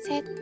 샛별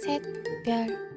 샛별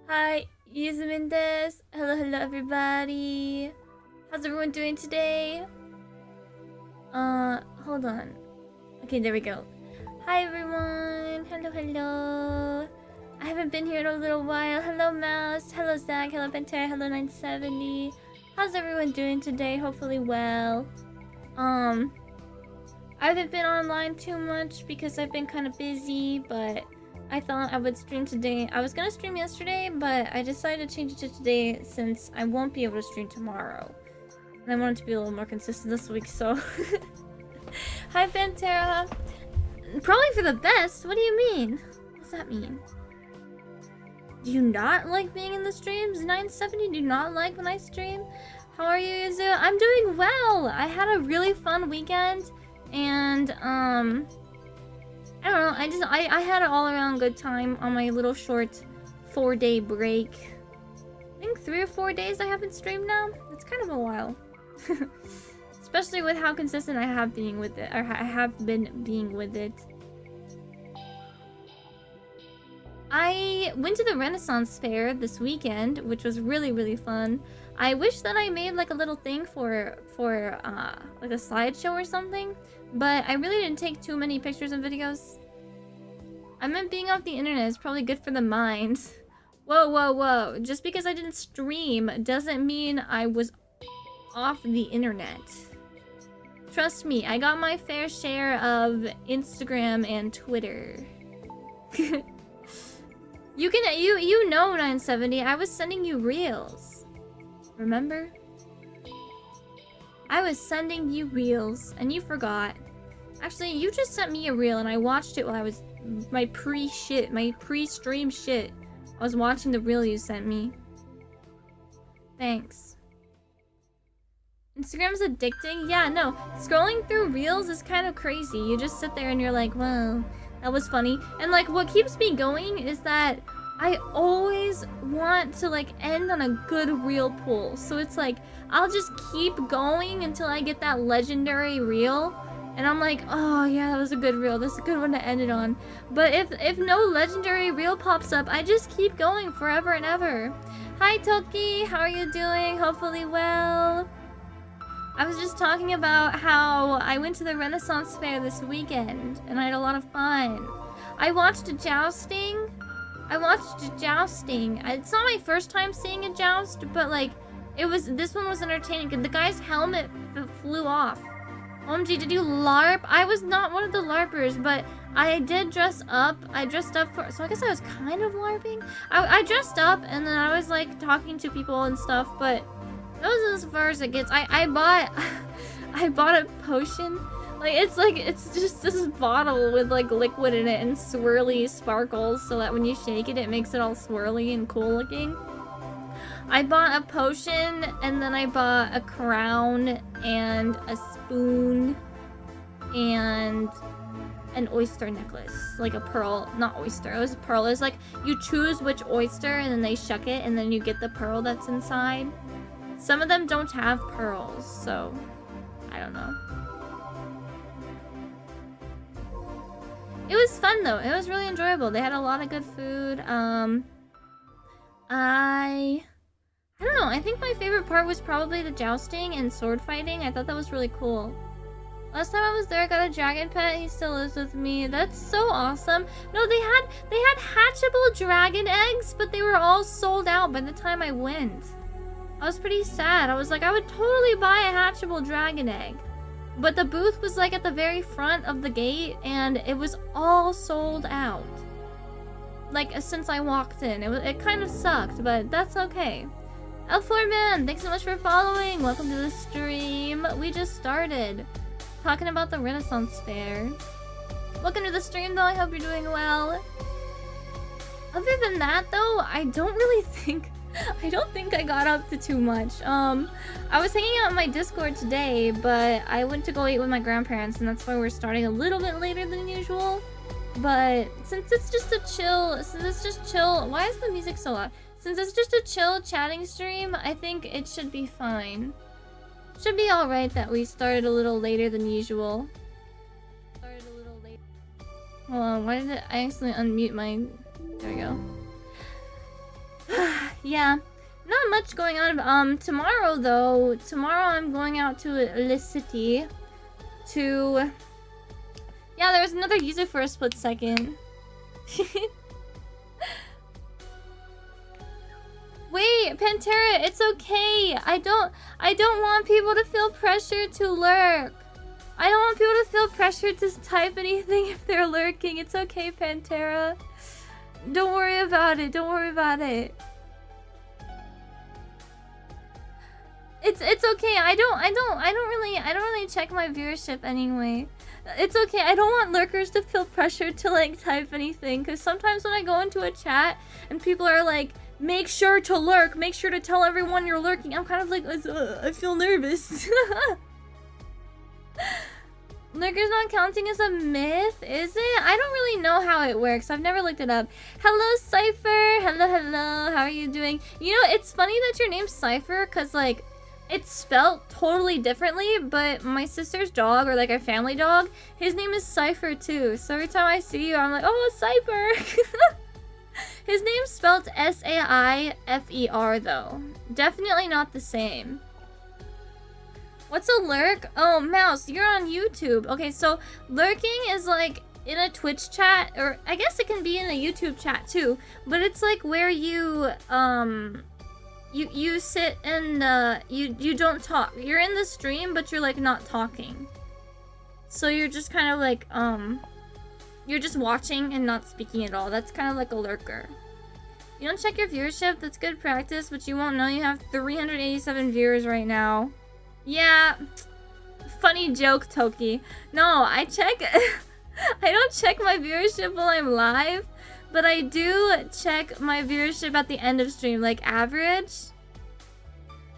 Hi, Yuzumin desu. Hello everybody. How's everyone doing today? Hold on. Okay, there we go. Hi everyone. Hello. I haven't been here in a little while. Hello Mouse. Hello Zach. Hello Pantera. Hello 970. How's everyone doing today? Hopefully well. I haven't been online too much because I've been kind of busy, but I thought I would stream today. I was gonna stream yesterday, but I decided to change it to today since I won't be able to stream tomorrow. And I wanted to be a little more consistent this week, so... Hi, Pantera! Probably for the best? What do you mean? What does that mean? Do you not like being in the streams? 970, do you not like when I stream? How are you, Yuzu? I'm doing well! I had a really fun weekend, and, I don't know, I had an all-around good time on my little short 4-day break. I think 3 or 4 days I haven't streamed now. It's kind of a while. Especially with how consistent I have been with it, or I have been being with it. I went to the Renaissance Fair this weekend, which was really, really fun. I wish that I made like a little thing for like a slideshow or something, but I really didn't take too many pictures and videos. I meant being off the internet is probably good for the mind. Whoa, whoa, whoa. Just because I didn't stream doesn't mean I was off the internet. Trust me, I got my fair share of Instagram and Twitter. You know 970, I was sending you reels. Remember? I was sending you reels and you forgot. Actually, you just sent me a reel and I watched it while I was my pre-stream shit. I was watching the reel you sent me. Thanks. Instagram's addicting? Yeah, no. Scrolling through reels is kind of crazy. You just sit there and you're like, wow, that was funny. And like, what keeps me going is that I always want to like end on a good reel pull. So it's like, I'll just keep going until I get that legendary reel. And I'm like, oh yeah, that was a good reel. That's a good one to end it on. But if no legendary reel pops up, I just keep going forever and ever. Hi Toki, how are you doing? Hopefully well. I was just talking about how I went to the Renaissance Fair this weekend and I had a lot of fun. I watched a jousting. It's not my first time seeing a joust, but like, this one was entertaining because the guy's helmet flew off. OMG, did you LARP? I was not one of the LARPers, but I did dress up. I dressed up for, so I guess I was kind of LARPing. I dressed up and then I was like talking to people and stuff, but that was as far as it gets. I bought a potion. It's just this bottle with like liquid in it and swirly sparkles so that when you shake it, it makes it all swirly and cool looking. I bought a potion and then I bought a crown and a spoon and an oyster necklace. Like a pearl, not oyster, it was a pearl. It was like you choose which oyster and then they shuck it and then you get the pearl that's inside. Some of them don't have pearls, so I don't know. It was fun though. It was really enjoyable. They had a lot of good food. I don't know. I think my favorite part was probably the jousting and sword fighting. I thought that was really cool. Last time I was there, I got a dragon pet. He still lives with me. That's so awesome. No, they had hatchable dragon eggs, but they were all sold out by the time I went. I was pretty sad. I was like, I would totally buy a hatchable dragon egg. But the booth was like at the very front of the gate and it was all sold out. Like since I walked in. It kind of sucked, but that's okay. L4 Man, thanks so much for following. Welcome to the stream. We just started talking about the Renaissance Fair. Welcome to the stream though. I hope you're doing well. Other than that though, I don't think I got up to too much. I was hanging out on my Discord today, but I went to go eat with my grandparents, and that's why we're starting a little bit later than usual. But since it's just chill, why is the music so loud? Since it's just a chill chatting stream, I think it should be fine. Should be alright that we started a little later than usual. Hold on, why did I accidentally unmute my... There we go. Yeah, not much going on. Tomorrow though, I'm going out to the city to... Yeah, there was another user for a split second. Wait, Pantera, it's okay. I don't want people to feel pressure to lurk. I don't want people to feel pressure to type anything if they're lurking. It's okay, Pantera. Don't worry about it. Don't worry about it. It's okay. I don't really check my viewership anyway. It's okay. I don't want lurkers to feel pressured to like type anything, because sometimes when I go into a chat and people are like, make sure to lurk, make sure to tell everyone you're lurking, I'm kind of like, I feel nervous. Lurkers not counting as a myth, is it? I don't really know how it works. I've never looked it up. Hello, Cypher. Hello. How are you doing? You know, it's funny that your name's Cypher, because, like, it's spelled totally differently, but my sister's dog, or, like, a family dog, his name is Cypher, too. So every time I see you, I'm like, oh, Cypher. His name's spelled S-A-I-F-E-R, though. Definitely not the same. What's a lurk? Oh, Mouse, you're on YouTube. Okay, so lurking is like in a Twitch chat, or I guess it can be in a YouTube chat too, but it's like where you you sit and you don't talk. You're in the stream, but you're like not talking. So you're just kind of like you're just watching and not speaking at all. That's kind of like a lurker. You don't check your viewership, that's good practice, but you won't know you have 387 viewers right now. Yeah, funny joke, Toki. No, I check. I don't check my viewership while I'm live, but I do check my viewership at the end of stream, like average.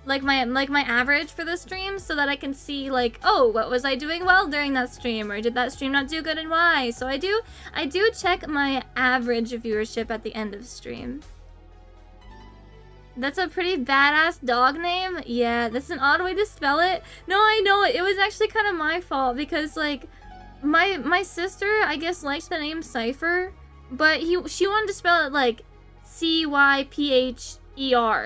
Like my average for the stream, so that I can see like, oh, what was I doing well during that stream, or did that stream not do good and why? So I do check my average viewership at the end of stream. That's a pretty badass dog name. Yeah, that's an odd way to spell it. No, I know it. It was actually kind of my fault because like my sister, I guess, likes the name Cypher, but she wanted to spell it like C-Y-P-H-E-R,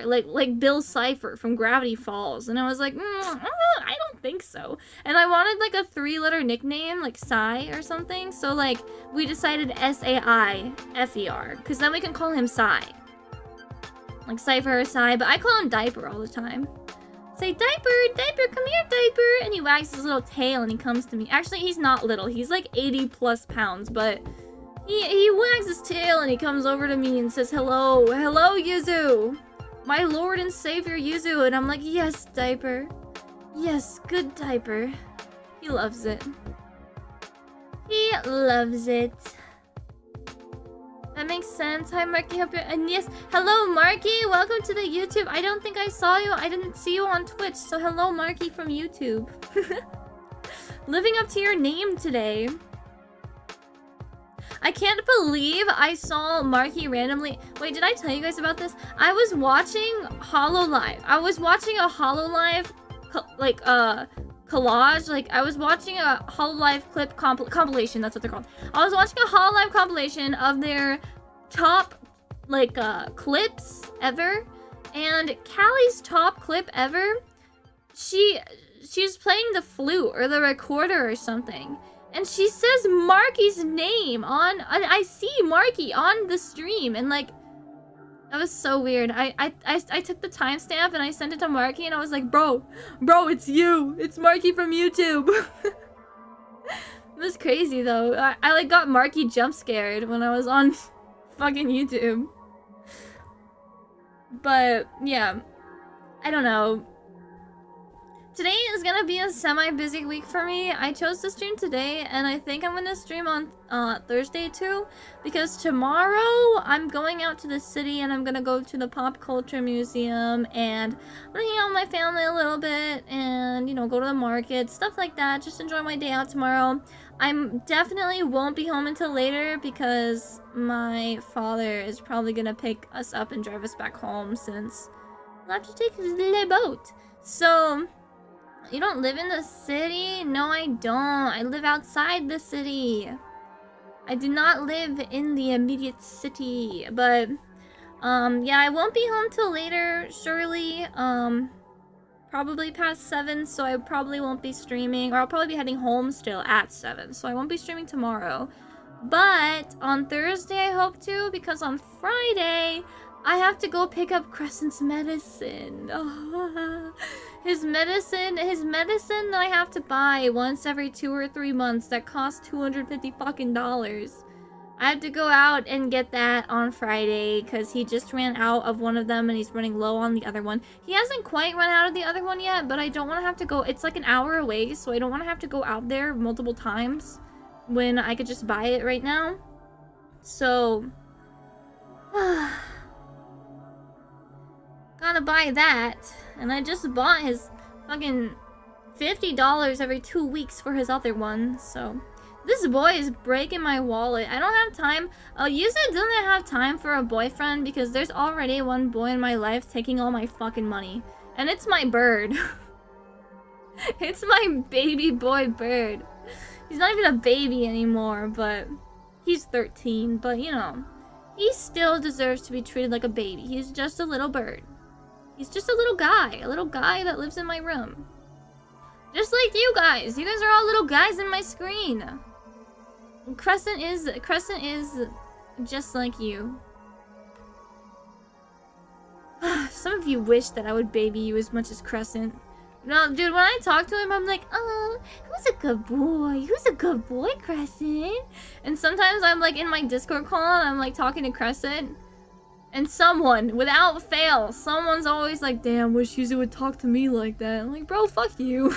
like Bill Cipher from Gravity Falls, and I was like, I don't think so. And I wanted like a 3-letter nickname, like Sai or something. So like we decided S-A-I-F-E-R, because then we can call him Sai. Like Cypher or Sai, but I call him Diaper all the time. Say, Diaper, come here, Diaper! And he wags his little tail and he comes to me. Actually, he's not little. He's like 80 plus pounds, but he wags his tail and he comes over to me and says, hello, Yuzu! My lord and savior, Yuzu! And I'm like, yes, Diaper. Yes, good Diaper. He loves it. He loves it. That makes sense. Hi, Marky. And yes, hello, Marky. Welcome to the YouTube. I don't think I saw you. I didn't see you on Twitch. So hello, Marky from YouTube. Living up to your name today. I can't believe I saw Marky randomly. Wait, did I tell you guys about this? I was watching HoloLive. I was watching a HoloLive, collage. Like, I was watching a HoloLive clip compilation. That's what they're called. I was watching a HoloLive compilation of their top, clips ever. And Callie's top clip ever, she's playing the flute or the recorder or something. And she says Marky's name on... I see Marky on the stream. And, like... That was so weird. I took the timestamp and I sent it to Marky and I was like, bro, it's you. It's Marky from YouTube. It was crazy though. I like got Marky jump scared when I was on fucking YouTube. But yeah, I don't know. Today is gonna be a semi-busy week for me. I chose to stream today, and I think I'm gonna stream on Thursday too, because tomorrow I'm going out to the city and I'm gonna go to the Pop Culture Museum, and I'm gonna hang out with my family a little bit, and you know, go to the market, stuff like that. Just enjoy my day out tomorrow. I'm definitely won't be home until later because my father is probably gonna pick us up and drive us back home since we'll have to take his little boat. So. You don't live in the city? No, I don't. I live outside the city. I do not live in the immediate city. But, yeah, I won't be home till later, surely. Probably past 7, so I probably won't be streaming. Or I'll probably be heading home still at 7, so I won't be streaming tomorrow. But, on Thursday I hope to, because on Friday, I have to go pick up Crescent's medicine. Oh. His medicine that I have to buy once every 2 or 3 months that costs $250 fucking dollars. I have to go out and get that on Friday because he just ran out of one of them and he's running low on the other one. He hasn't quite run out of the other one yet, but I don't want to have to go. It's like an hour away, so I don't want to have to go out there multiple times when I could just buy it right now. So, gotta buy that. And I just bought his fucking $50 every 2 weeks for his other one, so... This boy is breaking my wallet. I don't have time. Yusa doesn't have time for a boyfriend because there's already one boy in my life taking all my fucking money. And it's my bird. It's my baby boy bird. He's not even a baby anymore, but he's 13. But, you know, he still deserves to be treated like a baby. He's just a little bird. He's just a little guy that lives in my room. Just like you guys. You guys are all little guys in my screen. Crescent is just like you. Some of you wish that I would baby you as much as Crescent. No, dude, when I talk to him, I'm like, oh, who's a good boy? Who's a good boy, Crescent? And sometimes I'm like in my Discord call and I'm like talking to Crescent. And someone, without fail, someone's always like, damn, wish Yuzu would talk to me like that. I'm like, bro, fuck you.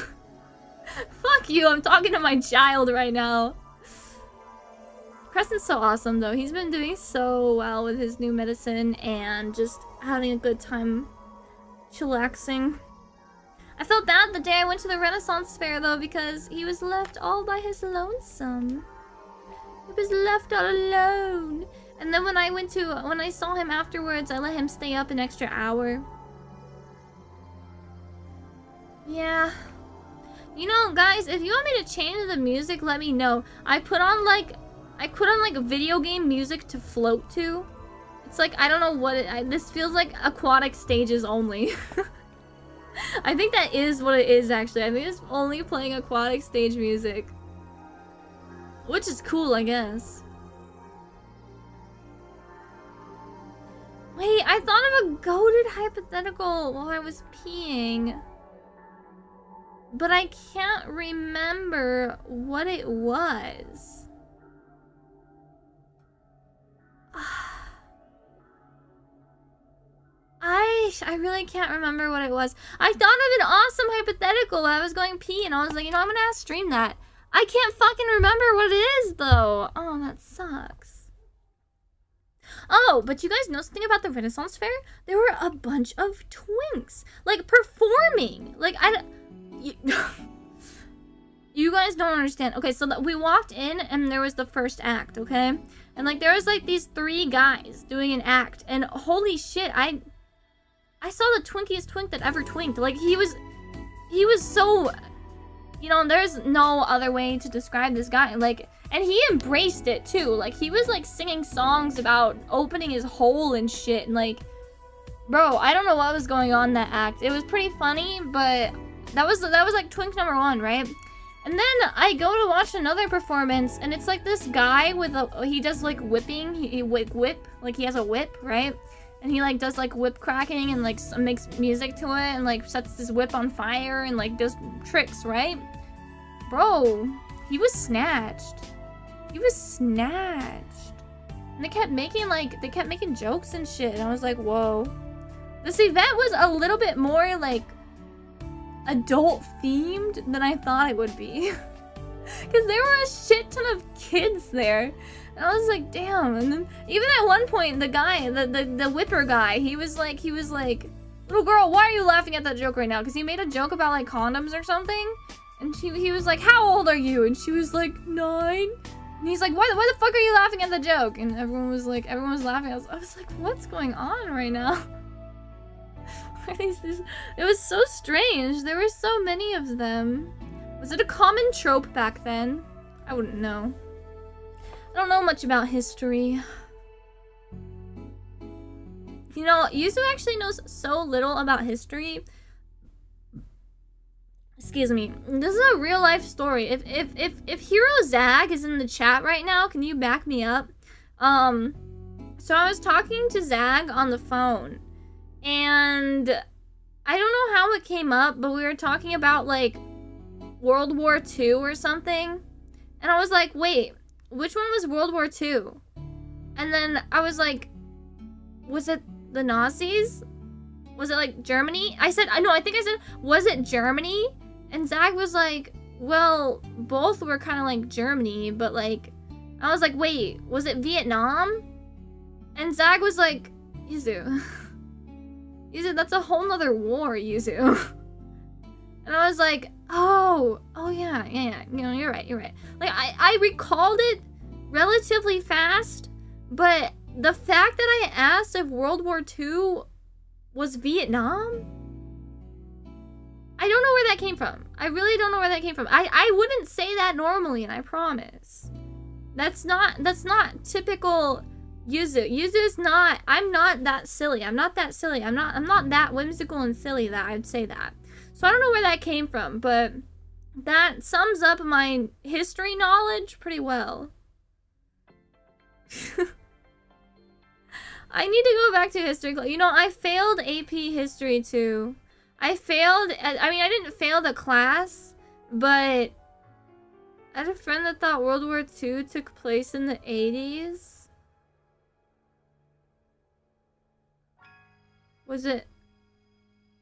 Fuck you, I'm talking to my child right now. Crescent's so awesome, though. He's been doing so well with his new medicine and just having a good time chillaxing. I felt bad the day I went to the Renaissance Fair, though, because he was left all by his lonesome. He was left all alone. And then when I saw him afterwards, I let him stay up an extra hour. Yeah. You know, guys, if you want me to change the music, let me know. I put on like video game music to float to. It's like, I don't know what this feels like aquatic stages only. I think that is what it is, actually. I think it's only playing aquatic stage music. Which is cool, I guess. Wait, I thought of a goated hypothetical while I was peeing. But I can't remember what it was. I really can't remember what it was. I thought of an awesome hypothetical while I was going pee, and I was like, you know, I'm gonna ask stream that. I can't fucking remember what it is, though. Oh, that sucks. Oh, but you guys know something about the Renaissance Fair? There were a bunch of twinks, like, performing. Like, you guys don't understand. Okay, so we walked in, and there was the first act, okay? And, like, there was, like, these 3 guys doing an act, and holy shit, I saw the twinkiest twink that ever twinked. Like, he was so, you know, there's no other way to describe this guy. Like, and he embraced it, too. Like, he was, like, singing songs about opening his hole and shit, and, like, bro, I don't know what was going on in that act. It was pretty funny, but that was like, twink number 1, right? And then I go to watch another performance, and it's like this guy with he does like whipping, he whip, like he has a whip, right? And he like does like whip cracking and like makes music to it and like sets his whip on fire and like does tricks, right? Bro, he was snatched. He was snatched. And they kept making jokes and shit, and I was like, whoa. This event was a little bit more like adult themed than I thought it would be. Because there were a shit ton of kids there. And I was like, damn. And then even at one point, the guy, the whipper guy, he was like, little girl, why are you laughing at that joke right now? Because he made a joke about like condoms or something. And he was like, how old are you? And she was like, 9. And he's like, why the fuck are you laughing at the joke? And everyone was laughing. I was like, what's going on right now? It was so strange. There were so many of them. Was it a common trope back then? I wouldn't know. I don't know much about history. You know, Yuzu actually knows so little about history. Excuse me. This is a real life story. If Hero Zag is in the chat right now, can you back me up? So I was talking to Zag on the phone. And I don't know how it came up, but we were talking about like World War II or something. And I was like, wait, which one was World War II? And then I was like, was it the Nazis? Was it like Germany? I said, no, I think I said, was it Germany? And Zach was like, well, both were kind of like Germany, but like, I was like, wait, was it Vietnam? And Zach was like, Yuzu, that's a whole nother war, Yuzu. And I was like, oh yeah, you know, you're right. Like, I recalled it relatively fast, but the fact that I asked if World War II was Vietnam, I don't know where that came from. I really don't know where that came from. I wouldn't say that normally, and I promise. That's not typical Yuzu. Yuzu's not, I'm not that silly. I'm not that whimsical and silly that I'd say that. So I don't know where that came from, but that sums up my history knowledge pretty well. I need to go back to history. You know, I failed AP history too. I mean, I didn't fail the class, but I had a friend that thought World War II took place in the 80s. Was it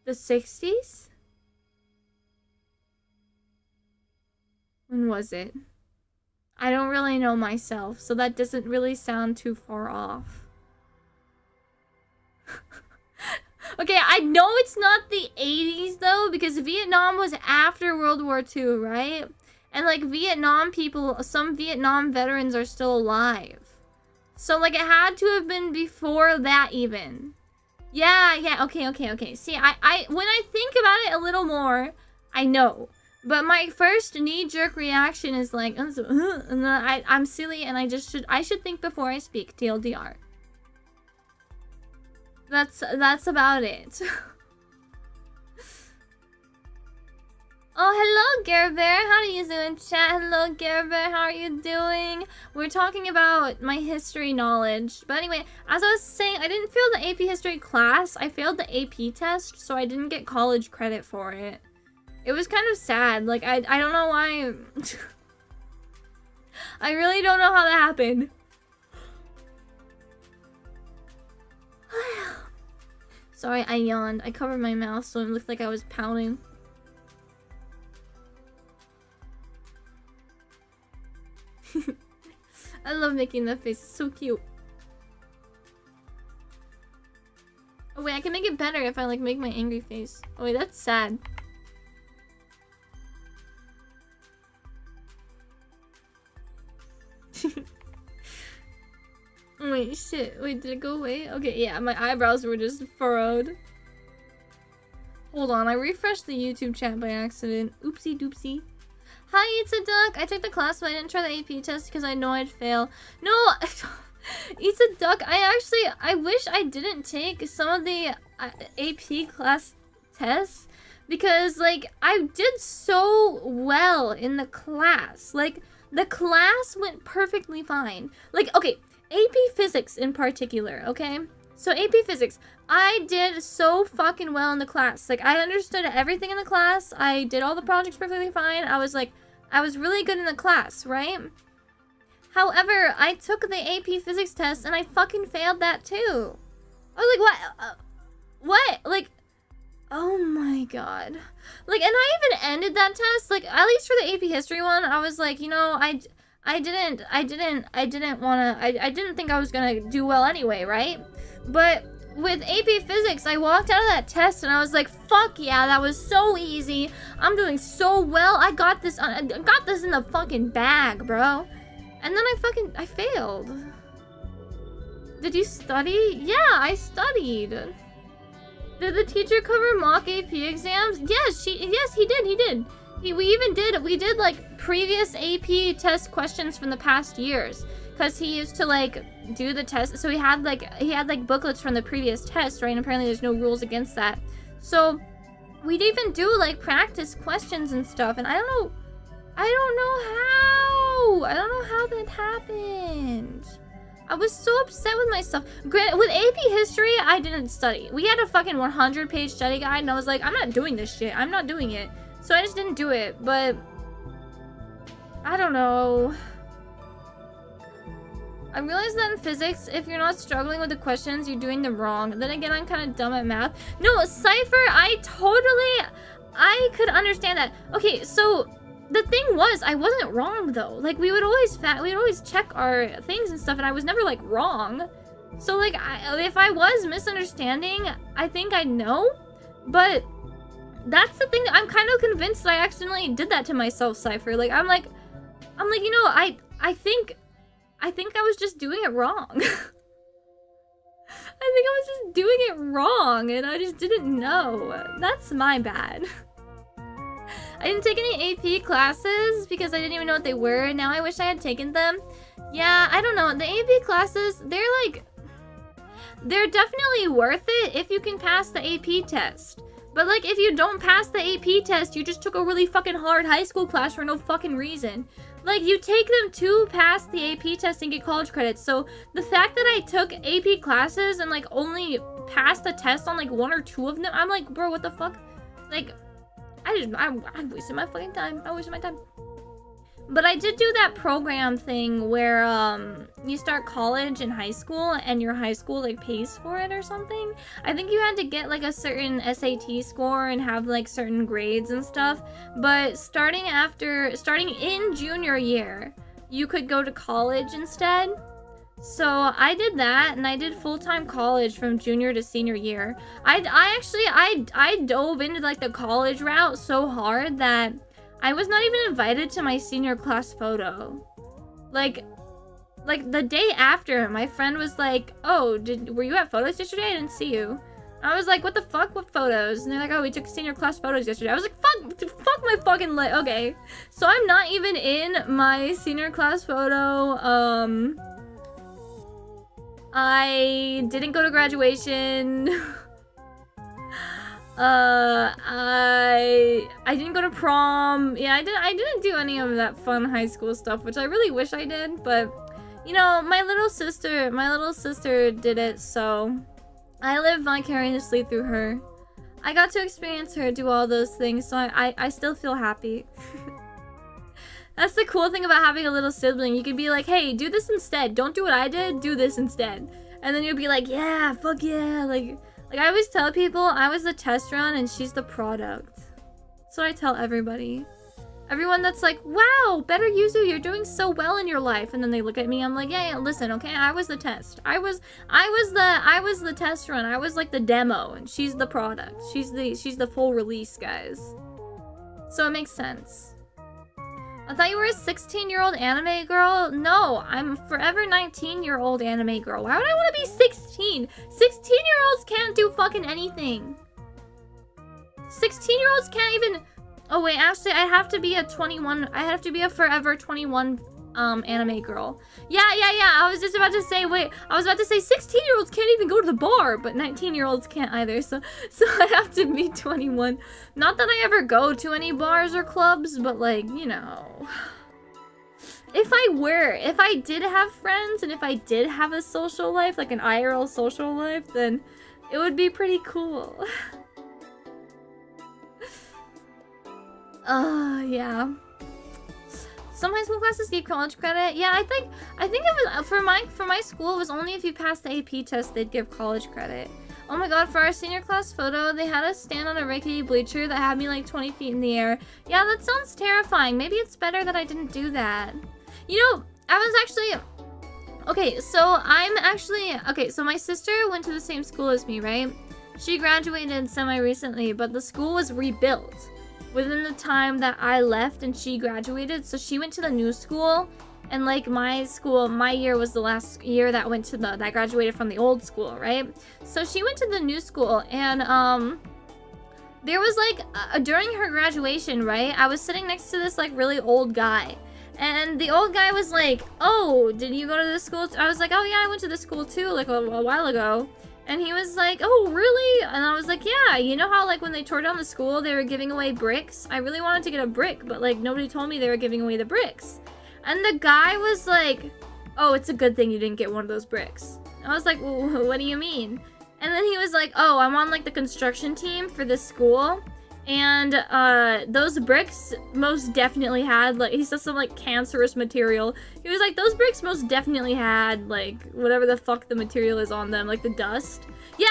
the 60s? When was it? I don't really know myself, so that doesn't really sound too far off. Okay, I know it's not the 80s though, because Vietnam was after World War II, right? And like Vietnam people, some Vietnam veterans are still alive. So like it had to have been before that even. Yeah, okay. See, I when I think about it a little more, I know. But my first knee-jerk reaction is like, and then I'm silly and I should think before I speak, TLDR. That's about it. Oh, hello, Gerber. How are you doing, chat? Hello, Gerber. How are you doing? We're talking about my history knowledge. But anyway, as I was saying, I didn't fail the AP history class. I failed the AP test, so I didn't get college credit for it. It was kind of sad. Like, I don't know why. I really don't know how that happened. Sorry, I yawned. I covered my mouth so it looked like I was pouting. I love making that face. It's so cute. Oh wait, I can make it better if I like make my angry face. Oh wait, that's sad. Wait, shit. Wait, did it go away? Okay, yeah, my eyebrows were just furrowed. Hold on, I refreshed the YouTube chat by accident. Oopsie doopsie. Hi, It's a Duck. I took the class, but I didn't try the AP test because I know I'd fail. No, It's a Duck. I wish I didn't take some of the AP class tests because, like, I did so well in the class. Like, the class went perfectly fine. Like, okay, AP Physics in particular, okay? So AP Physics, I did so fucking well in the class. Like, I understood everything in the class. I did all the projects perfectly fine. I was really good in the class, right? However, I took the AP Physics test and I fucking failed that too. I was like, what? Like, oh my god. Like, and I even ended that test, like, at least for the AP History one, I was like, you know, I didn't think I was gonna do well anyway, right? But with AP Physics, I walked out of that test and I was like, fuck yeah, that was so easy. I'm doing so well. I got this in the fucking bag, bro. And then I failed. Did you study? Yeah, I studied. Did the teacher cover mock AP exams? Yes, he did. We did like previous AP test questions from the past years. Because he used to like do the test, so he had like booklets from the previous test, right? And apparently there's no rules against that. So we'd even do like practice questions and stuff, and I don't know how that happened. I was so upset with myself. With AP History, I didn't study. We had a fucking 100-page study guide, and I was like, I'm not doing this shit. I'm not doing it. So I just didn't do it, but I don't know. I realized that in physics, if you're not struggling with the questions, you're doing them wrong. Then again, I'm kind of dumb at math. No, Cypher, I could understand that. Okay, so the thing was, I wasn't wrong though. Like we would always check our things and stuff, and I was never like wrong. So like, if I was misunderstanding, I think I know. But that's the thing. I'm kind of convinced that I accidentally did that to myself, Cypher. Like I'm like, you know, I think I was just doing it wrong. I think I was just doing it wrong, and I just didn't know. That's my bad. I didn't take any AP classes because I didn't even know what they were. Now I wish I had taken them. Yeah, I don't know. The AP classes, they're definitely worth it if you can pass the AP test. But like, if you don't pass the AP test, you just took a really fucking hard high school class for no fucking reason. Like, you take them to pass the AP test and get college credits. So the fact that I took AP classes and like only passed the test on like 1 or 2 of them, I'm like, bro, what the fuck? Like, I wasted my fucking time. I wasted my time. But I did do that program thing where you start college in high school and your high school like pays for it or something. I think you had to get like a certain SAT score and have like certain grades and stuff. But starting in junior year, you could go to college instead. So I did that, and I did full-time college from junior to senior year. I dove into like the college route so hard that I was not even invited to my senior class photo. Like the day after, my friend was like, "Oh, were you at photos yesterday? I didn't see you." I was like, "What the fuck? What photos?" And they're like, "Oh, we took senior class photos yesterday." I was like, fuck my fucking life. Okay, so I'm not even in my senior class photo. I didn't go to graduation. I didn't go to prom. Yeah, I didn't do any of that fun high school stuff, which I really wish I did, but you know, my little sister did it, so I live vicariously through her. I got to experience her do all those things, so I still feel happy. That's the cool thing about having a little sibling. You could be like, hey, do this instead. Don't do what I did, do this instead. And then you'll be like, yeah, fuck yeah. Like I always tell people, I was the test run and she's the product. That's what I tell everybody. Everyone that's like, wow, better Yuzu, you're doing so well in your life. And then they look at me, I'm like, yeah, listen, okay, I was the test. I was the test run. I was like the demo, and she's the product. She's the full release, guys. So it makes sense. I thought you were a 16-year-old anime girl. No, I'm forever 19-year-old anime girl. Why would I want to be 16? 16-year-olds can't do fucking anything. 16-year-olds can't even... Oh wait, actually, I have to be a 21. I have to be a forever 21 anime girl. Yeah. I was just about to say, wait, I was about to say 16-year-olds can't even go to the bar, but 19-year-olds can't either. So I have to be 21. Not that I ever go to any bars or clubs, but like, you know, if I did have friends and if I did have a social life, like an IRL social life, then it would be pretty cool. Yeah. Some high school classes gave college credit. Yeah, I think it was for my school. It was only if you passed the AP test they'd give college credit. Oh my god! For our senior class photo, they had us stand on a rickety bleacher that had me like 20 feet in the air. Yeah, that sounds terrifying. Maybe it's better that I didn't do that. You know, I was actually okay. So my sister went to the same school as me, right? She graduated semi-recently, but the school was rebuilt within the time that I left and she graduated. So she went to the new school, and like my year was the last year that that graduated from the old school, right? So she went to the new school, and there was like during her graduation, right? I was sitting next to this like really old guy, and the old guy was like, "Oh, did you go to this school?" I was like, "Oh yeah, I went to this school too, like a while ago." And he was like, "Oh, really?" And I was like, "Yeah, you know how like when they tore down the school, they were giving away bricks? I really wanted to get a brick, but like nobody told me they were giving away the bricks." And the guy was like, "Oh, it's a good thing you didn't get one of those bricks." I was like, "Well, what do you mean?" And then he was like, "Oh, I'm on like the construction team for this school, And those bricks most definitely had, like, he said some, like, cancerous material. He was like, those bricks most definitely had, like, whatever the fuck the material is on them, like the dust. Yeah,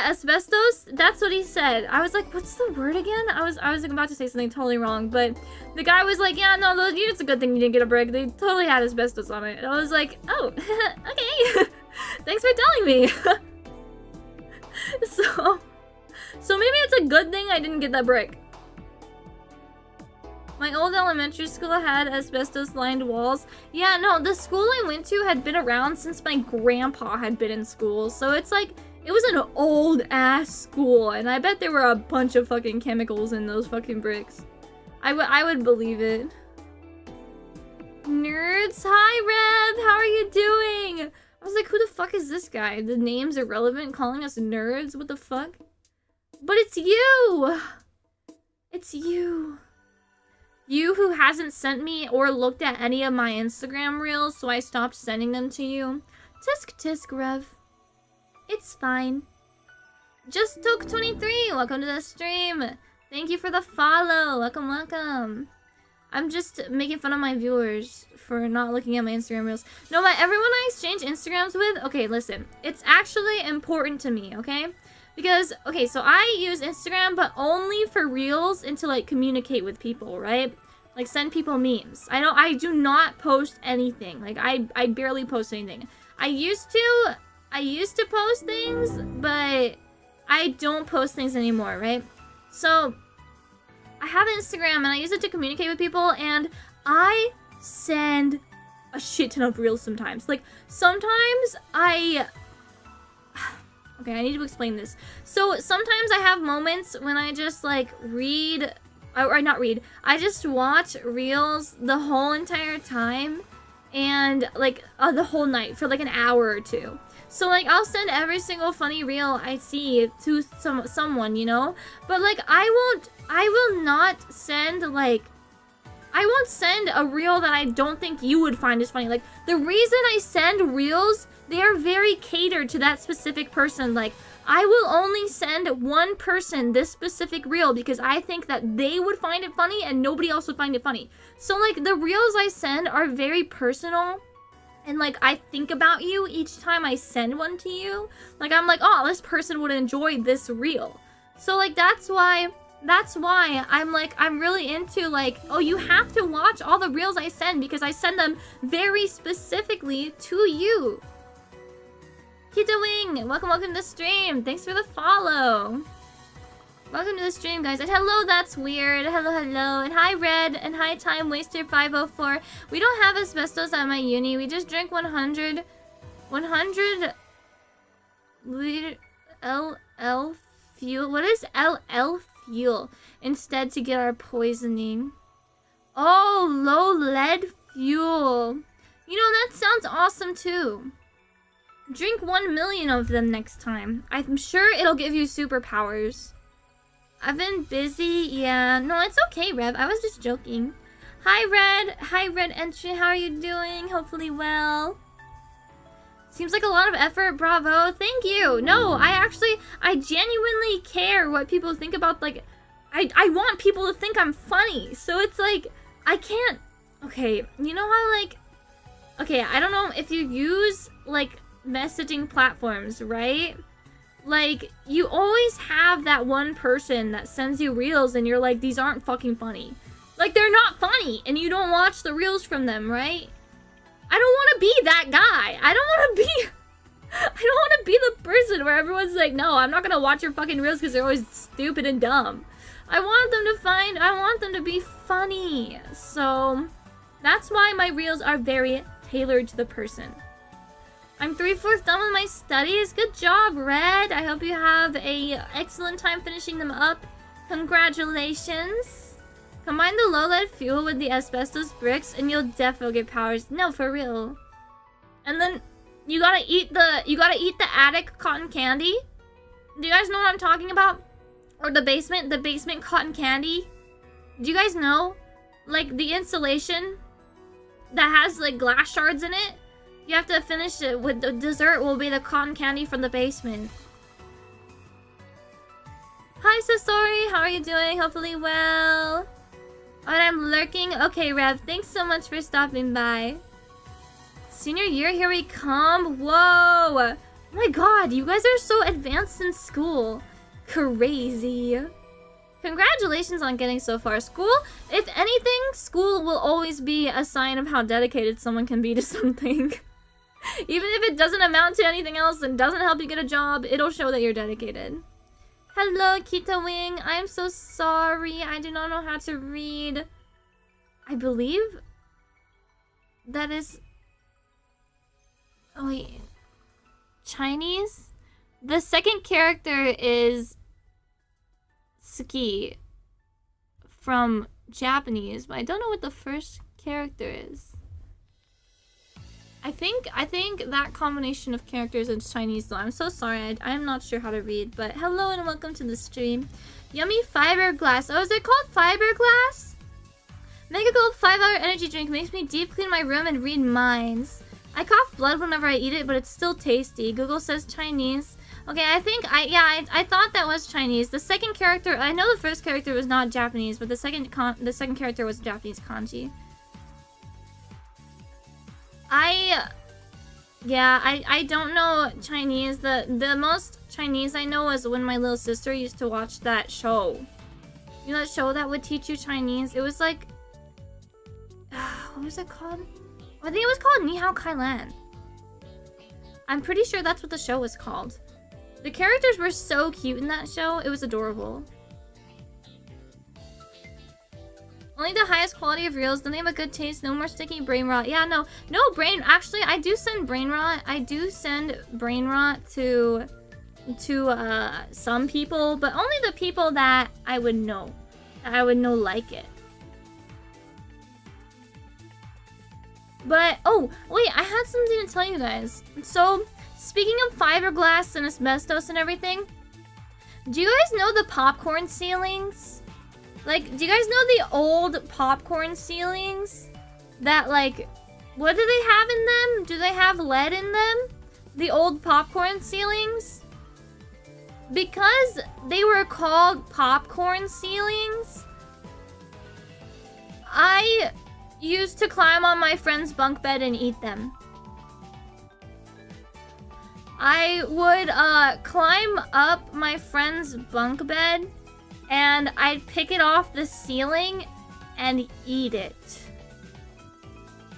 asbestos. That's what he said. I was like, what's the word again? I was like, about to say something totally wrong, but the guy was like, yeah, no, it's a good thing you didn't get a brick. They totally had asbestos on it. And I was like, oh, okay. Thanks for telling me. So maybe it's a good thing I didn't get that brick. My old elementary school had asbestos-lined walls. Yeah, no, the school I went to had been around since my grandpa had been in school. So it's like, it was an old-ass school, and I bet there were a bunch of fucking chemicals in those fucking bricks. I would believe it. Nerds, hi Rev, how are you doing? I was like, who the fuck is this guy? The name's irrelevant, calling us nerds? What the fuck? But it's you! It's you. You who hasn't sent me or looked at any of my Instagram reels, so I stopped sending them to you. Tisk tisk, Rev. It's fine. Just took 23, welcome to the stream. Thank you for the follow, welcome. I'm just making fun of my viewers for not looking at my Instagram reels. No, everyone I exchange Instagrams with, okay, listen. It's actually important to me, okay? Because, okay, so I use Instagram, but only for reels and to, like, communicate with people, right? Like, send people memes. I do not post anything. Like, I barely post anything. I used to post things, but I don't post things anymore, right? So, I have Instagram, and I use it to communicate with people, and I send a shit ton of reels sometimes. Like, sometimes okay, I need to explain this. So, sometimes I have moments when I just, like, I just watch reels the whole entire time, and, like, the whole night for, like, an hour or two. So, like, I'll send every single funny reel I see to someone, you know? But, like, I will not send, like, I won't send a reel that I don't think you would find is funny. Like, the reason I send reels, they are very catered to that specific person. Like, I will only send one person this specific reel because I think that they would find it funny and nobody else would find it funny. So, like, the reels I send are very personal. And, like, I think about you each time I send one to you. Like, I'm like, oh, this person would enjoy this reel. So, like, that's why I'm, like, I'm really into, like, oh, you have to watch all the reels I send because I send them very specifically to you. Kita Wing, welcome to the stream. Thanks for the follow. Welcome to the stream, guys. And hello, that's weird. Hello. And hi, Red. And hi, Time Waster 504. We don't have asbestos at my uni. We just drink 100 liter LL fuel. What is LL fuel? Instead to get our poisoning. Oh, low lead fuel. You know, that sounds awesome, too. Drink 1 million of them next time. I'm sure it'll give you superpowers. I've been busy. Yeah, no, it's okay, Rev. I was just joking. Hi, Red. Hi, Red Entry. How are you doing? Hopefully well. Seems like a lot of effort. Bravo. Thank you. No, I genuinely care what people think about, like, I want people to think I'm funny. So it's like, I can't. Okay, you know how, like, okay, I don't know if you use, like, messaging platforms, right? Like, you always have that one person that sends you reels and you're like, these aren't fucking funny. Like, they're not funny and you don't watch the reels from them, right? I don't want to be that guy. I don't want to be the person where everyone's like, no, I'm not going to watch your fucking reels because they're always stupid and dumb. I want them to be funny. So, that's why my reels are very tailored to the person. I'm 3/4 done with my studies. Good job, Red. I hope you have a excellent time finishing them up. Congratulations. Combine the low lead fuel with the asbestos bricks and you'll definitely get powers. No, for real. And then you gotta eat the attic cotton candy. Do you guys know what I'm talking about? Or the basement cotton candy? Do you guys know? Like the insulation that has like glass shards in it? You have to finish it with the dessert will be the cotton candy from the basement. Hi, Sasori. How are you doing? Hopefully well. And I'm lurking. Okay, Rev. Thanks so much for stopping by. Senior year, here we come. Whoa. Oh my god, you guys are so advanced in school. Crazy. Congratulations on getting so far. School, if anything, school will always be a sign of how dedicated someone can be to something. Even if it doesn't amount to anything else and doesn't help you get a job, it'll show that you're dedicated. Hello, Kita Wing. I'm so sorry. I do not know how to read. I believe that is... Oh, wait. Chinese? The second character is Suki from Japanese, but I don't know what the first character is. I think that combination of characters is Chinese though. I'm so sorry, I'm not sure how to read, but hello and welcome to the stream. Yummy fiberglass. Oh, is it called fiberglass? Mega Gold 5-hour energy drink makes me deep clean my room and read minds. I cough blood whenever I eat it, but it's still tasty. Google says Chinese. Okay, I thought that was Chinese. The second character, I know the first character was not Japanese, but the second character was Japanese kanji. I don't know Chinese. The most Chinese I know is when my little sister used to watch that show. You know that show that would teach you Chinese? It was like... what was it called? I think it was called Ni Hao Kai Lan. I'm pretty sure that's what the show was called. The characters were so cute in that show. It was adorable. Only the highest quality of reels. Don't they have a good taste? No more sticky brain rot. Yeah, no brain. Actually, I do send brain rot. I do send brain rot to some people, but only the people that I would know. That I would know like it. But oh wait, I had something to tell you guys. So speaking of fiberglass and asbestos and everything, do you guys know the popcorn ceilings? Like, do you guys know the old popcorn ceilings? That, like, what do they have in them? Do they have lead in them? The old popcorn ceilings? Because they were called popcorn ceilings, I used to climb on my friend's bunk bed and eat them. I would climb up my friend's bunk bed and I'd pick it off the ceiling and eat it.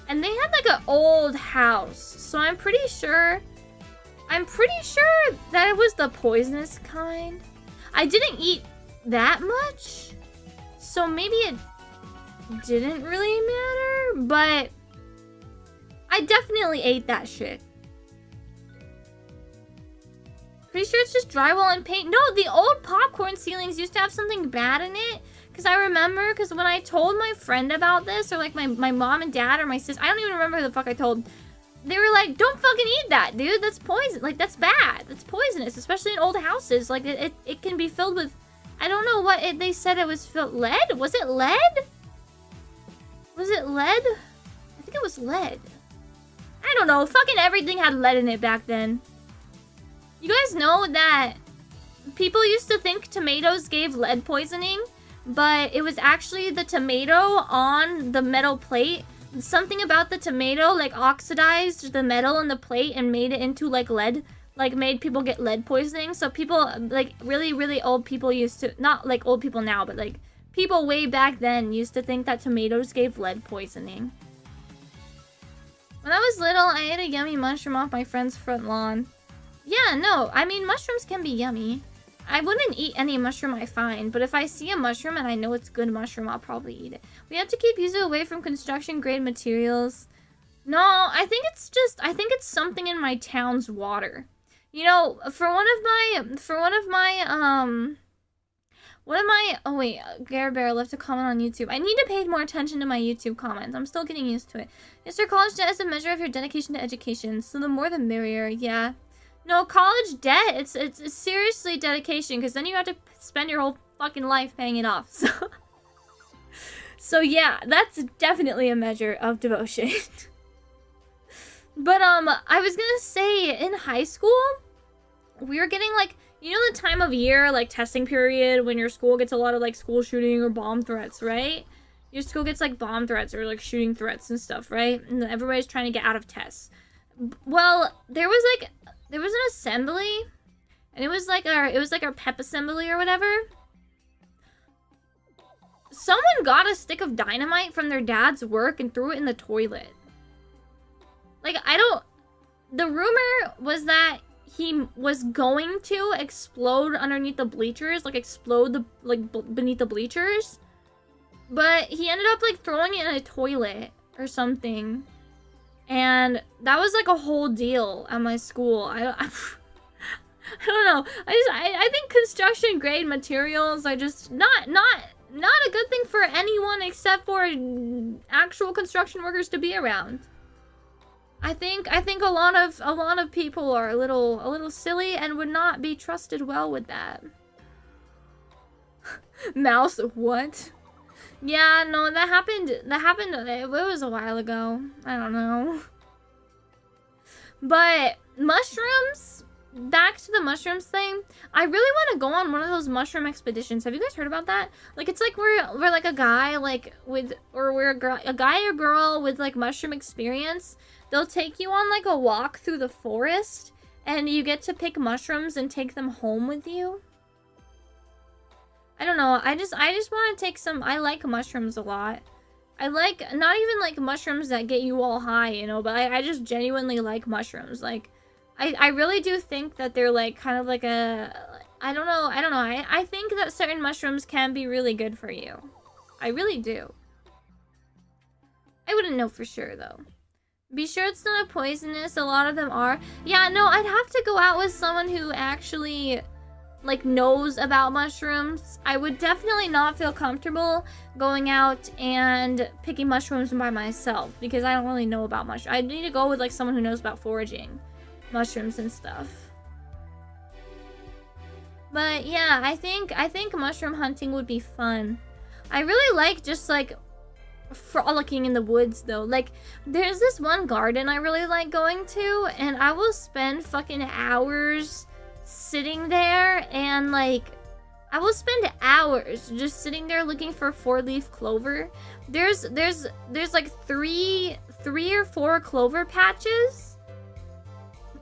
And they had like an old house, so I'm pretty sure that it was the poisonous kind. I didn't eat that much, so maybe it didn't really matter, but I definitely ate that shit. Pretty sure it's just drywall and paint. No, the old popcorn ceilings used to have something bad in it. Because I remember, because when I told my friend about this, or like my mom and dad or my sister, I don't even remember who the fuck I told. They were like, don't fucking eat that, dude. That's poison. Like, that's bad. That's poisonous, especially in old houses. Like, it can be filled with, I don't know what they said it was filled. Lead? Was it lead? Was it lead? I think it was lead. I don't know. Fucking everything had lead in it back then. You guys know that people used to think tomatoes gave lead poisoning, but it was actually the tomato on the metal plate. Something about the tomato like oxidized the metal in the plate and made it into like lead, like made people get lead poisoning. So people, like really, really old people used to, not like old people now, but like people way back then used to think that tomatoes gave lead poisoning. When I was little, I ate a yummy mushroom off my friend's front lawn. Yeah, no, I mean, mushrooms can be yummy. I wouldn't eat any mushroom I find, but if I see a mushroom and I know it's good mushroom, I'll probably eat it. We have to keep using away from construction-grade materials. No, I think it's something in my town's water. You know, oh wait, Gare Bear left a comment on YouTube. I need to pay more attention to my YouTube comments. I'm still getting used to it. Is your college debt as a measure of your dedication to education? So the more the merrier, yeah. No, college debt, it's seriously dedication, because then you have to spend your whole fucking life paying it off. So yeah, that's definitely a measure of devotion. But I was gonna say, in high school, we were getting like, you know the time of year, like testing period, when your school gets a lot of like school shooting or bomb threats, right? Your school gets like bomb threats or like shooting threats and stuff, right? And everybody's trying to get out of tests. Well, there was an assembly, and it was like our pep assembly or whatever. Someone got a stick of dynamite from their dad's work and threw it in the toilet. Like, the rumor was that he was going to explode underneath the bleachers, like explode beneath the bleachers. But he ended up like throwing it in a toilet or something. And that was like a whole deal at my school. I don't know. I think construction grade materials are just not a good thing for anyone except for actual construction workers to be around. I think a lot of people are a little silly and would not be trusted well with that. Mouse, what? Yeah, no, that happened, it was a while ago. I don't know. But mushrooms, back to the mushrooms thing, I really want to go on one of those mushroom expeditions. Have you guys heard about that? Like, it's like we're like a guy like with, or we're a guy or girl with like mushroom experience. They'll take you on like a walk through the forest, and you get to pick mushrooms and take them home with you. I don't know. I just want to take some. I like mushrooms a lot. I like, not even like mushrooms that get you all high, you know, but I just genuinely like mushrooms. Like, I really do think that they're like kind of like a, I don't know. I think that certain mushrooms can be really good for you. I really do. I wouldn't know for sure though. Be sure it's not poisonous. A lot of them are. Yeah, no, I'd have to go out with someone who actually like knows about mushrooms. I would definitely not feel comfortable going out and picking mushrooms by myself because I don't really know about mushrooms. I need to go with like someone who knows about foraging mushrooms and stuff. But yeah, I think mushroom hunting would be fun. I really like just like frolicking in the woods though. Like, there's this one garden I really like going to, and I will spend fucking hours sitting there, and like I will spend hours just sitting there looking for 4-leaf clover. There's like three or four clover patches,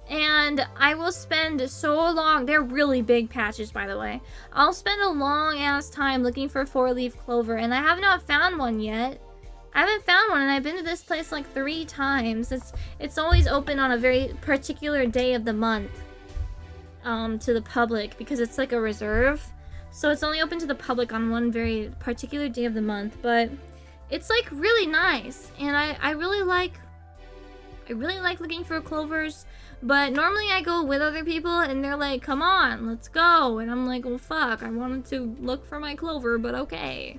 and I will spend so long. They're really big patches, by the way. I'll spend a long ass time looking for 4-leaf clover, and I have not found one yet. I haven't found one, and I've been to this place like 3 times. It's always open on a very particular day of the month to the public, because it's like a reserve. So it's only open to the public on one very particular day of the month, but it's like really nice, and I really like looking for clovers. But normally I go with other people, and they're like, come on, let's go, and I'm like, well fuck, I wanted to look for my clover, but okay.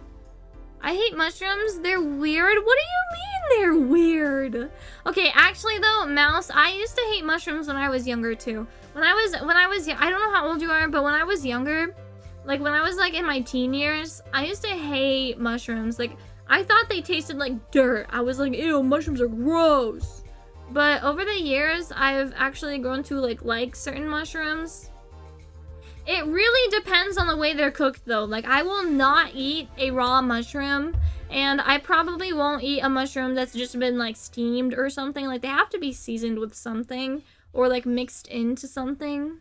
I hate mushrooms. They're weird. What do you mean they're weird? Okay, actually though, Mouse, I used to hate mushrooms when I was younger too. When I was I don't know how old you are, but when I was younger, like when I was like in my teen years, I used to hate mushrooms. Like, I thought they tasted like dirt. I was like, ew, mushrooms are gross. But over the years, I've actually grown to like certain mushrooms. It really depends on the way they're cooked though. Like, I will not eat a raw mushroom, and I probably won't eat a mushroom that's just been like steamed or something. Like, they have to be seasoned with something or like mixed into something.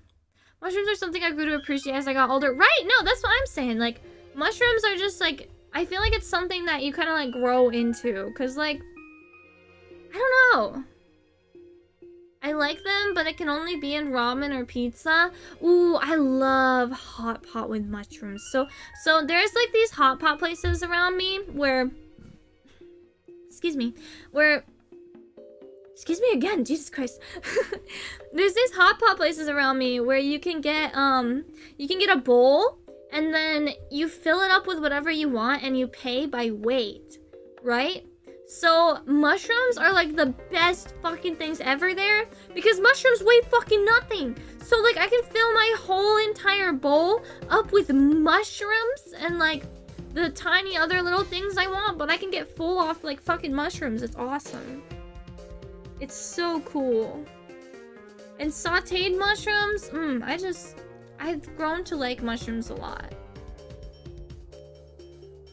Mushrooms are something I grew to appreciate as I got older. Right, no, that's what I'm saying. Like, mushrooms are just like, I feel like it's something that you kind of like grow into, because like, I don't know. I like them, but it can only be in ramen or pizza. Ooh, I love hot pot with mushrooms. So there's like these hot pot places around me where, excuse me again, Jesus Christ. There's these hot pot places around me where you can get a bowl, and then you fill it up with whatever you want, and you pay by weight, right? So mushrooms are like the best fucking things ever there, because mushrooms weigh fucking nothing. So like, I can fill my whole entire bowl up with mushrooms and like the tiny other little things I want, but I can get full off like fucking mushrooms. It's awesome. It's so cool. And sauteed mushrooms, I've grown to like mushrooms a lot.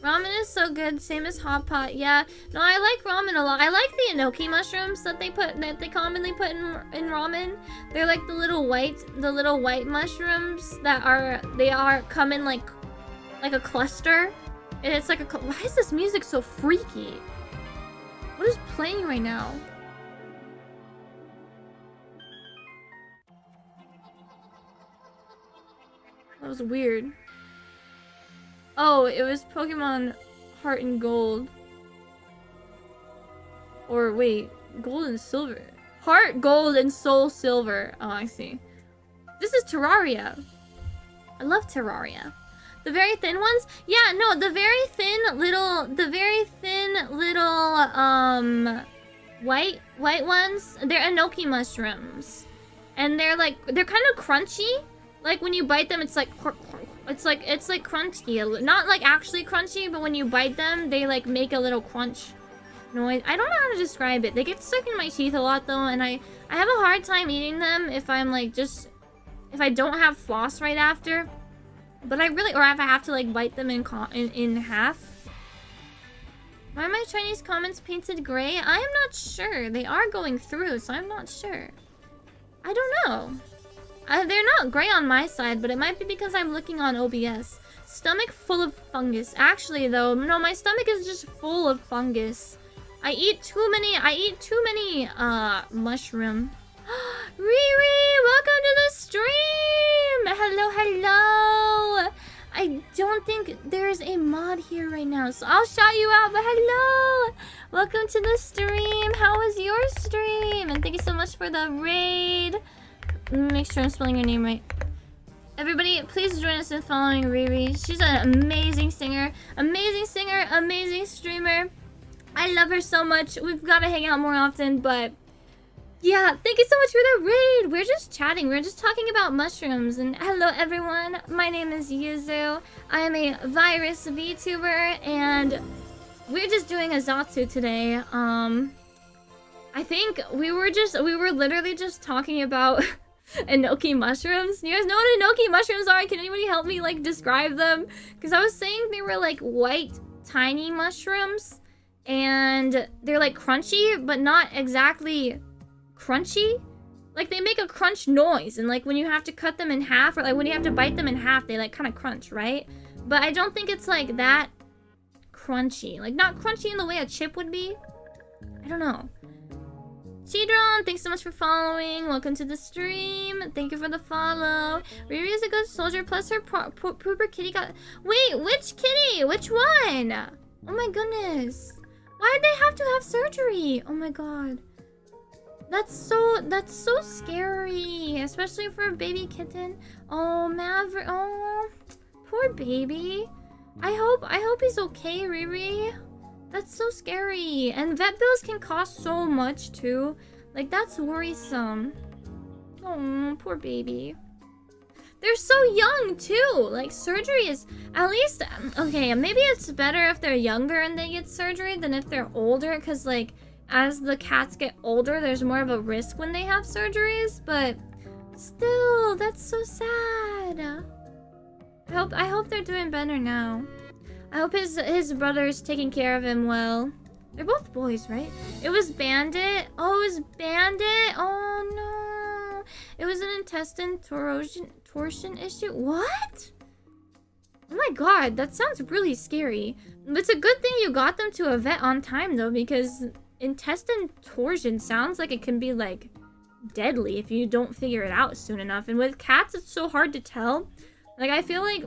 Ramen is so good, same as hot pot. Yeah, no, I like ramen a lot. I like the enoki mushrooms that they commonly put in ramen. They're like the little white mushrooms that come in like a cluster, and it's like why is this music so freaky? What is playing right now? That was weird. Oh, it was Pokemon Heart and Gold. Or wait, Gold and Silver. Heart Gold and Soul Silver. Oh, I see. This is Terraria. I love Terraria. The very thin ones? Yeah, no, the very thin little white ones, they're enoki mushrooms. And they're kind of crunchy. Like when you bite them, it's like crunchy. Not like actually crunchy, but when you bite them, they like make a little crunch noise. I don't know how to describe it. They get stuck in my teeth a lot though, and I have a hard time eating them if I'm like if I don't have floss right after. But or if I have to like bite them in half. Why are my Chinese comments painted gray? I am not sure. They are going through, so I'm not sure. I don't know. They're not gray on my side, but it might be because I'm looking on OBS. Stomach full of fungus. Actually, though, no, my stomach is just full of fungus. I eat too many mushroom. Riri, welcome to the stream! Hello, hello! I don't think there's a mod here right now, so I'll shout you out, but hello! Welcome to the stream! How was your stream? And thank you so much for the raid! Make sure I'm spelling your name right. Everybody, please join us in following Riri. She's an amazing singer, amazing streamer. I love her so much. We've got to hang out more often, but yeah, thank you so much for the raid. We're just chatting. We're just talking about mushrooms. And hello, everyone. My name is Yuzu. I am a virus VTuber, and we're just doing a Zatsu today. I think we were literally just talking about enoki mushrooms. You guys know what enoki mushrooms are? Can anybody help me like describe them? Because I was saying they were like white tiny mushrooms, and they're like crunchy, but not exactly crunchy. Like they make a crunch noise, and like when you have to cut them in half, or like when you have to bite them in half, they like kind of crunch, right? But I don't think it's like that crunchy. Like not crunchy in the way a chip would be. I don't know. Chidron, thanks so much for following. Welcome to the stream. Thank you for the follow. Riri is a good soldier, plus her pooper kitty got... Wait, which kitty? Which one? Oh my goodness. Why did they have to have surgery? Oh my god. That's so scary. Especially for a baby kitten. Oh, Maverick. Oh, poor baby. I hope he's okay, Riri. That's so scary. And vet bills can cost so much too. Like that's worrisome. Oh, poor baby. They're so young too. Like surgery is at least okay, maybe it's better if they're younger and they get surgery than if they're older, because like as the cats get older, there's more of a risk when they have surgeries, but still, that's so sad. I hope they're doing better now. I hope his brother's taking care of him well. They're both boys, right? It was Bandit. Oh, it was Bandit. Oh no. It was an intestine torsion issue. What? Oh my god, that sounds really scary. It's a good thing you got them to a vet on time though, because intestine torsion sounds like it can be like deadly if you don't figure it out soon enough. And with cats, it's so hard to tell. Like I feel like,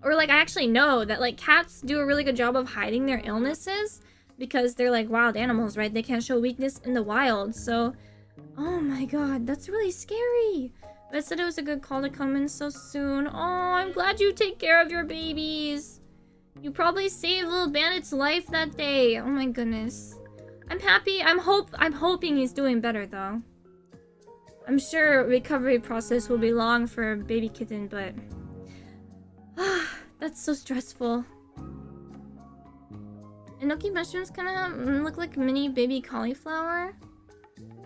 or like I actually know that like cats do a really good job of hiding their illnesses because they're like wild animals, right? They can't show weakness in the wild. So, oh my god, that's really scary. But it said it was a good call to come in so soon. Oh, I'm glad you take care of your babies. You probably saved little Bandit's life that day. Oh my goodness. I'm happy. I'm hoping he's doing better though. I'm sure recovery process will be long for a baby kitten, but that's so stressful. Enoki mushrooms kind of look like mini baby cauliflower.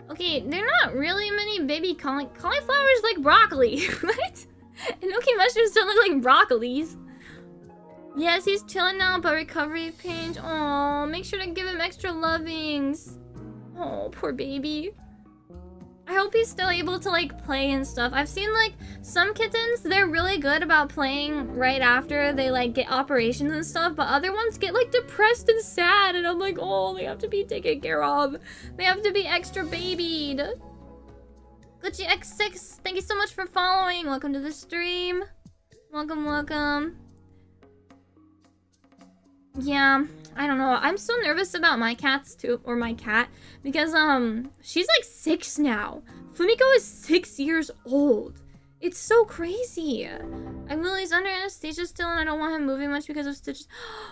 Okay, they're not really mini baby cauliflower is like broccoli. What? Enoki mushrooms don't look like broccolis. Yes, he's chilling now, but recovery pain. Oh, make sure to give him extra lovings. Oh, poor baby. I hope he's still able to like play and stuff. I've seen like some kittens, they're really good about playing right after they like get operations and stuff, but other ones get like depressed and sad, and I'm like, oh, they have to be taken care of. They have to be extra babied. Gucci X6, thank you so much for following. Welcome to the stream. Welcome, welcome. Yeah, I don't know. I'm so nervous about my cats too, or my cat, because she's like 6 now. Fumiko is 6 years old. It's so crazy. I'm Lily's under anesthesia still, and I don't want him moving much because of stitches.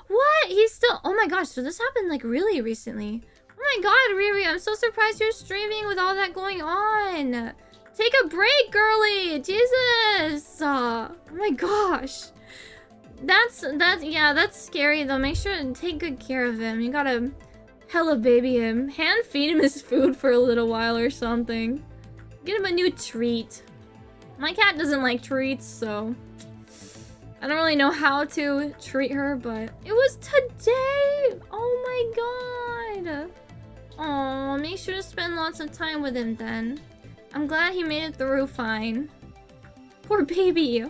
What? He's still... Oh my gosh, so this happened like really recently. Oh my god, Riri, I'm so surprised you're streaming with all that going on. Take a break, girly. Jesus. Oh my gosh. That's scary though. Make sure to take good care of him. You gotta hella baby him. Hand feed him his food for a little while or something. Get him a new treat. My cat doesn't like treats, so I don't really know how to treat her, but it was today. Oh my god. Oh, make sure to spend lots of time with him then. I'm glad he made it through fine. Poor baby.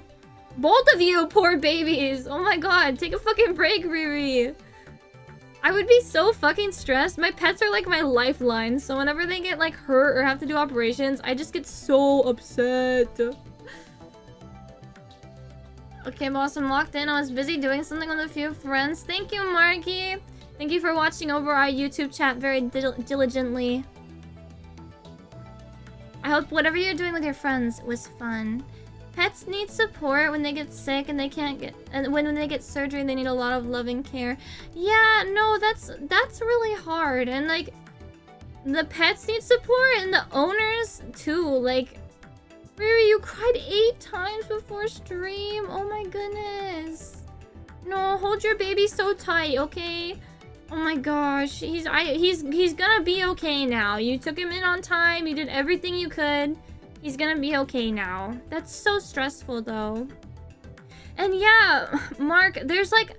Both of you, poor babies. Oh my god, take a fucking break, Riri. I would be so fucking stressed. My pets are like my lifeline, so whenever they get like hurt or have to do operations, I just get so upset. Okay, boss, I'm locked in. I was busy doing something with a few friends. Thank you, Marky. Thank you for watching over our YouTube chat very diligently. I hope whatever you're doing with your friends was fun. Pets need support when they get sick and they can't get, and when they get surgery, they need a lot of loving care. Yeah, no, that's really hard. And like, the pets need support and the owners too. Like, Riri, you cried 8 times before stream. Oh my goodness. No, hold your baby so tight, okay? Oh my gosh, he's gonna be okay now. You took him in on time. You did everything you could. He's gonna be okay now. That's so stressful though. And yeah, Mark, there's like,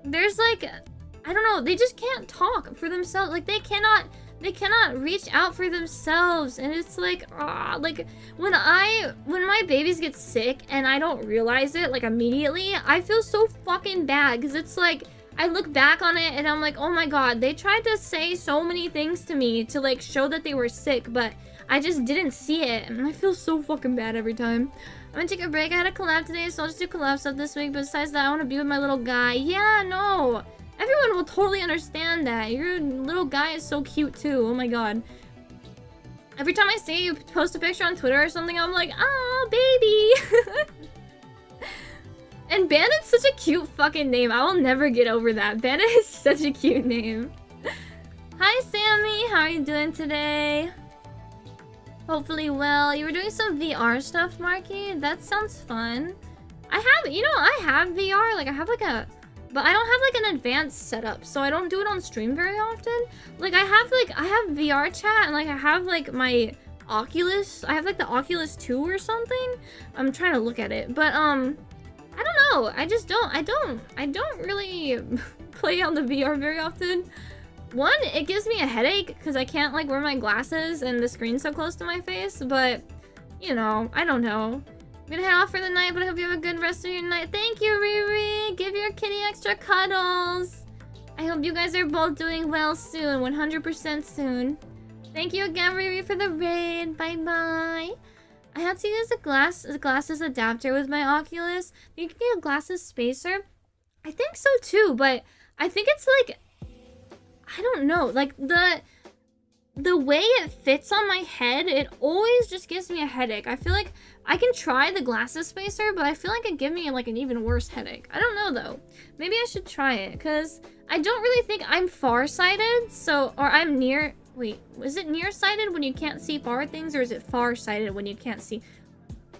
I don't know, they just can't talk for themselves. Like they cannot reach out for themselves. And it's like, like when my babies get sick and I don't realize it like immediately, I feel so fucking bad. Cause it's like, I look back on it and I'm like, oh my god, they tried to say so many things to me to like show that they were sick, but I just didn't see it, and I feel so fucking bad every time. I'm gonna take a break. I had a collab today, so I'll just do collab stuff this week. But besides that, I want to be with my little guy. Yeah, no. Everyone will totally understand that. Your little guy is so cute, too. Oh my god. Every time I see you post a picture on Twitter or something, I'm like, oh, baby. And Bandit's such a cute fucking name. I will never get over that. Bandit is such a cute name. Hi, Sammy. How are you doing today? Hopefully well. You were doing some VR stuff, Marky? That sounds fun. I have VR. Like, I have like a... But I don't have like an advanced setup, so I don't do it on stream very often. Like, I have VR chat, and like, I have like my Oculus. I have like the Oculus 2 or something. I'm trying to look at it. But, I don't know. I don't really play on the VR very often. One, it gives me a headache because I can't like wear my glasses and the screen's so close to my face, but you know, I don't know. I'm gonna head off for the night, but I hope you have a good rest of your night. Thank you, Riri! Give your kitty extra cuddles! I hope you guys are both doing well soon, 100% soon. Thank you again, Riri, for the raid. Bye-bye. I had to use a glasses adapter with my Oculus. You can get a glasses spacer? I think so too, but I think it's like... I don't know, like the way it fits on my head, it always just gives me a headache. I feel like I can try the glasses spacer, but I feel like it gives me like an even worse headache. I don't know though. Maybe I should try it because I don't really think I'm farsighted. So, or I'm near, wait, is it nearsighted when you can't see far things, or is it farsighted when you can't see?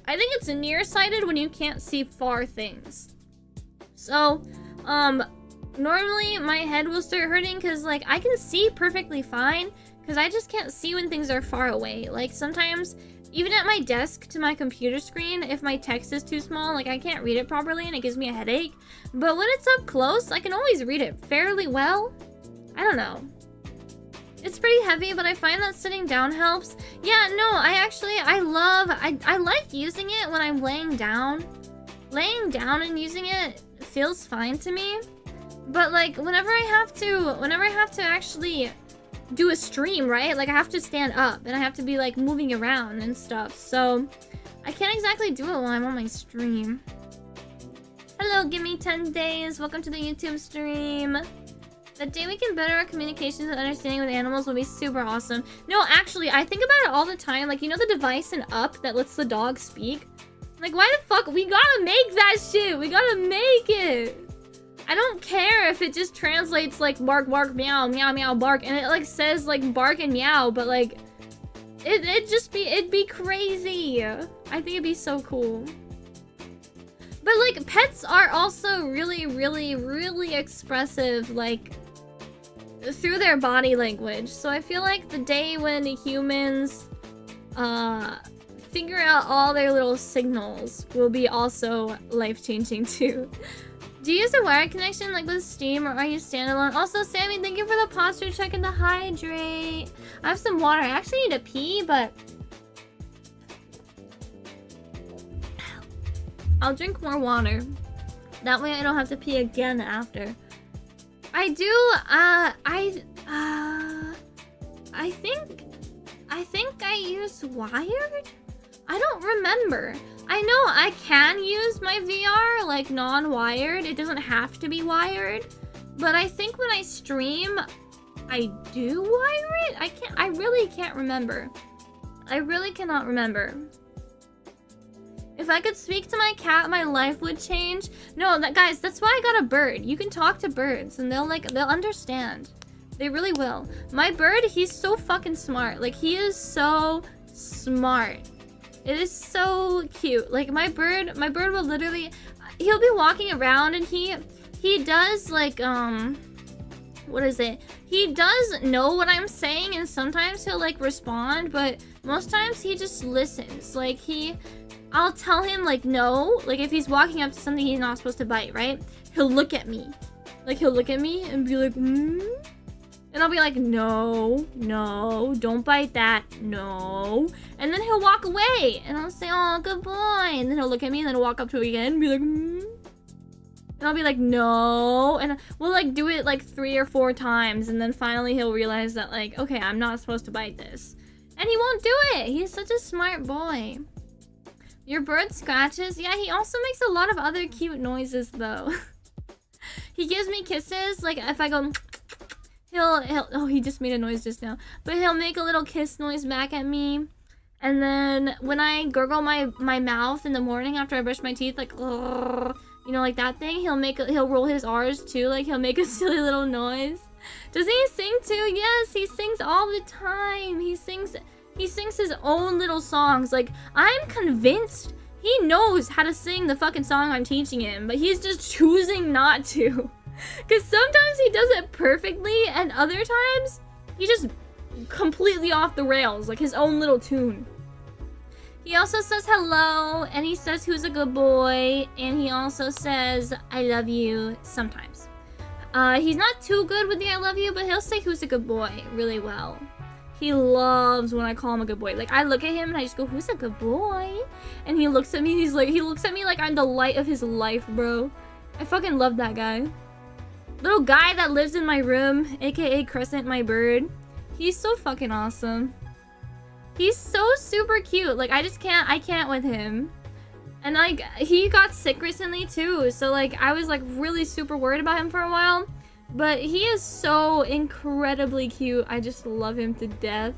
I think it's nearsighted when you can't see far things. So, normally my head will start hurting because like I can see perfectly fine because I just can't see when things are far away. Like sometimes Even at my desk to my computer screen, if my text is too small, like I can't read it properly and it gives me a headache. But when it's up close, I can always read it fairly well. I don't know. It's pretty heavy, but I find that sitting down helps. Yeah, no, I like using it when I'm laying down. Laying down and using it feels fine to me. But like whenever I have to actually do a stream, right? Like I have to stand up and I have to be like moving around and stuff. So I can't exactly do it while I'm on my stream. Hello, give me 10 days. Welcome to the YouTube stream. The day we can better our communications and understanding with animals will be super awesome. No, actually, I think about it all the time. Like, you know the device in Up that lets the dog speak? Like, why the fuck? We gotta make that shit. We gotta make it. I don't care if it just translates like bark, bark, meow, meow, meow, bark, and it like says like bark and meow, but like it'd be crazy. I think it'd be so cool. But like pets are also really, really, really expressive, like through their body language. So I feel like the day when humans figure out all their little signals will be also life-changing too. Do you use a wired connection like with Steam, or are you standalone? Also, Sammy, thank you for the posture check and the hydrate. I have some water. I actually need to pee, but I'll drink more water. That way I don't have to pee again after. I do, I think I use wired? I don't remember. I know I can use my VR like non-wired. It doesn't have to be wired. But I think when I stream, I do wire it? I really can't remember. I really cannot remember. If I could speak to my cat, my life would change. No, guys, that's why I got a bird. You can talk to birds and they'll understand. They really will. My bird, he's so fucking smart. Like, he is so smart. It is so cute. Like my bird will literally, he'll be walking around and he does like, what is it? He does know what I'm saying and sometimes he'll like respond, but most times he just listens. Like I'll tell him like no, like if he's walking up to something he's not supposed to bite, right? He'll look at me. Like he'll look at me and be like, And I'll be like, no, don't bite that, no. And then he'll walk away, and I'll say, oh, good boy. And then he'll look at me, and then walk up to it again, and be like, And I'll be like, no. And we'll like do it like 3 or 4 times, and then finally he'll realize that like, okay, I'm not supposed to bite this. And he won't do it. He's such a smart boy. Your bird scratches? Yeah, he also makes a lot of other cute noises, though. He gives me kisses, like if I go... He'll oh, he just made a noise just now. But he'll make a little kiss noise back at me. And then when I gurgle my mouth in the morning after I brush my teeth, like, you know, like that thing, he'll roll his R's too, like he'll make a silly little noise. Does he sing too? Yes, he sings all the time. He sings his own little songs. Like, I'm convinced he knows how to sing the fucking song I'm teaching him, but he's just choosing not to. Because sometimes he does it perfectly, and other times, he just completely off the rails, like his own little tune. He also says hello, and he says who's a good boy, and he also says I love you sometimes. He's not too good with the I love you, but he'll say who's a good boy really well. He loves when I call him a good boy. Like, I look at him and I just go, who's a good boy? And he looks at me, he looks at me like I'm the light of his life, bro. I fucking love that guy. Little guy that lives in my room, aka Crescent, my bird. He's so fucking awesome. He's so super cute. Like, I can't with him. And like, he got sick recently too. So like, I was like really super worried about him for a while. But he is so incredibly cute. I just love him to death.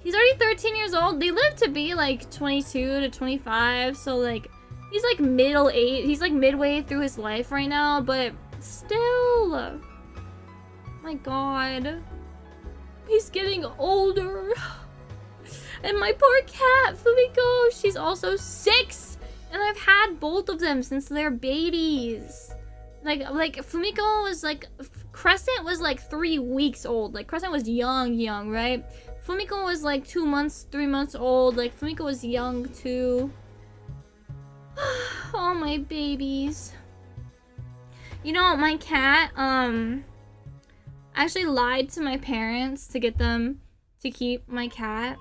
He's already 13 years old. They live to be like 22 to 25. So like, he's like middle age. He's like midway through his life right now. But still, my god, he's getting older. And my poor cat, Fumiko, she's also 6, and I've had both of them since they're babies. Like Fumiko was like, Crescent was like 3 weeks old. Like, Crescent was young, right? Fumiko was like 2 months, 3 months old. Like Fumiko was young too. Oh my babies. You know, my cat actually lied to my parents to get them to keep my cat.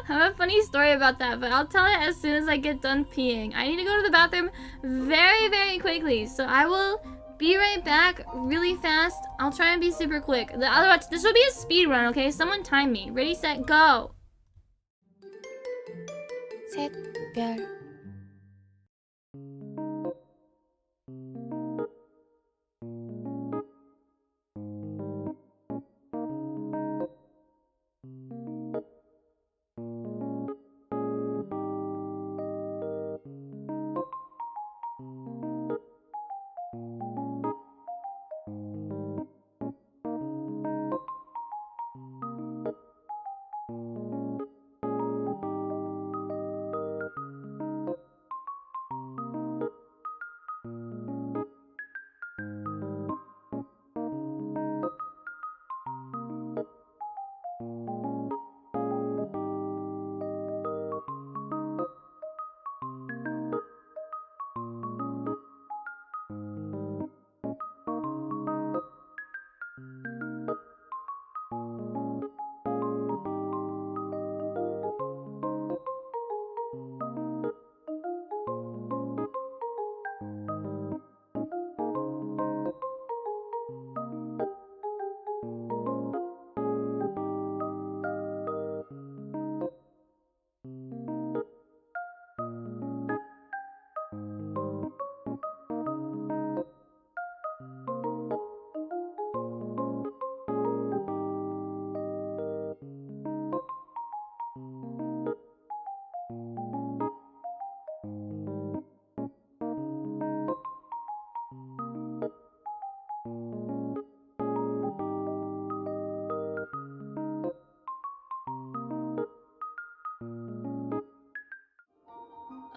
I have a funny story about that, but I'll tell it as soon as I get done peeing. I need to go to the bathroom very, very quickly, so I will be right back really fast. I'll try and be super quick. Otherwise, this will be a speed run, okay? Someone time me. Ready, set, go! 샛별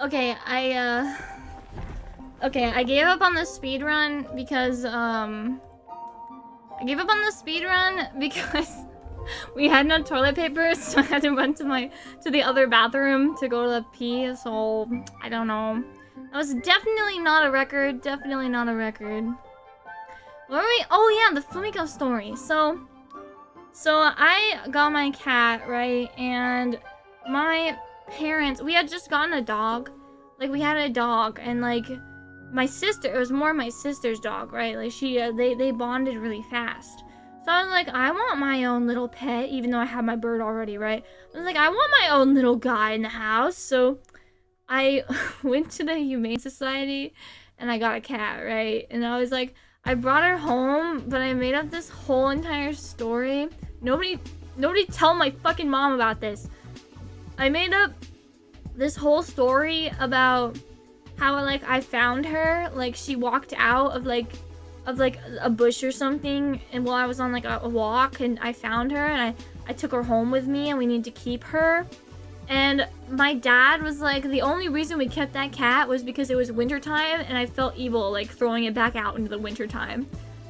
Okay, I gave up on the speed run because we had no toilet paper, so I had to run to the other bathroom to go to the pee. So I don't know. That was definitely not a record. Definitely not a record. Where were we? Oh yeah, the Fumiko story. So I got my cat, right, and my parents, we had just gotten a dog. Like, we had a dog, and like my sister, it was more my sister's dog, right? Like they bonded really fast. So I was like, I want my own little pet, even though I have my bird already, right? I was like, I want my own little guy in the house. So I went to the Humane Society and I got a cat, right? And I was like, I brought her home, but I made up this whole entire story. Nobody tell my fucking mom about this. I made up this whole story about how like I found her. Like, she walked out of like a bush or something, and while I was on like a walk, and I found her, and I took her home with me, and we need to keep her. And my dad was like, the only reason we kept that cat was because it was wintertime, and I felt evil like throwing it back out into the wintertime.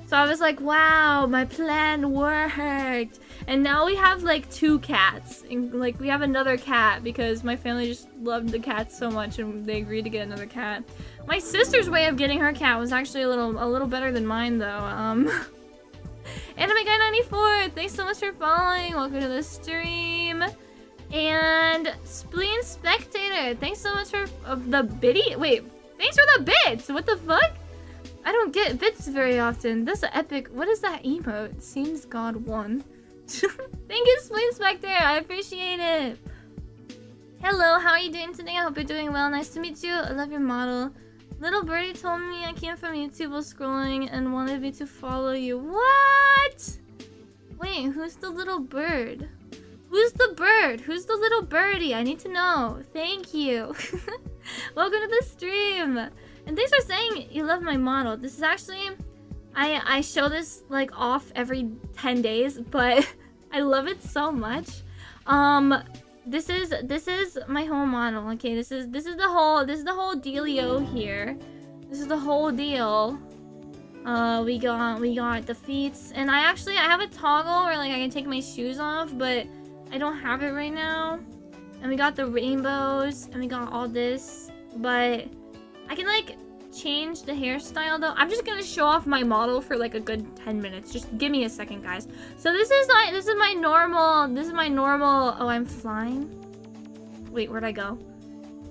So I was like, wow, my plan worked. And now we have like 2 cats. And like, we have another cat because my family just loved the cats so much and they agreed to get another cat. My sister's way of getting her cat was actually a little better than mine though. Anime Guy 94, thanks so much for following. Welcome to the stream. And Spleen Spectator, thanks so much for the biddy. Wait, thanks for the bits. What the fuck? I don't get bits very often. That's an epic. What is that emote? Seems God won. Thank you, Spleen Spectator. I appreciate it. Hello, how are you doing today? I hope you're doing well. Nice to meet you. I love your model. Little birdie told me I came from YouTube while scrolling and wanted me to follow you. What? Wait, who's the little bird? Who's the bird? Who's the little birdie? I need to know. Thank you. Welcome to the stream. And thanks for saying you love my model. This is actually, I show this like off every 10 days, but I love it so much. This is my whole model. Okay, this is the whole dealio here. This is the whole deal. We got the feet, and I have a toggle where like I can take my shoes off, but I don't have it right now. And we got the rainbows, and we got all this, but I can like change the hairstyle though. I'm just gonna show off my model for like a good 10 minutes. Just give me a second, guys. So this is my normal. Oh, I'm flying. Wait, where'd I go?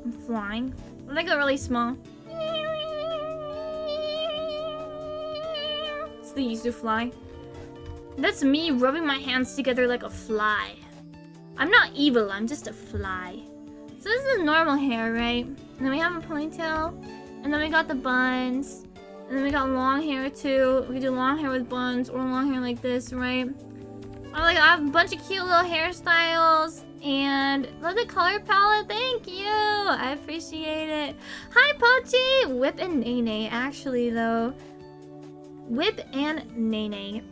I'm flying. Where'd I go really small? It's the used to fly. That's me rubbing my hands together like a fly. I'm not evil, I'm just a fly. So this is normal hair, right? And then we have a ponytail. And then we got the buns. And then we got long hair too. We do long hair with buns or long hair like this, right? I have a bunch of cute little hairstyles. And love the color palette. Thank you. I appreciate it. Hi, Pochi. Whip and Nene, actually, though. Whip and Nene.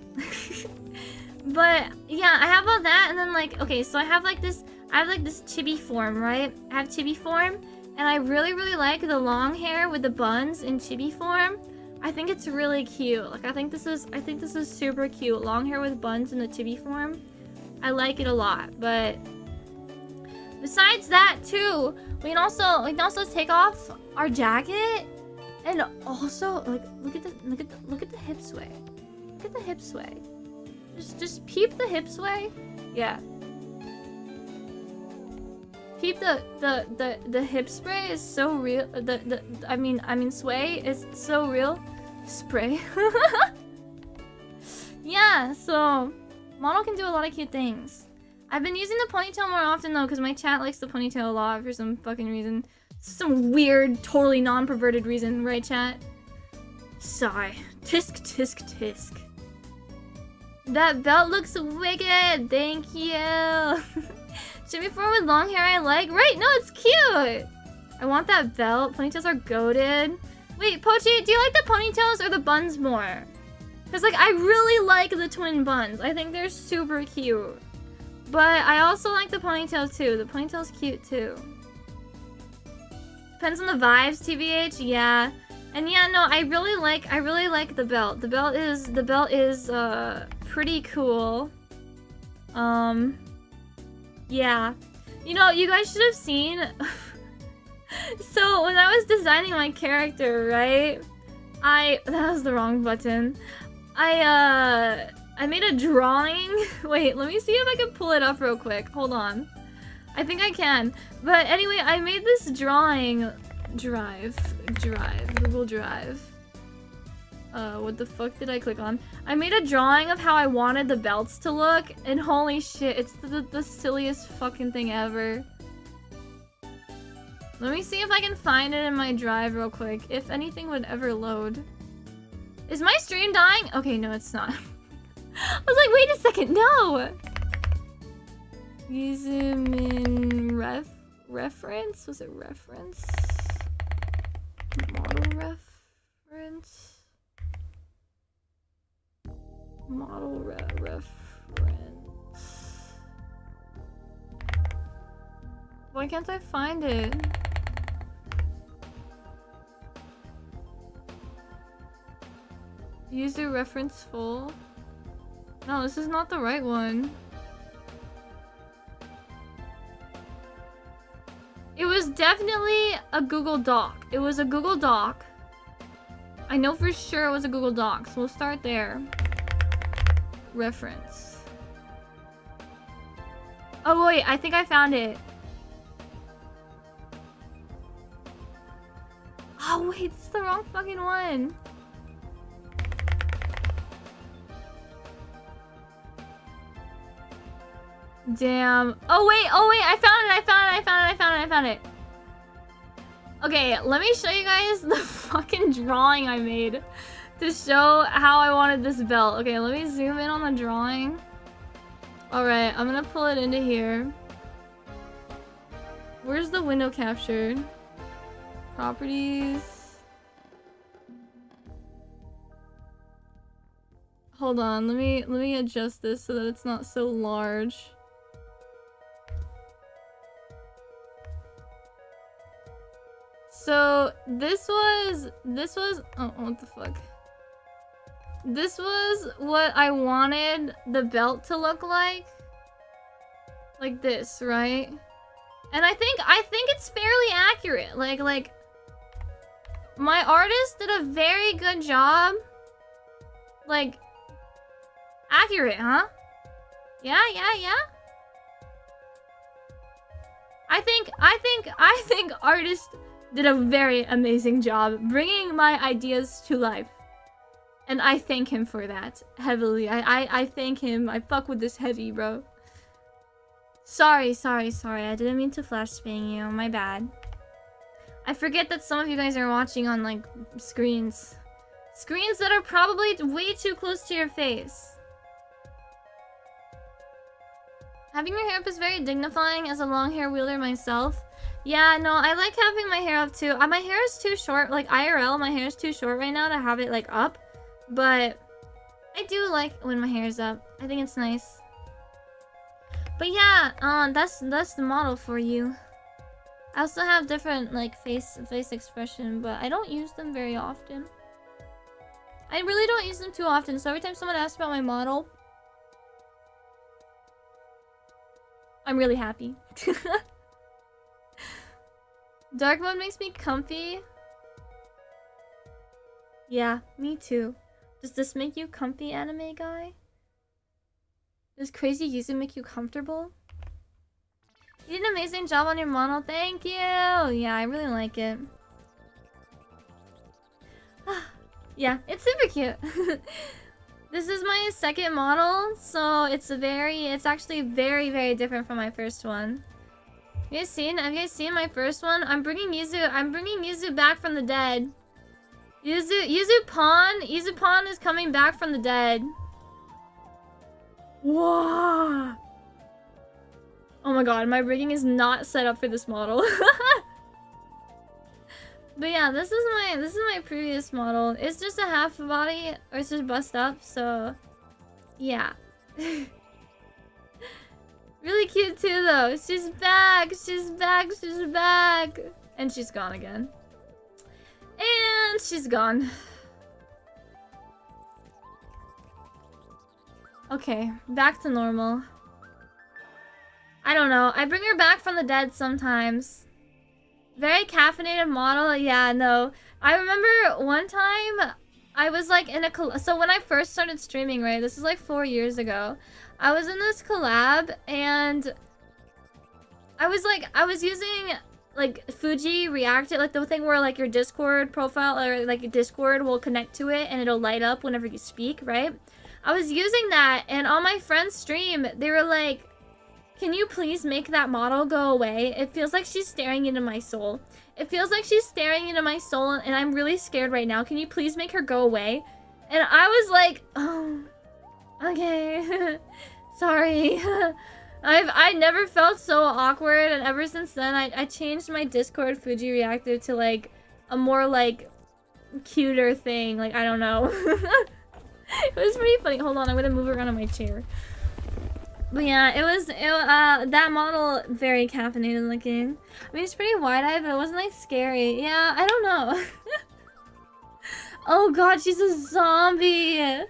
But yeah, I have all that. And then like, okay, so I have this chibi form, right? I have chibi form. And I really, really like the long hair with the buns in chibi form. I think it's really cute. Like, I think this is super cute. Long hair with buns in the chibi form. I like it a lot. But besides that, too, we can also take off our jacket, and also like look at the hip sway. Look at the hip sway. Just peep the hip sway. Yeah. Peep the hip spray is so real. I mean sway is so real. Spray. Yeah, so model can do a lot of cute things. I've been using the ponytail more often though, because my chat likes the ponytail a lot for some fucking reason. Some weird, totally non-perverted reason, right, chat? Sigh. Tisk tisk tisk. That belt looks wicked. Thank you. Shimmy form with long hair I like. Right, no, it's cute. I want that belt. Ponytails are goated. Wait, Pochi, do you like the ponytails or the buns more? Because, like, I really like the twin buns. I think they're super cute. But I also like the ponytail, too. The ponytail's cute, too. Depends on the vibes, TBH. Yeah. And yeah, no, I really like the belt. The belt is pretty cool. Yeah. You know, you guys should have seen. So when I was designing my character, right? That was the wrong button. I made a drawing. Wait, let me see if I can pull it up real quick. Hold on. I think I can. But anyway, I made this drawing. Google Drive. What the fuck did I click on? I made a drawing of how I wanted the belts to look, and holy shit, it's the silliest fucking thing ever. Let me see if I can find it in my drive real quick, if anything would ever load. Is my stream dying? Okay, no, it's not. I was like, wait a second, no! You zoom in reference? Was it reference? Model reference? Model reference. Why can't I find it? User reference full? No, this is not the right one. It was definitely a Google Doc. It was a Google Doc. I know for sure it was a Google Doc, so we'll start there. Reference. Oh wait, I think I found it. Oh wait, this is the wrong fucking one. Damn. Oh wait, I found it. Okay, let me show you guys the fucking drawing I made to show how I wanted this belt. Okay, let me zoom in on the drawing. Alright, I'm gonna pull it into here. Where's the window captured? Properties. Hold on, let me adjust this so that it's not so large. So this was oh, what the fuck? this was what I wanted the belt to look like. Like this, right? And I think it's fairly accurate. Like my artist did a very good job. Like accurate, huh? Yeah. I think artist did a very amazing job bringing my ideas to life. And I thank him for that heavily. I thank him. I fuck with this heavy, bro. Sorry. I didn't mean to flash spam you. My bad. I forget that some of you guys are watching on, like, screens. Screens that are probably way too close to your face. Having your hair up is very dignifying as a long hair wielder myself. Yeah, no, I like having my hair up too. My hair is too short. Like, IRL, my hair is too short right now to have it, like, up. But I do like when my hair is up. I think it's nice. But yeah, that's the model for you. I also have different like face expression, but I don't use them very often. I really don't use them too often, so every time someone asks about my model, I'm really happy. Dark mode makes me comfy. Yeah, me too. Does this make you comfy, anime guy? Does crazy using make you comfortable? You did an amazing job on your model. Thank you! Yeah, I really like it. Yeah, it's super cute. This is my second model, so it's actually very, very different from my first one. Have you guys seen my first one? I'm bringing Yuzu back from the dead. Yuzu Pawn is coming back from the dead. Whoa! Oh my god, my rigging is not set up for this model. But yeah, this is my previous model. It's just a half body, or it's just bust up, so yeah. Really cute too though. She's back! She's back! And she's gone again. And she's gone. Okay, back to normal. I don't know. I bring her back from the dead sometimes. Very caffeinated model. Yeah, no. I remember one time I was like in a so when I first started streaming, right? This is like 4 years ago. I was in this collab and I was using like Fuji Reactive, like the thing where like your Discord profile or like Discord will connect to it and it'll light up whenever you speak, right? I was using that and on my friend's stream, they were like, can you please make that model go away? It feels like she's staring into my soul. It feels like she's staring into my soul and I'm really scared right now. Can you please make her go away? And I was like, oh, okay. Sorry. I never felt so awkward, and ever since then I changed my Discord Fuji Reactive to like a more like cuter thing. Like, I don't know. It was pretty funny. Hold on, I'm gonna move around on my chair. But yeah, it was that model very caffeinated looking. I mean, it's pretty wide-eyed, but it wasn't like scary. Yeah, I don't know. Oh god, she's a zombie.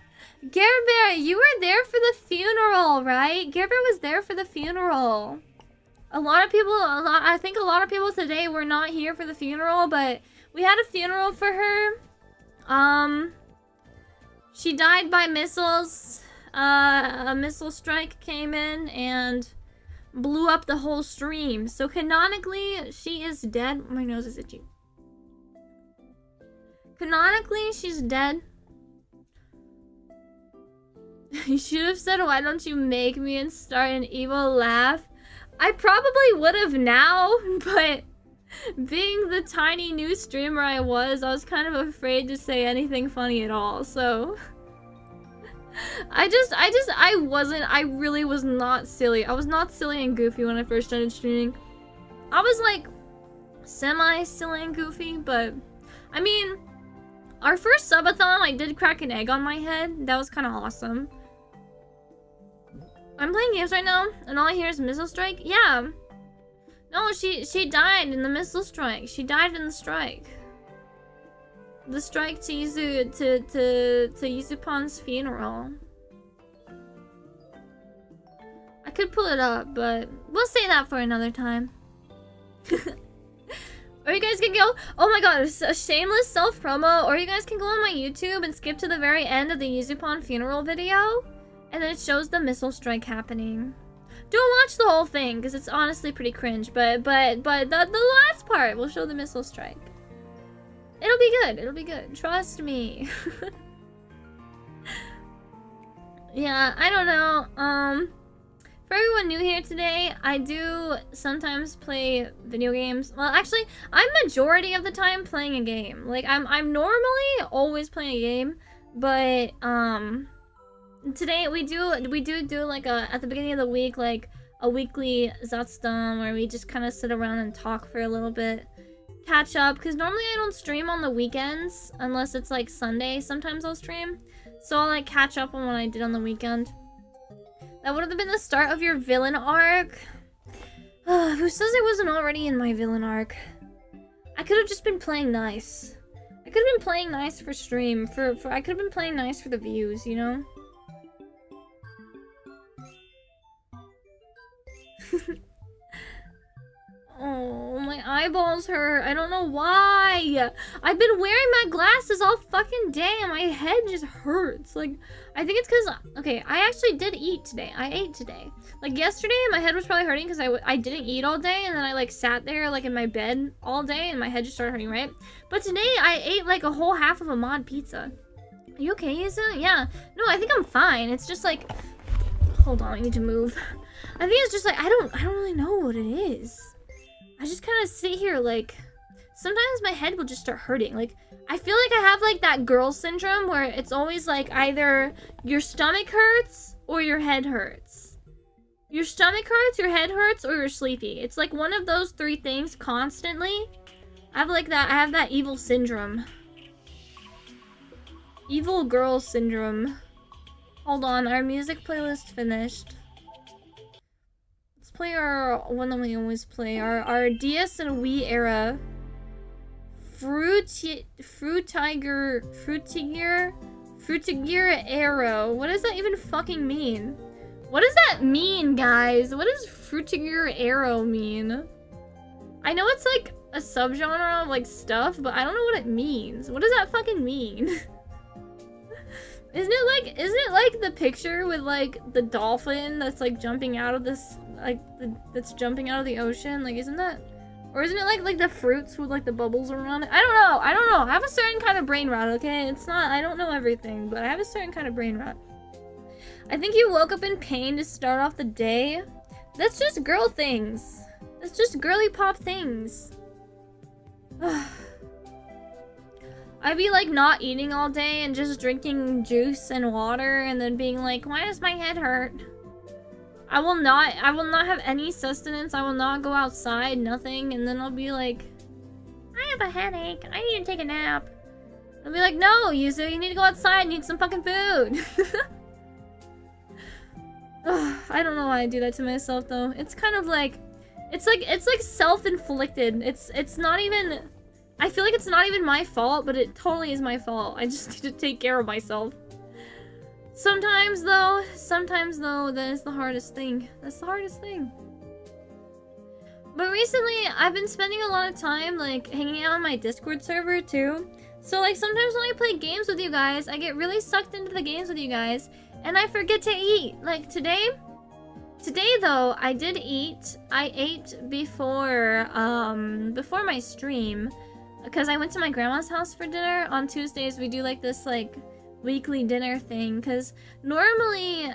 Gare Bear, you were there for the funeral, right? Gare Bear was there for the funeral. I think a lot of people today were not here for the funeral, but we had a funeral for her. She died by missiles. A missile strike came in and blew up the whole stream. So canonically, she is dead. My nose is itchy. Canonically, she's dead. You should have said, why don't you make me and start an evil laugh? I probably would have now, but being the tiny new streamer I was kind of afraid to say anything funny at all, so... I really was not silly. I was not silly and goofy when I first started streaming. I was like, semi-silly and goofy, but... I mean, our first subathon, I did crack an egg on my head. That was kind of awesome. I'm playing games right now, and all I hear is missile strike? Yeah. No, she died in the missile strike. She died in the strike. The strike to Yuzupon's funeral. I could pull it up, but we'll say that for another time. Or you guys can go, oh my god, a shameless self-promo, or you guys can go on my YouTube and skip to the very end of the Yuzupon funeral video, and then it shows the missile strike happening. Don't watch the whole thing, because it's honestly pretty cringe, but the last part will show the missile strike. It'll be good, it'll be good, trust me. Yeah, I don't know, for everyone new here today, I do sometimes play video games. Well, actually, I'm majority of the time playing a game. Like, I'm normally always playing a game, but, today we do like at the beginning of the week, like, a weekly zatsudan where we just kind of sit around and talk for a little bit. Catch up, because normally I don't stream on the weekends, unless it's, like, Sunday. Sometimes I'll stream. So I'll, like, catch up on what I did on the weekend. That would have been the start of your villain arc. Who says I wasn't already in my villain arc? I could have just been playing nice. I could have been playing nice for stream. I could have been playing nice for the views, you know? Oh, my eyeballs hurt. I don't know why. I've been wearing my glasses all fucking day and my head just hurts. Like, I think it's because, okay, I actually did eat today. I ate today. Like, yesterday, my head was probably hurting because I didn't eat all day, and then I, like, sat there, like, in my bed all day, and my head just started hurting, right? But today, I ate, like, a whole half of a mod pizza. Are you okay, Yuzu? Yeah. No, I think I'm fine. It's just, like, hold on, I need to move. I think it's just, like, I don't really know what it is. I just kind of sit here, like, sometimes my head will just start hurting. Like, I feel like I have, like, that girl syndrome where it's always, like, either your stomach hurts or your head hurts. Your stomach hurts, your head hurts, or you're sleepy. It's, like, one of those three things constantly. I have, like, that, I have that evil syndrome. Evil girl syndrome. Hold on, our music playlist finished. Play our one that we always play, our DS and Wii era Frutiger Arrow. What does that even fucking mean? What does that mean, guys? What does Frutiger Arrow mean? I know it's like a subgenre of like stuff, but I don't know what it means. What does that fucking mean? Isn't it like the picture with like the dolphin that's like jumping out of this, like that's jumping out of the ocean? Like, isn't that, or isn't it like the fruits with like the bubbles around it? I don't know. I have a certain kind of brain rot, okay? It's not, I don't know everything, but I have a certain kind of brain rot. I think you woke up in pain to start off the day. That's just girl things. That's just girly pop things. I'd be like not eating all day and just drinking juice and water and then being like, why does my head hurt? I will not have any sustenance. I will not go outside, nothing. And then I'll be like, I have a headache. I need to take a nap. I'll be like, no, Yuzu, you need to go outside and eat some fucking food. I don't know why I do that to myself though. It's kind of like, it's like self-inflicted. It's not even, I feel like it's not even my fault, but it totally is my fault. I just need to take care of myself. Sometimes though, that is the hardest thing. That's the hardest thing. But recently, I've been spending a lot of time, like, hanging out on my Discord server, too. So, like, sometimes when I play games with you guys, I get really sucked into the games with you guys, and I forget to eat. Like, today, though, I did eat. I ate before my stream, because I went to my grandma's house for dinner. On Tuesdays, we do, like, this, like, weekly dinner thing, because normally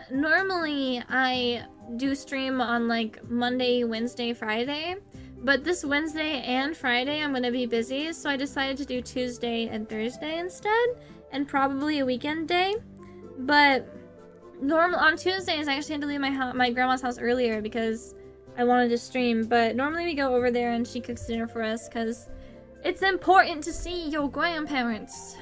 I do stream on like Monday, Wednesday, Friday, but this Wednesday and Friday I'm gonna be busy, so I decided to do Tuesday and Thursday instead, and probably a weekend day. But on Tuesdays I actually had to leave my grandma's house earlier because I wanted to stream, but normally we go over there and she cooks dinner for us because it's important to see your grandparents.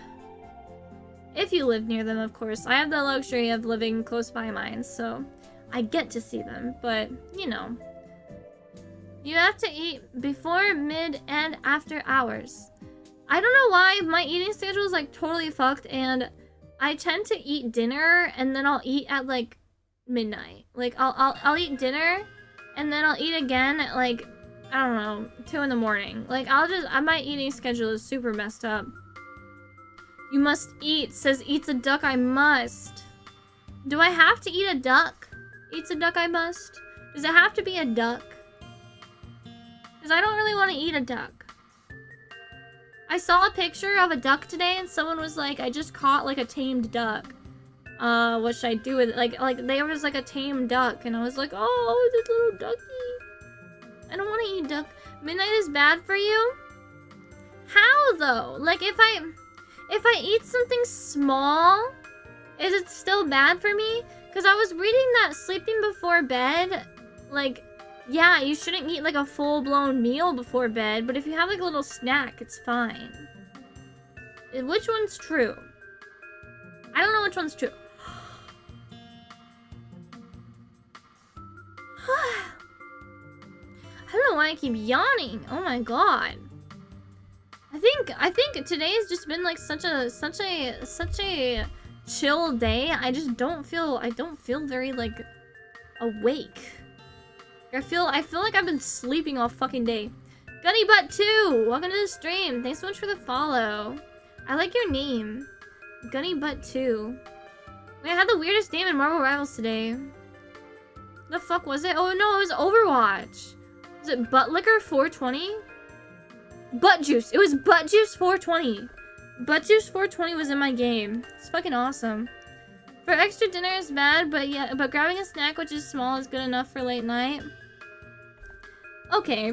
If you live near them, of course. I have the luxury of living close by mine, so I get to see them, but, you know. You have to eat before, mid, and after hours. I don't know why my eating schedule is like totally fucked, and I tend to eat dinner and then I'll eat at like midnight. Like I'll eat dinner and then I'll eat again at like, I don't know, 2 in the morning. Like my eating schedule is super messed up. You must eat, says eats a duck I must. Do I have to eat a duck? Eats a duck I must? Does it have to be a duck? Because I don't really want to eat a duck. I saw a picture of a duck today and someone was like, I just caught like a tamed duck. What should I do with it? Like there was like a tamed duck and I was like, oh, this little ducky. I don't want to eat duck. Midnight is bad for you? How though? Like if I eat something small, is it still bad for me? Because I was reading that sleeping before bed, like, yeah, you shouldn't eat like a full-blown meal before bed, but if you have like a little snack, it's fine. Which one's true? I don't know which one's true. I don't know why I keep yawning. Oh my god. I think today's just been like such a chill day. I don't feel very like awake. I feel like I've been sleeping all fucking day. Gunny Butt 2, welcome to the stream. Thanks so much for the follow. I like your name. Gunny Butt 2. Wait, I had the weirdest name in Marvel Rivals today. The fuck was it? Oh no, it was Overwatch. Was it Butt Liquor 420? Butt Juice. It was Butt Juice 420. Butt Juice 420 was in my game. It's fucking awesome. For extra dinner is bad, but grabbing a snack which is small is good enough for late night. Okay.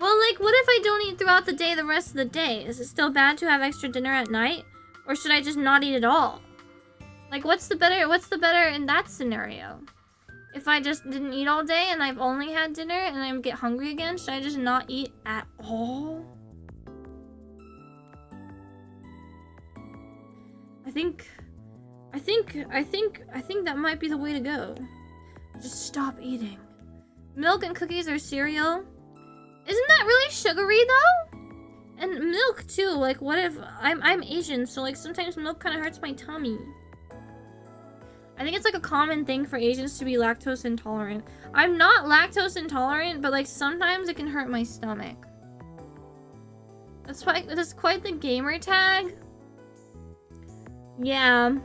Well, like, what if I don't eat throughout the day the rest of the day? Is it still bad to have extra dinner at night? Or should I just not eat at all? Like, what's the better in that scenario? If I just didn't eat all day and I've only had dinner and I get hungry again, should I just not eat at all? I think that might be the way to go. Just stop eating. Milk and cookies or cereal? Isn't that really sugary though? And milk too. Like, what if I'm Asian, so like sometimes milk kind of hurts my tummy. I think it's like a common thing for Asians to be lactose intolerant. I'm not lactose intolerant, but like sometimes it can hurt my stomach. That's quite the gamer tag. Yeah. I'm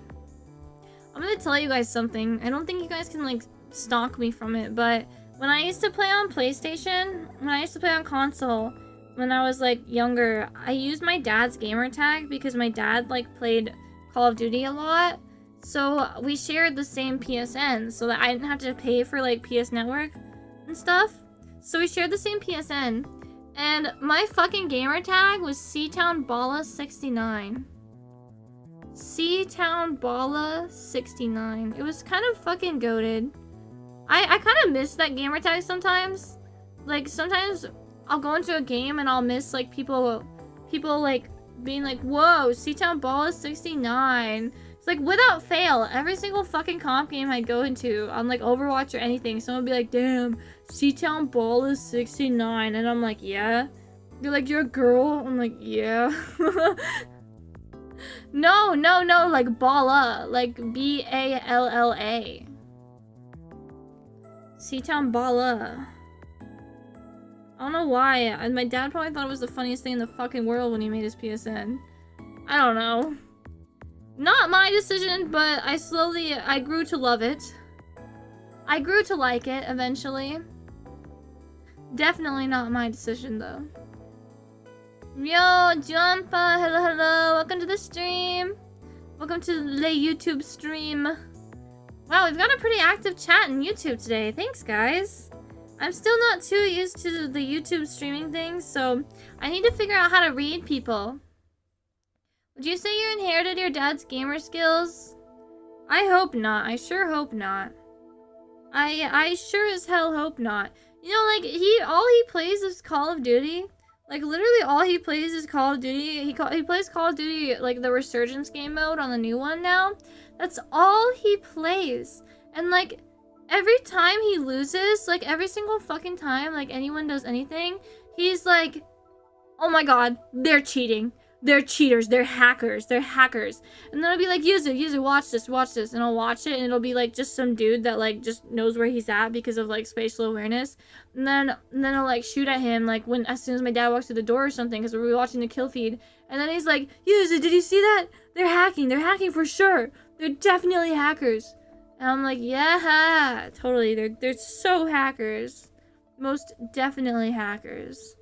gonna tell you guys something. I don't think you guys can like stalk me from it, but when I used to play on PlayStation, when I used to play on console, when I was like younger, I used my dad's gamer tag because my dad like played Call of Duty a lot. So we shared the same PSN so that I didn't have to pay for like PS Network and stuff. So we shared the same PSN. And my fucking gamer tag was C-Town Bala 69. C-Town Bala 69. It was kind of fucking goated. I kind of miss that gamer tag sometimes. Like sometimes I'll go into a game and I'll miss like people like being like, whoa, C-Town Bala 69. It's like without fail, every single fucking comp game I go into on like Overwatch or anything, someone will be like, damn, C-Town Bala 69. And I'm like, yeah. You're like, you're a girl? I'm like, yeah. No, like Bala, like B-A-L-L-A. C-Town Bala. I don't know why. And my dad probably thought it was the funniest thing in the fucking world when he made his PSN. I don't know. Not my decision, but I grew to love it. I grew to like it eventually. Definitely not my decision though. Yo, Jumpa, hello, welcome to the stream. Welcome to the YouTube stream. Wow, we've got a pretty active chat in YouTube today. Thanks, guys. I'm still not too used to the YouTube streaming thing, so I need to figure out how to read people. Would you say you inherited your dad's gamer skills? I hope not. I sure hope not. I sure as hell hope not. You know, like, all he plays is Call of Duty. Like, literally all he plays is Call of Duty. He plays Call of Duty, like, the Resurgence game mode on the new one now. That's all he plays. And, like, every time he loses, like, every single fucking time, like, anyone does anything, he's like, oh my god, they're cheating. they're cheaters, they're hackers, they're hackers. And then I'll be like, Yuzu, watch this, and I'll watch it, and it'll be like just some dude that like just knows where he's at because of like spatial awareness. And then I'll like shoot at him like as soon as my dad walks through the door or something, because we're watching the kill feed. And then he's like, Yuzu, did you see that? They're hacking for sure. They're definitely hackers. And I'm like, yeah, totally. They're so hackers. Most definitely hackers.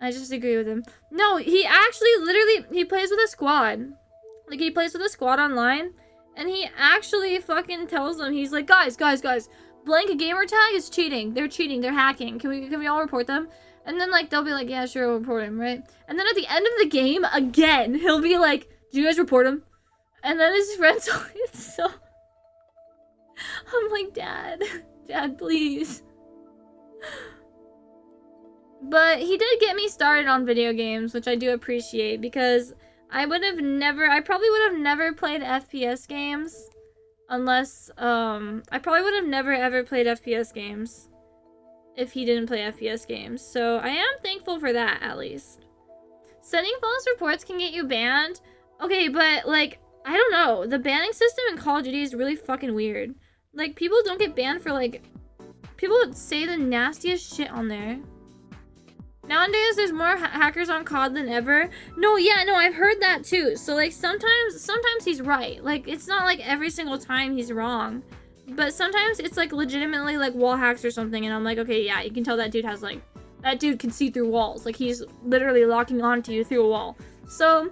I just agree with him. No, he actually literally, he plays with a squad. Like, he plays with a squad online. And he actually fucking tells them, he's like, guys, blank gamer tag is cheating. They're cheating. They're hacking. Can we all report them? And then, like, they'll be like, yeah, sure, we'll report him, right? And then at the end of the game, again, he'll be like, did you guys report him? And then his friends, it's so... I'm like, Dad, please. But he did get me started on video games, which I do appreciate, because I probably would have never played FPS games unless, I probably would have never ever played FPS games if he didn't play FPS games. So I am thankful for that, at least. Sending false reports can get you banned. Okay, but, like, I don't know. The banning system in Call of Duty is really fucking weird. Like, people don't get banned for, like... People say the nastiest shit on there. Nowadays, there's more hackers on COD than ever. No, yeah, no, I've heard that too. So, like, sometimes he's right. Like, it's not like every single time he's wrong. But sometimes it's, like, legitimately, like, wall hacks or something. And I'm like, okay, yeah, you can tell that dude has, like... That dude can see through walls. Like, he's literally locking onto you through a wall. So,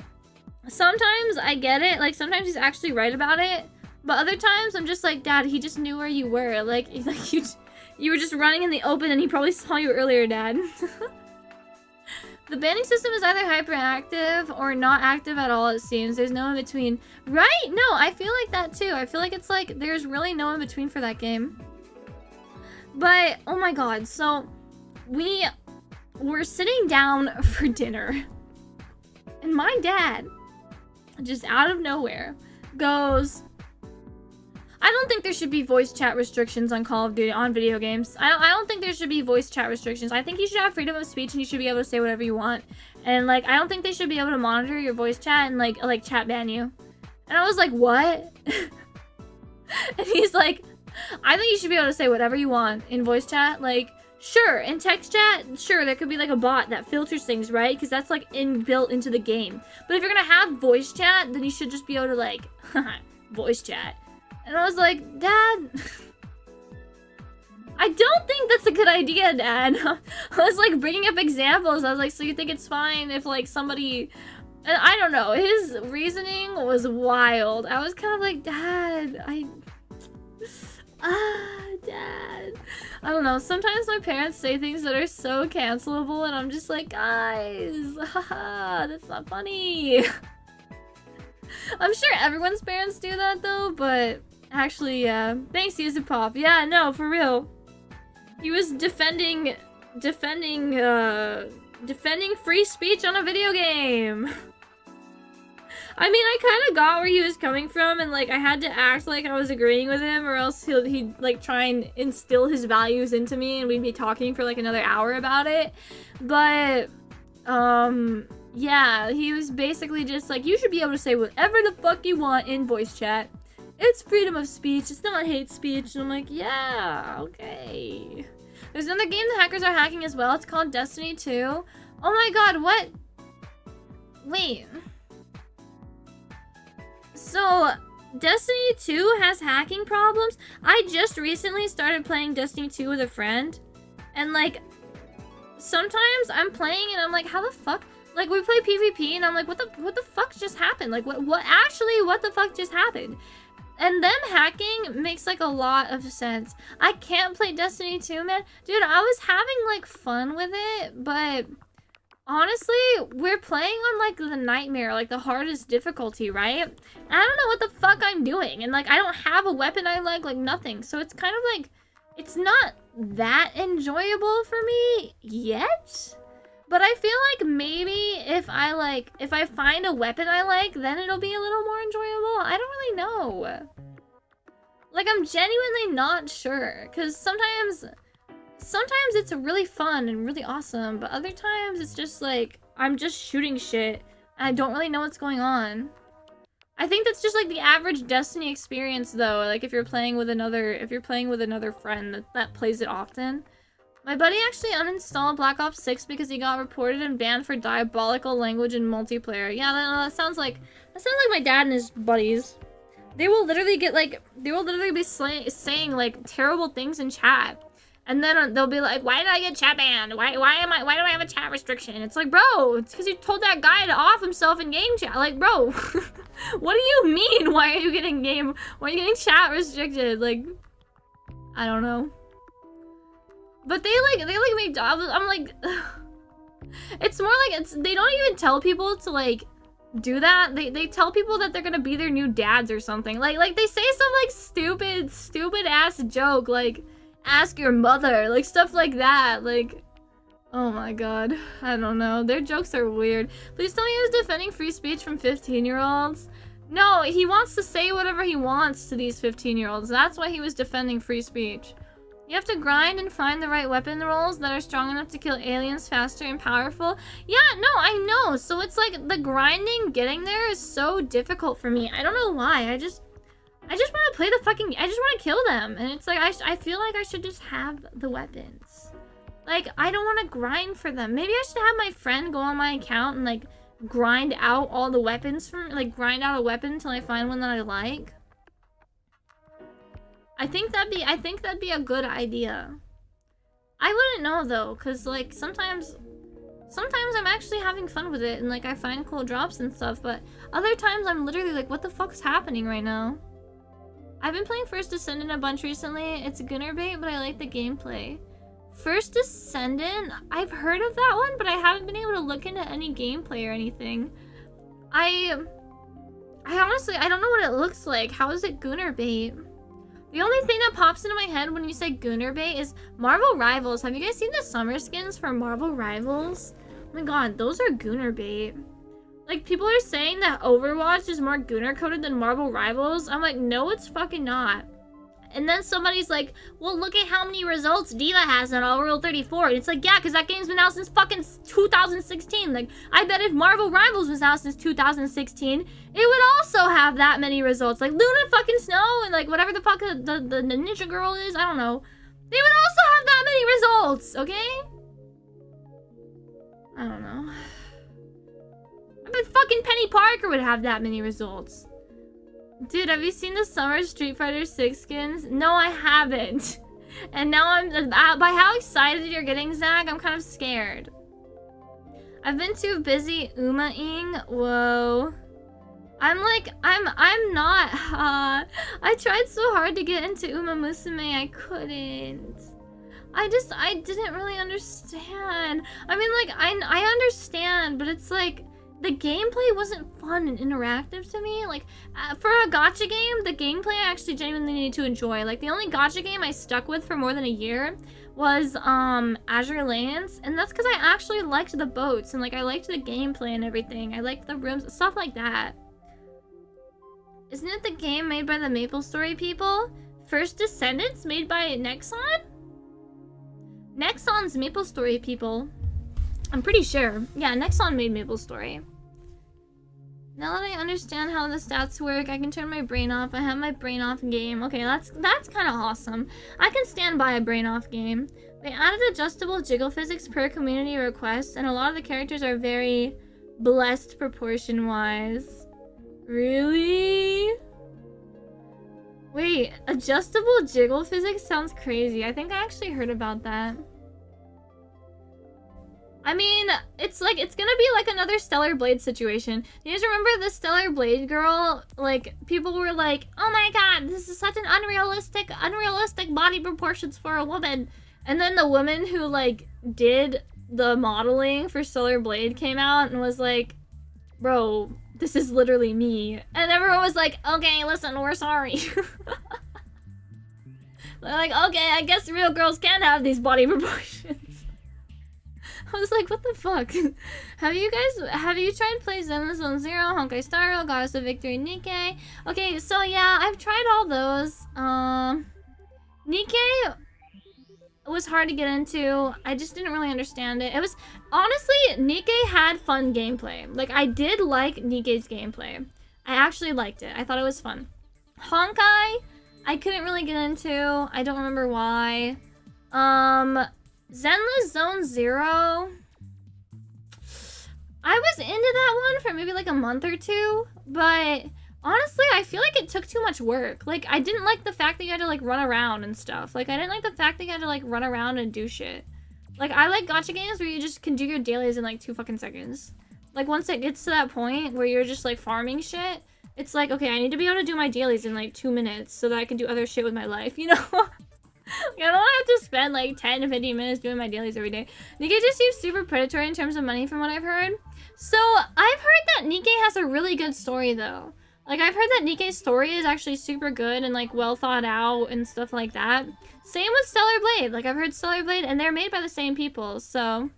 sometimes I get it. Like, sometimes he's actually right about it. But other times, I'm just like, Dad, he just knew where you were. Like you were just running in the open and he probably saw you earlier, Dad. The banning system is either hyperactive or not active at all, it seems. There's no in between. Right? No, I feel like that too. I feel like it's like there's really no in between for that game. But, oh my god, so we were sitting down for dinner. And my dad, just out of nowhere, goes, I don't think there should be voice chat restrictions on Call of Duty on video games. I don't think there should be voice chat restrictions. I think you should have freedom of speech and you should be able to say whatever you want. And like, I don't think they should be able to monitor your voice chat and like chat ban you. And I was like, what? And he's like, I think you should be able to say whatever you want in voice chat. Like, sure, in text chat, sure, there could be like a bot that filters things, right? Because that's like inbuilt into the game. But if you're gonna have voice chat, then you should just be able to like, voice chat. And I was like, Dad, I don't think that's a good idea, Dad. I was like bringing up examples. I was like, so you think it's fine if like somebody, and I don't know, his reasoning was wild. I was kind of like, Dad, Dad. I don't know, sometimes my parents say things that are so cancelable and I'm just like, guys, haha, that's not funny. I'm sure everyone's parents do that though, but actually, yeah. Thanks, Yuzu Pop. Yeah, no, for real. He was defending free speech on a video game. I mean, I kind of got where he was coming from, and like I had to act like I was agreeing with him, or else he'd like try and instill his values into me, and we'd be talking for like another hour about it. But yeah, he was basically just like, you should be able to say whatever the fuck you want in voice chat. It's freedom of speech, it's not hate speech. And I'm like, yeah, okay. There's another game the hackers are hacking as well. It's called Destiny 2. Oh my god, what? Wait. So, Destiny 2 has hacking problems? I just recently started playing Destiny 2 with a friend. And like, sometimes I'm playing and I'm like, how the fuck? Like, we play PvP and I'm like, what the fuck just happened? Like, what the fuck just happened? And them hacking makes like a lot of sense. I can't play Destiny 2, man. Dude, I was having like fun with it, but honestly, we're playing on like the nightmare, like the hardest difficulty, right? And I don't know what the fuck I'm doing. And like, I don't have a weapon I like nothing. So it's kind of like, it's not that enjoyable for me yet. But I feel like maybe if I find a weapon I like, then it'll be a little more enjoyable. I don't really know. Like, I'm genuinely not sure. Because sometimes it's really fun and really awesome. But other times it's just like, I'm just shooting shit And I don't really know what's going on. I think that's just like the average Destiny experience though. Like if you're playing with another friend that plays it often. My buddy actually uninstalled Black Ops 6 because he got reported and banned for diabolical language in multiplayer. Yeah, that sounds like my dad and his buddies. They will literally be saying like terrible things in chat. And then they'll be like, why did I get chat banned? Why do I have a chat restriction? It's like, bro, it's because you told that guy to off himself in game chat. Like, bro, what do you mean? Why are you getting chat restricted? Like, I don't know. But they make jobs. I'm like, it's more like they don't even tell people to like do that. They tell people that they're gonna be their new dads or something. Like they say some like stupid ass joke like ask your mother, like stuff like that. Like, oh my god, I don't know. Their jokes are weird. Please tell me he was defending free speech from 15-year-olds. No, he wants to say whatever he wants to these 15-year-olds. That's why he was defending free speech. You have to grind and find the right weapon rolls that are strong enough to kill aliens faster and powerful. Yeah, no, I know. So it's like the grinding getting there is so difficult for me. I don't know why. I just want to play I just want to kill them. And it's like, I feel like I should just have the weapons. Like, I don't want to grind for them. Maybe I should have my friend go on my account and like grind out all the weapons grind out a weapon until I find one that I like. I think that'd be a good idea. I wouldn't know though, cause like sometimes I'm actually having fun with it and like I find cool drops and stuff, but other times I'm literally like, what the fuck's happening right now? I've been playing First Descendant a bunch recently. It's Gunner bait, but I like the gameplay. First Descendant, I've heard of that one, but I haven't been able to look into any gameplay or anything. I honestly, I don't know what it looks like. How is it Gunner bait? The only thing that pops into my head when you say Gunner bait is Marvel Rivals. Have you guys seen the summer skins for Marvel Rivals? Oh my god, those are Gunner bait. Like, people are saying that Overwatch is more Gunner coded than Marvel Rivals. I'm like, no, it's fucking not. And then somebody's like, well, look at how many results Diva has on Unreal 34. And it's like, yeah, because that game's been out since fucking 2016. Like, I bet if Marvel Rivals was out since 2016, it would also have that many results. Like, Luna fucking Snow and, like, whatever the fuck the Ninja Girl is, I don't know. They would also have that many results, okay? I don't know. I bet fucking Penny Parker would have that many results. Dude, have you seen the summer Street Fighter 6 skins? No, I haven't. And now by how excited you're getting, Zach, I'm kind of scared. I've been too busy Uma-ing. Whoa. I'm not. I tried so hard to get into Uma Musume, I couldn't. I didn't really understand. I mean, like, I understand, but it's like, the gameplay wasn't fun and interactive to me. Like, for a gacha game, the gameplay I actually genuinely needed to enjoy. Like, the only gacha game I stuck with for more than a year was Azure Lance, and that's because I actually liked the boats and like I liked the gameplay and everything. I liked the rooms, stuff like that. Isn't it the game made by the MapleStory people? First Descendants made by Nexon? Nexon's MapleStory people. I'm pretty sure. Yeah, Nexon made MapleStory. Now that I understand how the stats work, I can turn my brain off. I have my brain off game. Okay, that's kind of awesome. I can stand by a brain off game. They added adjustable jiggle physics per community request, and a lot of the characters are very blessed proportion-wise. Really? Wait, adjustable jiggle physics sounds crazy. I think I actually heard about that. I mean, it's gonna be like another Stellar Blade situation. You guys remember the Stellar Blade girl? Like, people were like, oh my god, this is such an unrealistic body proportions for a woman. And then the woman who, like, did the modeling for Stellar Blade came out and was like, bro, this is literally me. And everyone was like, okay, listen, we're sorry. They're like, okay, I guess real girls can have these body proportions. I was like, what the fuck? Have you tried play Zenless Zone Zero, Honkai Star Rail, Goddess of Victory, Nikkei? Okay, so yeah, I've tried all those. Nikkei, It was hard to get into. I just didn't really understand it. It was, honestly, Nikke had fun gameplay. Like, I did like Nikke's gameplay. I actually liked it. I thought it was fun. Honkai, I couldn't really get into. I don't remember why. Zenless Zone Zero. I was into that one for maybe like a month or two, but honestly, I feel like it took too much work. Like, I didn't like the fact that you had to, like, run around and stuff. Like, I didn't like the fact that you had to, like, run around and do shit. Like, I like gacha games where you just can do your dailies in, like, 2 fucking seconds. Like, once it gets to that point where you're just, like, farming shit, it's like, okay, I need to be able to do my dailies in, like, 2 minutes so that I can do other shit with my life, you know? I don't have to spend, like, 10 to 15 minutes doing my dailies every day. Nikke just seems super predatory in terms of money from what I've heard. So, I've heard that Nikke has a really good story, though. Like, I've heard that Nikke's story is actually super good and, like, well thought out and stuff like that. Same with Stellar Blade. Like, I've heard Stellar Blade, and they're made by the same people, so...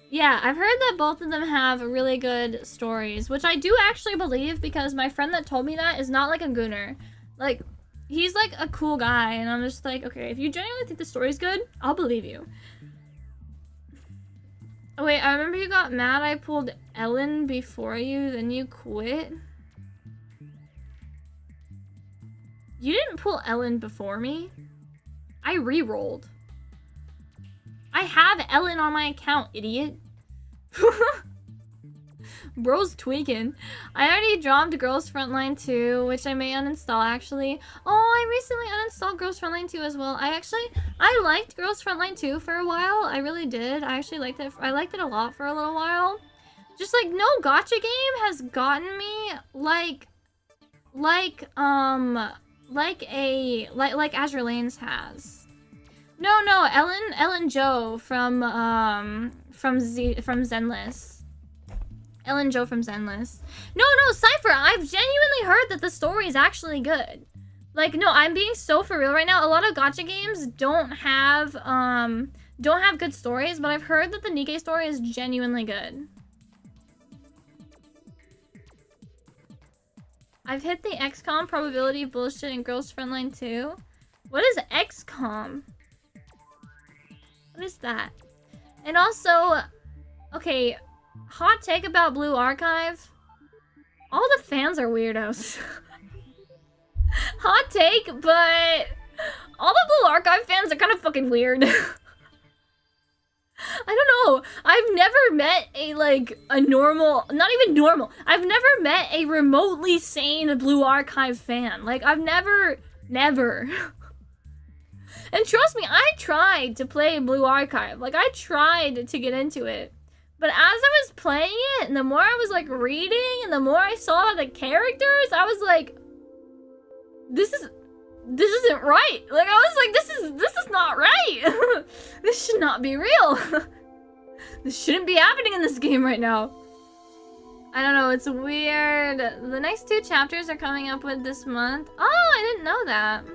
Yeah, I've heard that both of them have really good stories, which I do actually believe because my friend that told me that is not, like, a gooner. Like, he's, like, a cool guy, and I'm just like, okay, if you genuinely think the story's good, I'll believe you. Oh, wait, I remember you got mad I pulled Ellen before you, then you quit. You didn't pull Ellen before me? I re-rolled. I have Ellen on my account, idiot. Bro's tweaking. I already dropped Girls Frontline 2, which I may uninstall, actually. Oh, I recently uninstalled Girls Frontline 2 as well. I liked Girls Frontline 2 for a while. I really did. I actually liked it. I liked it a lot for a little while. Just, like, no gacha game has gotten me, like Azure Lanes has. No, Ellen Jo from Zenless. Ellen Jo from Zenless. No, Cypher, I've genuinely heard that the story is actually good. Like, no, I'm being so for real right now. A lot of gacha games don't have good stories, but I've heard that the Nikke story is genuinely good. I've hit the XCOM probability bullshit in Girls Frontline 2. What is XCOM? What is that? And also, okay, hot take about Blue Archive. All the fans are weirdos. Hot take, but all the Blue Archive fans are kind of fucking weird. I don't know. I've never met a normal, not even normal. I've never met a remotely sane Blue Archive fan. Like, I've never. And trust me, I tried to play Blue Archive. Like, I tried to get into it. But as I was playing it, and the more I was, like, reading, and the more I saw the characters, I was like, this isn't right. Like, I was like, this is not right. This should not be real. This shouldn't be happening in this game right now. I don't know, it's weird. The next 2 chapters are coming up with this month. Oh, I didn't know that.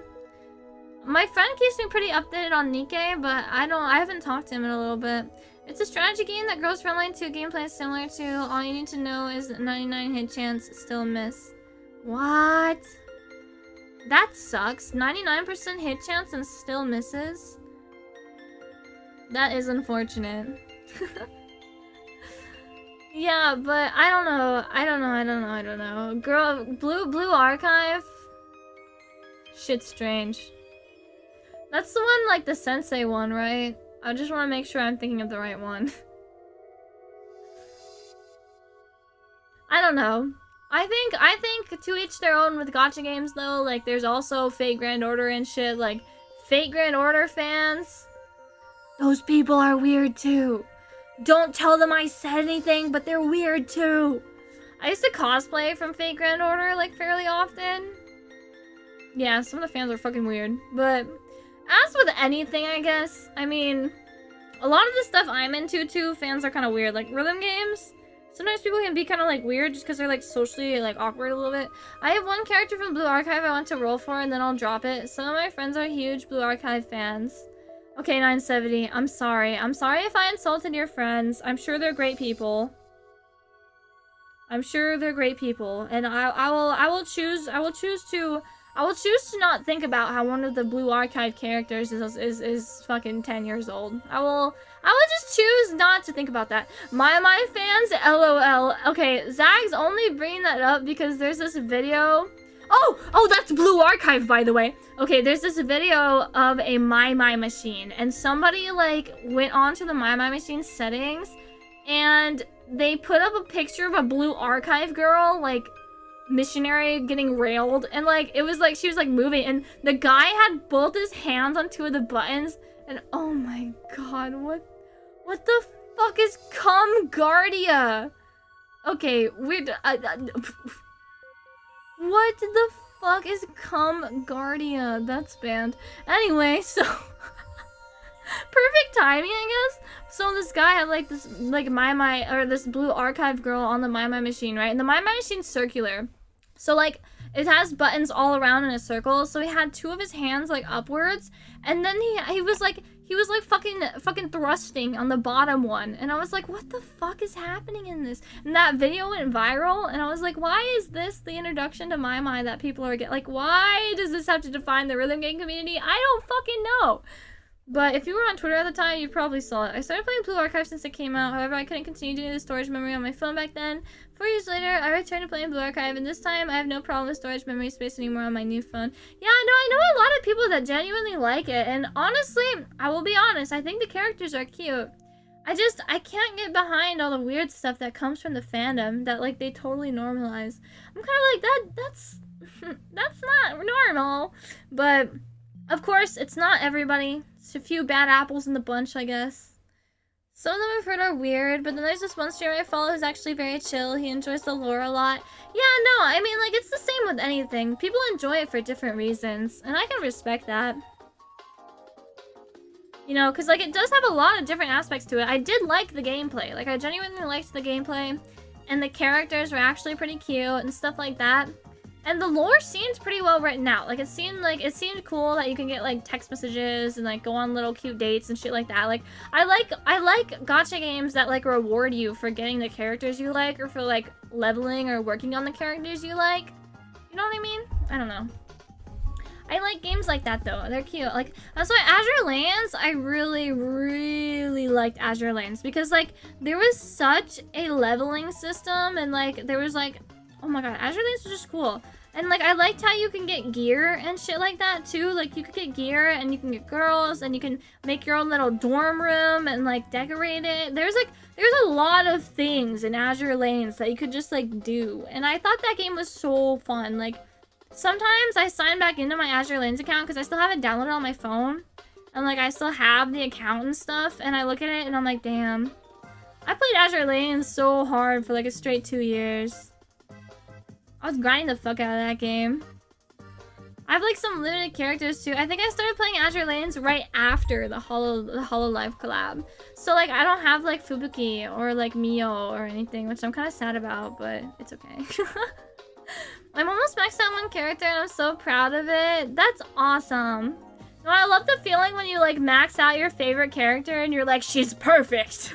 My friend keeps me pretty updated on Nikke, but I haven't talked to him in a little bit. It's a strategy game that Girls Frontline 2 gameplay is similar to. All you need to know is 99 hit chance, still miss. What? That sucks. 99% hit chance and still misses? That is unfortunate. Yeah, but I don't know. Girl, Blue Archive? Shit's strange. That's the one, like, the Sensei one, right? I just want to make sure I'm thinking of the right one. I don't know. I think to each their own with gacha games, though. Like, there's also Fate Grand Order and shit. Like, Fate Grand Order fans, those people are weird, too. Don't tell them I said anything, but they're weird, too. I used to cosplay from Fate Grand Order, like, fairly often. Yeah, some of the fans are fucking weird. But as with anything, I guess, I mean, a lot of the stuff I'm into, too, fans are kind of weird. Like, rhythm games, sometimes people can be kind of, like, weird just because they're, like, socially, like, awkward a little bit. I have one character from Blue Archive I want to roll for, and then I'll drop it. Some of my friends are huge Blue Archive fans. Okay, 970, I'm sorry. I'm sorry if I insulted your friends. I'm sure they're great people. And I will choose to I will choose to not think about how one of the Blue Archive characters is fucking 10 years old. I will just choose not to think about that. My fans, LOL. Okay, Zag's only bringing that up because there's this video. Oh, that's Blue Archive, by the way. Okay, there's this video of a My machine, and somebody like went onto the My machine settings, and they put up a picture of a Blue Archive girl, like missionary getting railed, and like it was like she was like moving, and the guy had both his hands on two of the buttons, and oh my god, what the fuck is Cum Guardia? Okay, what the fuck is Cum Guardia? That's banned. Anyway, so perfect timing, I guess. So this guy had like this like this Blue Archive girl on the My machine, right? And the My machine's circular. So like it has buttons all around in a circle. So he had two of his hands like upwards, and then he was like fucking thrusting on the bottom one, and I was like, what the fuck is happening in this? And that video went viral, and I was like, why is this the introduction to My that people are getting? Like, why does this have to define the rhythm game community? I don't fucking know. But if you were on Twitter at the time, you probably saw it. I started playing Blue Archive since it came out. However, I couldn't continue doing the storage memory on my phone back then. 4 years later, I returned to playing Blue Archive, and this time I have no problem with storage memory space anymore on my new phone. Yeah, I know a lot of people that genuinely like it, and honestly, I will be honest, I think the characters are cute. I can't get behind all the weird stuff that comes from the fandom that, like, they totally normalize. I'm kind of like, that's not normal. But, of course, it's not everybody. It's a few bad apples in the bunch, I guess. Some of them I've heard are weird, but then there's this one streamer I follow who's actually very chill. He enjoys the lore a lot. Yeah, no, I mean, like, it's the same with anything. People enjoy it for different reasons, and I can respect that. You know, because, like, it does have a lot of different aspects to it. I did like the gameplay. Like, I genuinely liked the gameplay, and the characters were actually pretty cute and stuff like that. And the lore seemed pretty well written out. Like, it seemed cool that you can get, like, text messages and, like, go on little cute dates and shit like that. Like, I like gacha games that, like, reward you for getting the characters you like, or for, like, leveling or working on the characters you like. You know what I mean? I don't know. I like games like that, though. They're cute. Like, that's why Azure Lands, I really, really liked Azure Lands. Because, like, there was such a leveling system, and, like, there was, like, oh my god, Azure Lands was just cool. And, like, I liked how you can get gear and shit like that, too. Like, you could get gear, and you can get girls, and you can make your own little dorm room and, like, decorate it. There's a lot of things in Azure Lands that you could just, like, do. And I thought that game was so fun. Like, sometimes I sign back into my Azure Lands account because I still have it downloaded on my phone. And, like, I still have the account and stuff. And I look at it, and I'm like, damn. I played Azure Lands so hard for, like, a straight 2 years. I was grinding the fuck out of that game. I have like some limited characters too. I think I started playing Azure Lands right after the Hololive collab. So like I don't have like Fubuki or like Mio or anything, which I'm kind of sad about, but it's okay. I'm almost maxed out one character and I'm so proud of it. That's awesome. No, I love the feeling when you like max out your favorite character and you're like, she's perfect.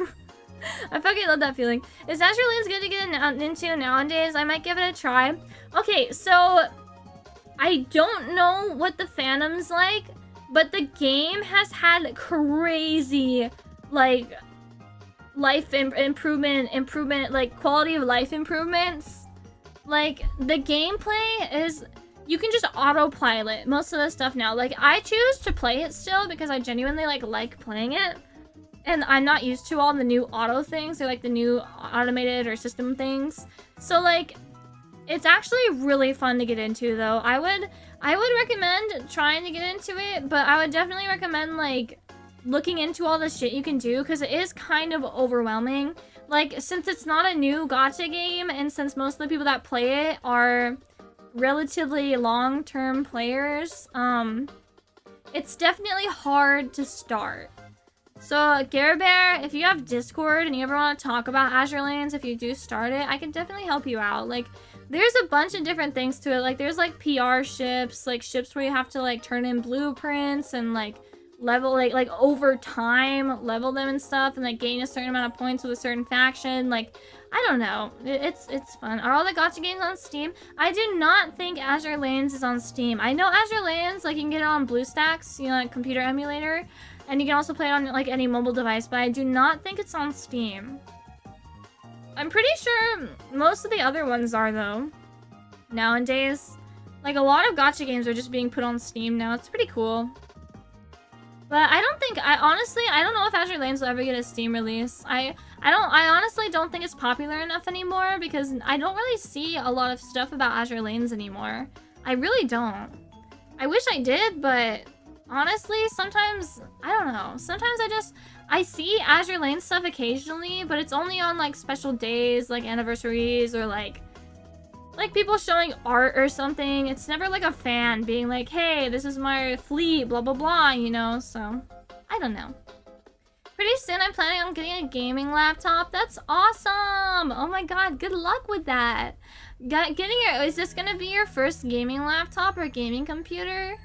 I fucking love that feeling. Is Azure Lands good to get into nowadays? I might give it a try. Okay, so I don't know what the fandom's like, but the game has had crazy, like, life improvement, like, quality of life improvements. Like, the gameplay is, you can just autopilot most of the stuff now. Like, I choose to play it still because I genuinely, like playing it. And I'm not used to all the new auto things, or like the new automated or system things. So like, it's actually really fun to get into though. I would recommend trying to get into it, but I would definitely recommend like looking into all the shit you can do, because it is kind of overwhelming. Like, since it's not a new gacha game, and since most of the people that play it are relatively long-term players, it's definitely hard to start. So, Bear, if you have Discord and you ever want to talk about Azure Lands, if you do start it, I can definitely help you out. Like, there's a bunch of different things to it. Like, there's, like, PR ships, like, ships where you have to, like, turn in blueprints and, like, level, like over time, level them and stuff, and like gain a certain amount of points with a certain faction. Like, I don't know. It's fun. Are all the gacha games on Steam? I do not think Azure Lanes is on Steam. I know Azure Lanes, like you can get it on BlueStacks, you know, like computer emulator, and you can also play it on like any mobile device, but I do not think it's on Steam. I'm pretty sure most of the other ones are though. Nowadays, like a lot of gacha games are just being put on Steam now. It's pretty cool. But I don't think, honestly, I don't know if Azure Lanes will ever get a Steam release. I honestly don't think it's popular enough anymore because I don't really see a lot of stuff about Azure Lanes anymore. I really don't. I wish I did, but honestly, sometimes, I don't know. Sometimes I see Azure Lanes stuff occasionally, but it's only on like special days, like anniversaries, or like people showing art or something. It's never like a fan being like, hey, this is my fleet, blah blah blah, you know. So I don't know. Pretty soon I'm planning on getting a gaming laptop. That's awesome. Oh my god, good luck with that. Is this gonna be your first gaming laptop or gaming computer?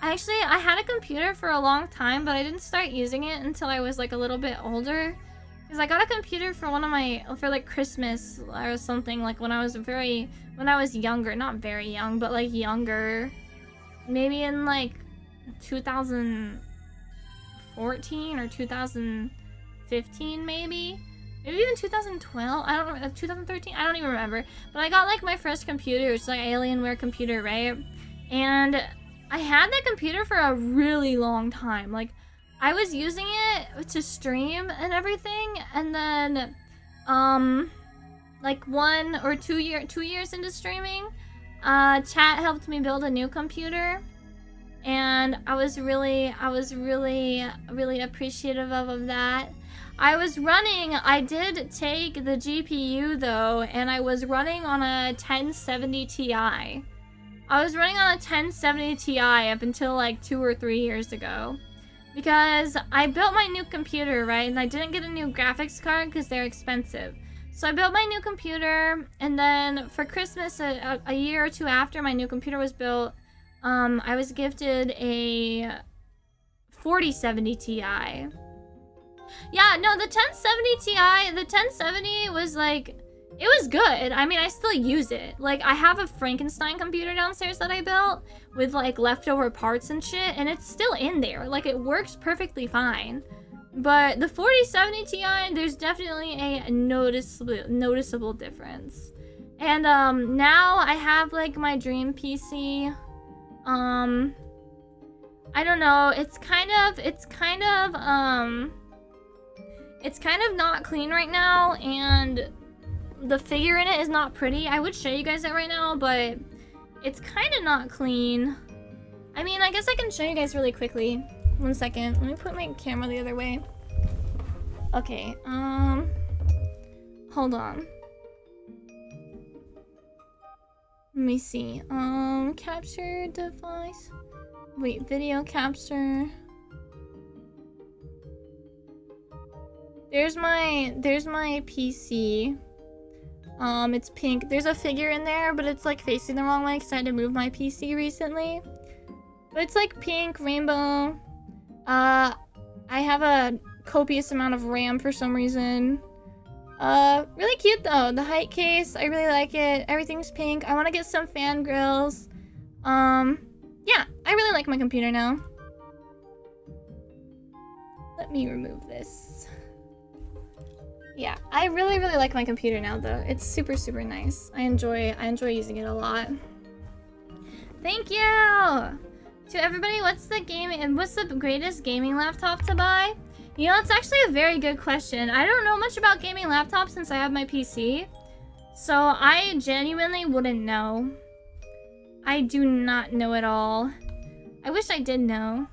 Actually, I had a computer for a long time, but I didn't start using it until I was like a little bit older. Because I got a computer for for like Christmas or something, like when I was younger, not very young, but like younger. Maybe in like 2014 or 2015 maybe even 2012, I don't know, 2013, I don't even remember. But I got like my first computer, which is like Alienware computer, right? And I had that computer for a really long time. Like, I was using it to stream and everything, and then, like 1 or 2 years into streaming, chat helped me build a new computer, and I was really appreciative of that. I did take the GPU though, and I was running on a 1070 Ti. I was running on a 1070 Ti up until like 2 or 3 years ago. Because I built my new computer, right? And I didn't get a new graphics card because they're expensive. So I built my new computer, and then for Christmas, a year or 2 after my new computer was built, I was gifted a 4070 Ti. Yeah, no, the 1070 was like, it was good. I mean, I still use it. Like, I have a Frankenstein computer downstairs that I built with like leftover parts and shit, and it's still in there. Like, it works perfectly fine. But the 4070 Ti, there's definitely a noticeable difference. And now I have like my dream PC. I don't know. It's kind of not clean right now, and the figure in it is not pretty. I would show you guys that right now, but it's kind of not clean. I mean, I guess I can show you guys really quickly. 1 second. Let me put my camera the other way. Okay, hold on. Let me see. Capture device. Wait, video capture. There's my PC. It's pink. There's a figure in there, but it's like facing the wrong way because I had to move my PC recently. But it's like pink, rainbow. I have a copious amount of RAM for some reason. Really cute though. The height case, I really like it. Everything's pink. I want to get some fangirls. Yeah, I really like my computer now. Let me remove this. Yeah, I really like my computer now though. It's super nice. I enjoy using it a lot. Thank you to everybody. What's the greatest gaming laptop to buy? You know, it's actually a very good question. I don't know much about gaming laptops since I have my PC, so I genuinely wouldn't know. I do not know at all. I wish I did know.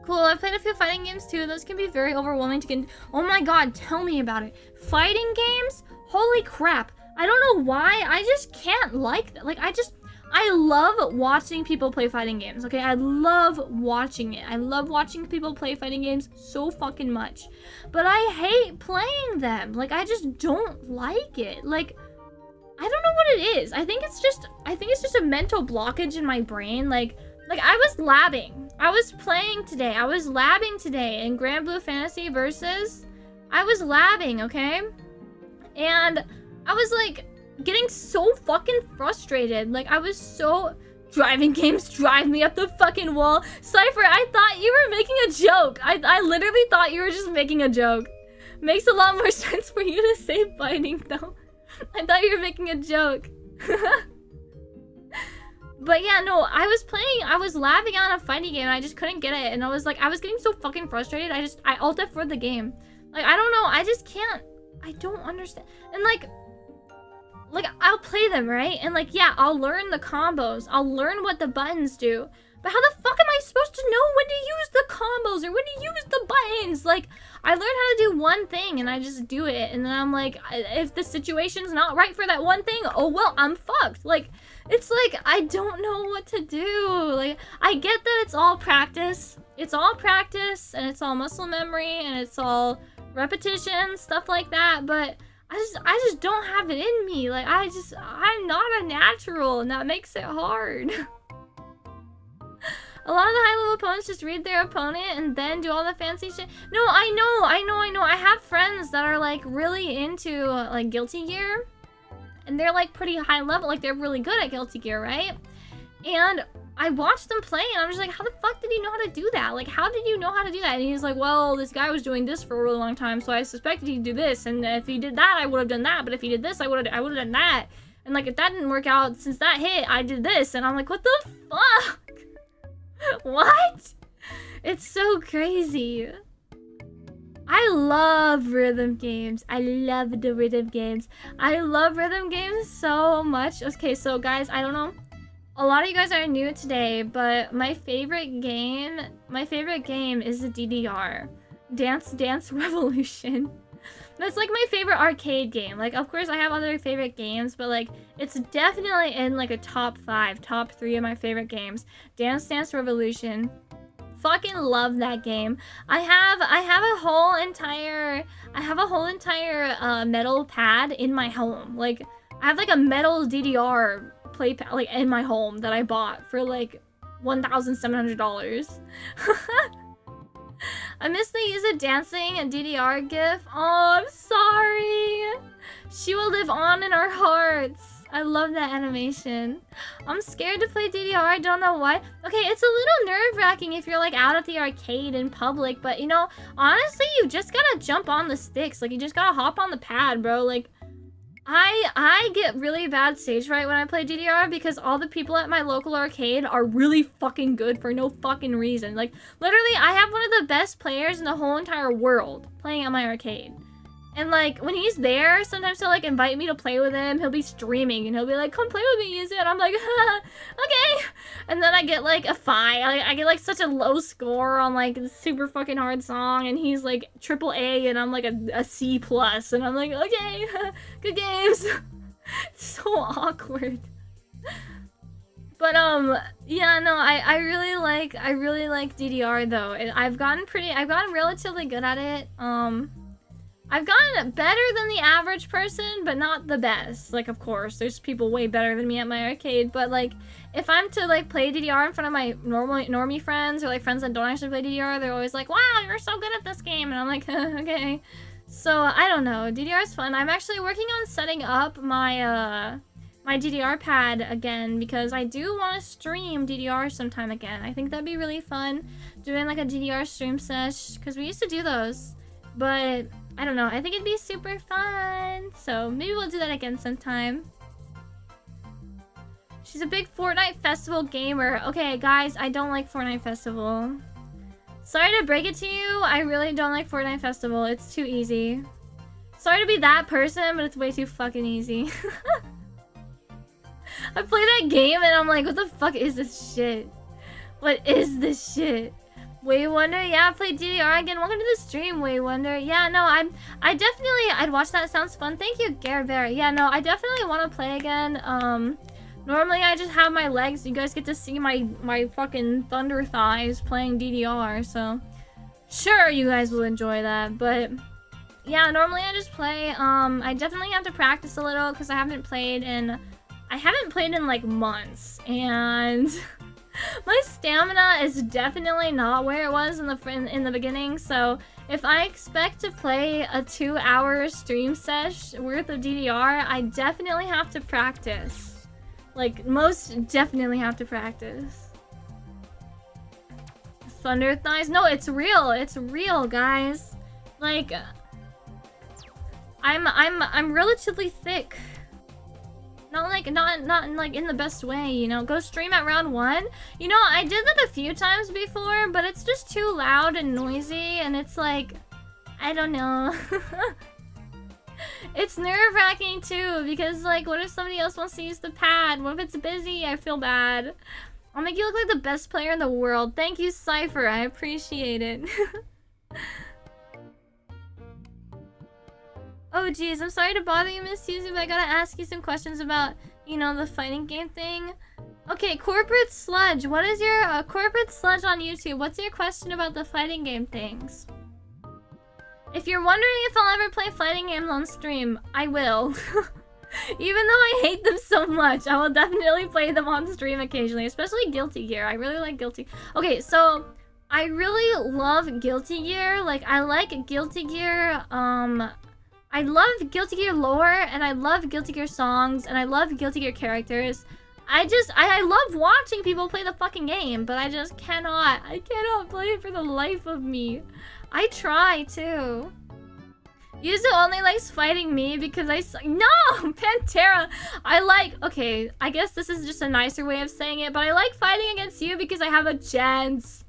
Cool, I've played a few fighting games too. Those can be very overwhelming to get. Oh my god, tell me about it. Fighting games? Holy crap. I don't know why. I just can't like that. Like, I love watching people play fighting games, okay? I love watching it. I love watching people play fighting games so fucking much. But I hate playing them. Like, I just don't like it. Like, I don't know what it is. I think it's just a mental blockage in my brain. Like Like, I was labbing. I was playing today. I was labbing today in Grand Blue Fantasy Versus. I was labbing, okay? And I was, like, getting so fucking frustrated. Like, I was so... Driving games drive me up the fucking wall. Cypher, I thought you were making a joke. I literally thought you were just making a joke. Makes a lot more sense for you to say fighting, though. I thought you were making a joke. But yeah, no, I was labbing on a fighting game and I just couldn't get it. And I was getting so fucking frustrated. I ulted for the game. Like, I don't know, I just can't, I don't understand. And like, I'll play them, right? And like, yeah, I'll learn the combos. I'll learn what the buttons do. But how the fuck am I supposed to know when to use the combos or when to use the buttons? Like, I learned how to do one thing and I just do it. And then I'm like, if the situation's not right for that one thing, oh well, I'm fucked. Like, it's like, I don't know what to do. Like, I get that it's all practice. It's all practice and it's all muscle memory and it's all repetition, stuff like that. But I just don't have it in me. Like, I'm not a natural and that makes it hard. A lot of the high-level opponents just read their opponent and then do all the fancy shit. No, I know. I have friends that are, like, really into, like, Guilty Gear. And they're, like, pretty high level. Like, they're really good at Guilty Gear, right? And I watched them play, and I'm just like, how the fuck did he know how to do that? Like, how did you know how to do that? And he's like, well, this guy was doing this for a really long time, so I suspected he'd do this. And if he did that, I would have done that. But if he did this, I would have done that. And, like, if that didn't work out, since that hit, I did this. And I'm like, what the fuck? What? It's so crazy. I love rhythm games. I love the rhythm games. I love rhythm games so much. Okay, so guys, I don't know. A lot of you guys are new today, but my favorite game is the DDR. Dance Dance Revolution. That's like my favorite arcade game. Like, of course I have other favorite games, but like, it's definitely in like a top 5, top 3 of my favorite games. Dance Dance Revolution. Fucking love that game. I have a whole entire metal pad in my home. Like, I have like a metal DDR play pad like in my home that I bought for like $1,700. I miss the use of dancing and DDR gif. Oh, I'm sorry. She will live on in our hearts. I love that animation. I'm scared to play DDR. I don't know why. Okay, it's a little nerve-wracking if you're like out at the arcade in public, but you know, honestly, you just gotta jump on the sticks. Like, you just gotta hop on the pad, bro. Like, I get really bad stage fright when I play DDR because all the people at my local arcade are really fucking good for no fucking reason. Like, literally, I have one of the best players in the whole entire world playing at my arcade. And like, when he's there, sometimes he'll like invite me to play with him. He'll be streaming and he'll be like, come play with me, and I'm like, okay. And then I get like a 5. I get like such a low score on like the super fucking hard song, and he's like AAA and I'm like a C+, and I'm like, okay, good games. It's so awkward. But yeah, no, I really like DDR though. I've gotten relatively good at it. I've gotten better than the average person, but not the best. Like, of course, there's people way better than me at my arcade, but like, if I'm to like play DDR in front of my normie friends or like friends that don't actually play DDR, they're always like, wow, you're so good at this game, and I'm like, okay. So I don't know, DDR is fun. I'm actually working on setting up my my DDR pad again because I do want to stream DDR sometime again. I think that'd be really fun, doing like a DDR stream sesh, because we used to do those, but I don't know, I think it'd be super fun. So maybe we'll do that again sometime. She's a big Fortnite Festival gamer. Okay, guys, I don't like Fortnite Festival. Sorry to break it to you, I really don't like Fortnite Festival. It's too easy. Sorry to be that person, but it's way too fucking easy. I play that game and I'm like, what the fuck is this shit? What is this shit? Way Wonder, yeah, I played DDR again. Welcome to the stream, Way Wonder. Yeah, no, I'd watch that. Sounds fun. Thank you, Bear. Yeah, no, I definitely want to play again. Normally I just have my legs. You guys get to see my fucking thunder thighs playing DDR, so sure, you guys will enjoy that. But yeah, normally I just play. I definitely have to practice a little because I haven't played in like months, and My stamina is definitely not where it was in the beginning, so if I expect to play a 2-hour stream sesh worth of DDR, I definitely have to practice. Like, most definitely have to practice. Thunder thighs? No, it's real, guys. Like, I'm relatively thick. Not like in the best way, you know. Go stream at round 1. You know, I did that a few times before, but it's just too loud and noisy, and it's like, I don't know. It's nerve-wracking too, because like, what if somebody else wants to use the pad? What if it's busy? I feel bad. I'll make you look like the best player in the world. Thank you, Cypher. I appreciate it. Oh geez, I'm sorry to bother you, Miss Susie, but I gotta ask you some questions about, you know, the fighting game thing. Okay, Corporate Sludge. What is your Corporate Sludge on YouTube? What's your question about the fighting game things? If you're wondering if I'll ever play fighting games on stream, I will. Even though I hate them so much, I will definitely play them on stream occasionally, especially Guilty Gear. I really like Guilty. Okay, so I really love Guilty Gear. Like, I like Guilty Gear, I love Guilty Gear lore, and I love Guilty Gear songs, and I love Guilty Gear characters. I love watching people play the fucking game, but I just cannot. I cannot play it for the life of me. I try, too. Yuzu only likes fighting me because I suck. No! Pantera! Okay, I guess this is just a nicer way of saying it, but I like fighting against you because I have a chance.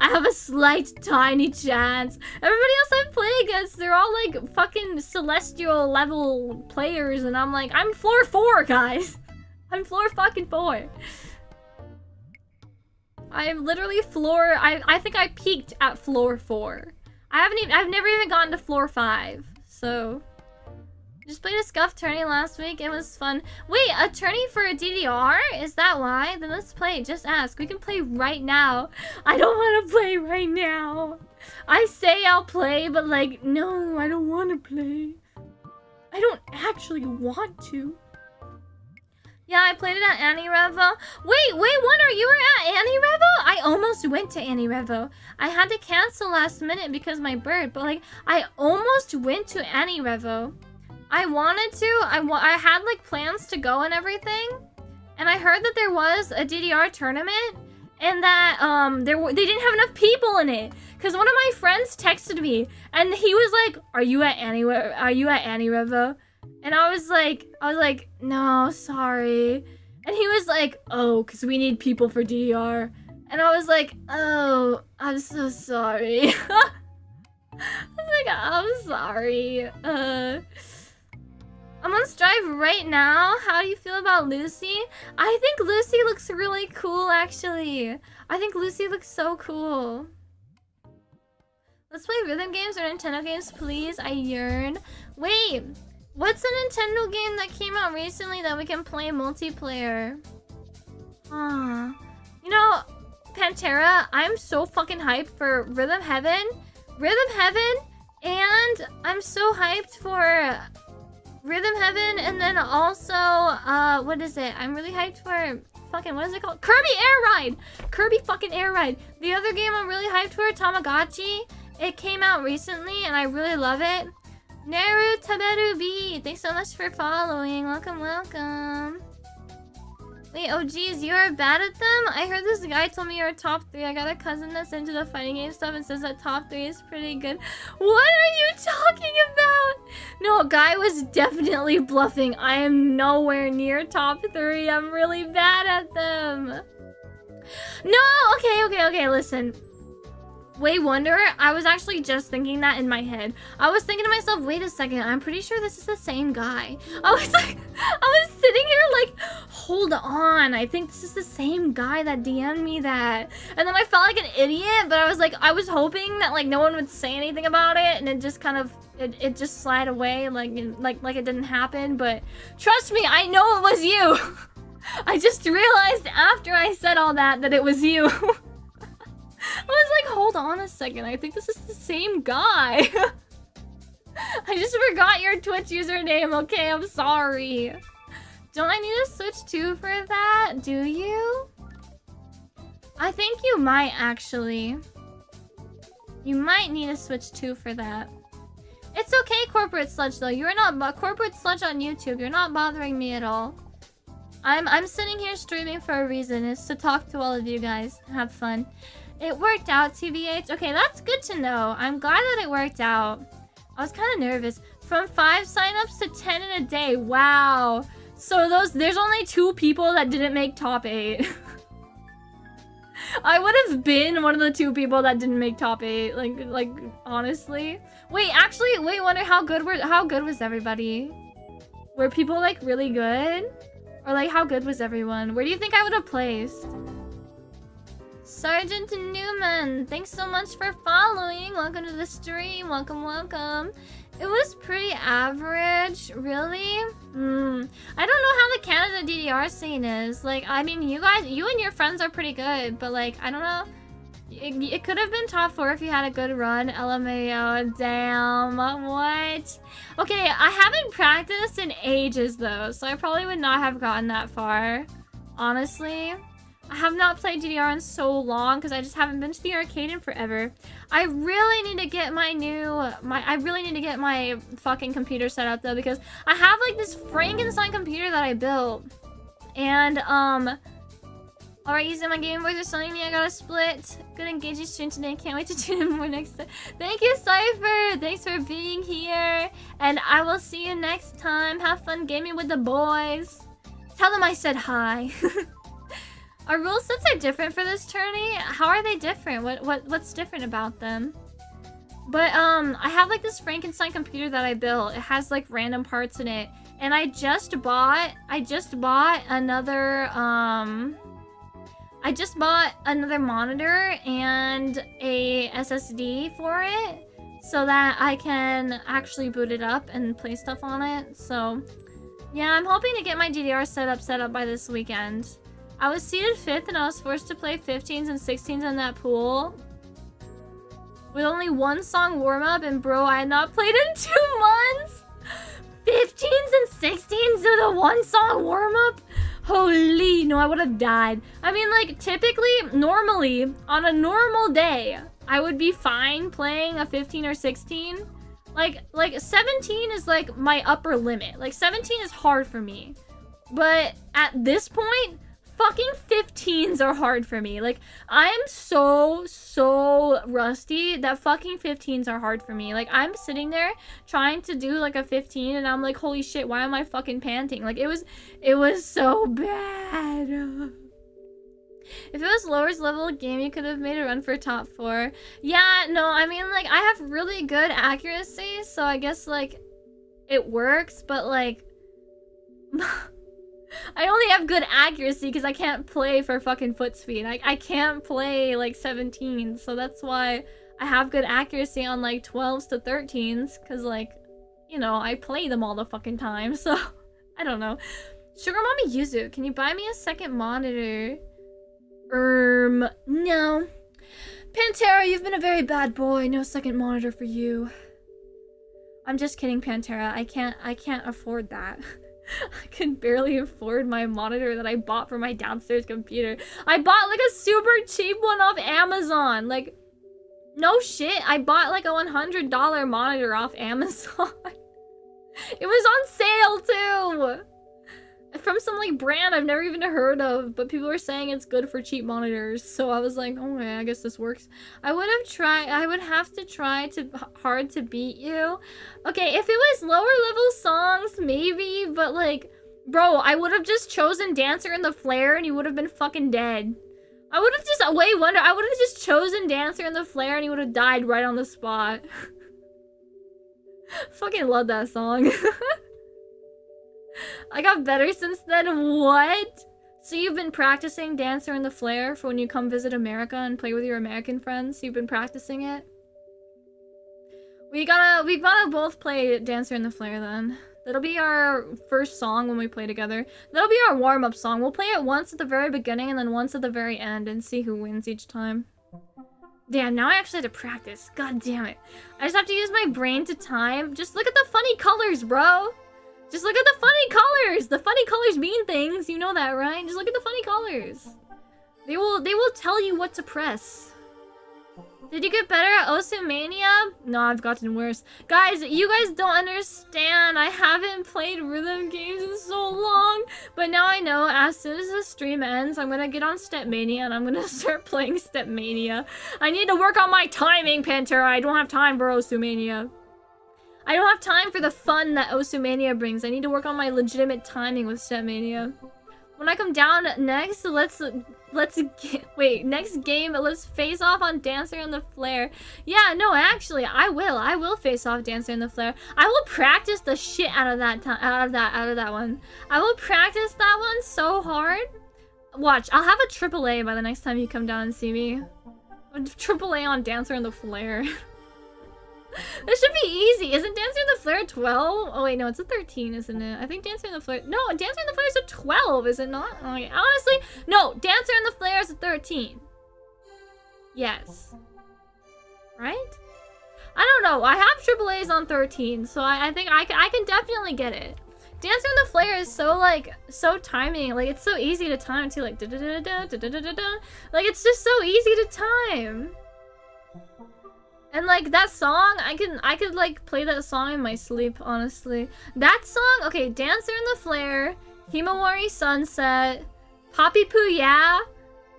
I have a slight, tiny chance. Everybody else I play against, they're all like fucking celestial level players, and I'm like, I'm floor 4, guys. I'm floor fucking 4. I'm literally floor. I think I peaked at floor 4. I've never even gotten to floor 5. So, just played a scuffed tourney last week. It was fun. Wait, a tourney for a DDR? Is that why? Then let's play. Just ask. We can play right now. I don't want to play right now. I say I'll play, but like, no, I don't want to play. I don't actually want to. Yeah, I played it at Annie Revo. Wait, Wonder, you were at Annie Revo? I almost went to Annie Revo. I had to cancel last minute because my bird, but like, I almost went to Annie Revo. I wanted to. I had like plans to go and everything, and I heard that there was a DDR tournament, and that they didn't have enough people in it. Cause one of my friends texted me, and he was like, "Are you at Annie Revo?" And I was like, no, sorry. And he was like, oh, cause we need people for DDR. And I was like, oh, I'm so sorry. I was like, I'm sorry. I'm on Strive right now. How do you feel about Lucy? I think Lucy looks really cool, actually. I think Lucy looks so cool. Let's play rhythm games or Nintendo games, please. I yearn. Wait. What's a Nintendo game that came out recently that we can play multiplayer? You know, Pantera, I'm so fucking hyped for Rhythm Heaven. And I'm so hyped for Rhythm Heaven, and then also, what is it? I'm really hyped for fucking, what is it called? Kirby Air Ride! Kirby fucking Air Ride. The other game I'm really hyped for, Tamagotchi. It came out recently, and I really love it. Neru Taberu B, thanks so much for following. Welcome. Wait, oh geez, you're bad at them? I heard this guy told me you're top 3. I got a cousin that's into the fighting game stuff and says that top 3 is pretty good. What are you talking about? No, guy was definitely bluffing. I am nowhere near top 3. I'm really bad at them. No, okay, listen. Wait, Wonder, I was actually just thinking that in my head. I was thinking to myself, wait a second, I'm pretty sure this is the same guy. I was sitting here like, hold on, I think this is the same guy that DM'd me that. And then I felt like an idiot, but I was like, I was hoping that like no one would say anything about it, and it just kind of, it just slid away like it didn't happen. But trust me, I know it was you. I just realized after I said all that it was you. I was like, hold on a second, I think this is the same guy. I just forgot your Twitch username, okay? I'm sorry. Don't I need a Switch 2 for that? Do you? I think you might actually. You might need a Switch 2 for that. It's okay, Corporate Sludge, though. You're not Corporate Sludge on YouTube. You're not bothering me at all. I'm sitting here streaming for a reason. It's to talk to all of you guys. Have fun. It worked out, TBH. Okay, that's good to know. I'm glad that it worked out. I was kind of nervous. From 5 signups to 10 in a day. Wow. So there's only 2 people that didn't make top 8. I would have been one of the 2 people that didn't make top 8. Like honestly. Wait, wonder how good was everybody? Were people like really good? Or like how good was everyone? Where do you think I would have placed? Sergeant Newman, thanks so much for following. Welcome to the stream. Welcome, welcome. It was pretty average, really. I don't know how the Canada DDR scene is. Like, I mean, you and your friends are pretty good, but like, I don't know. It could have been top 4 if you had a good run. LMAO, damn, what? Okay, I haven't practiced in ages though, so I probably would not have gotten that far. Honestly, I have not played DDR in so long because I just haven't been to the arcade in forever. I really need to get I really need to get my fucking computer set up though, because I have like this Frankenstein computer that I built. And alright, using my Game Boys are telling me I got a split. Good engaging stream today. Can't wait to tune in more next time. Thank you, Cypher. Thanks for being here. And I will see you next time. Have fun gaming with the boys. Tell them I said hi. Our rule sets are different for this tourney. How are they different? What's different about them? But I have like this Frankenstein computer that I built. It has like random parts in it. And I just bought another monitor and a SSD for it so that I can actually boot it up and play stuff on it. So yeah, I'm hoping to get my DDR set up by this weekend. I was seeded 5th and I was forced to play 15s and 16s in that pool with only 1 song warm-up, and bro, I had not played in 2 months. 15s and 16s with a 1 song warm-up? Holy, no, I would have died. I mean, like, normally, on a normal day, I would be fine playing a 15 or 16. Like 17 is like my upper limit. Like 17 is hard for me. But at this point, fucking 15s are hard for me. Like, I'm so rusty that fucking 15s are hard for me. Like, I'm sitting there trying to do like a 15 and I'm like, holy shit, why am I fucking panting? Like, it was so bad. If it was lowest level game, you could have made a run for top 4. Yeah, no, I mean, like, I have really good accuracy, so I guess, like, it works, but, like, I only have good accuracy because I can't play for fucking foot speed. I can't play, like, 17, so that's why I have good accuracy on, like, 12s to 13s, because, like, you know, I play them all the fucking time, so, I don't know. Sugar Mommy Yuzu, can you buy me a second monitor? No. Pantera, you've been a very bad boy. No second monitor for you. I'm just kidding, Pantera. I can't afford that. I can barely afford my monitor that I bought for my downstairs computer. I bought like a super cheap one off Amazon. Like, no shit. I bought like a $100 monitor off Amazon. It was on sale too. From some like brand I've never even heard of, but people were saying it's good for cheap monitors. So I was like, okay, I guess this works. I would have to try hard to beat you. Okay, if it was lower level songs, maybe, but like, bro, I would have just chosen Dancer in the Flare and you would have been fucking dead. I would have just, I would have just chosen Dancer in the Flare and you would have died right on the spot. Fucking love that song. I got better since then. What? So you've been practicing Dancer in the Flare for when you come visit America and play with your American friends? You've been practicing it? We gotta both play Dancer in the Flare then. That'll be our first song when we play together. That'll be our warm-up song. We'll play it once at the very beginning and then once at the very end and see who wins each time. Damn, now I actually have to practice. God damn it. I just have to use my brain to time. Just look at the funny colors, bro. Just look at the funny colors! The funny colors mean things, you know that, right? Just look at the funny colors. They will tell you what to press. Did you get better at Osumania? No, I've gotten worse. Guys, you guys don't understand. I haven't played rhythm games in so long. But now I know as soon as the stream ends, I'm gonna get on Stepmania and I'm gonna start playing Stepmania. I need to work on my timing, Pantera. I don't have time for Osumania. I don't have time for the fun that Osumania brings. I need to work on my legitimate timing with Stepmania. When I come down next, next game, let's face off on Dancer and the Flare. Yeah, no, actually, I will face off Dancer and the Flare. I will practice the shit out of that one. I will practice that one so hard. Watch, I'll have a AAA by the next time you come down and see me. A AAA on Dancer and the Flare. This should be easy. Isn't Dancer in the Flare 12? Oh wait, no, it's a 13, isn't it? I think Dancer in the Flare... No, Dancer in the Flare is a 12, is it not? Oh, yeah. Honestly, no, Dancer in the Flare is a 13. Yes. Right? I don't know. I have AAAs on 13, so I think I can definitely get it. Dancer in the Flare is so, like, so timing. Like, it's so easy to time, too. Like, da-da-da-da, da-da-da-da-da. Like, it's just so easy to time. And like that song, I could like play that song in my sleep, honestly. That song, okay, Dancer in the Flare, Himawari Sunset, Poppy Poo Yeah.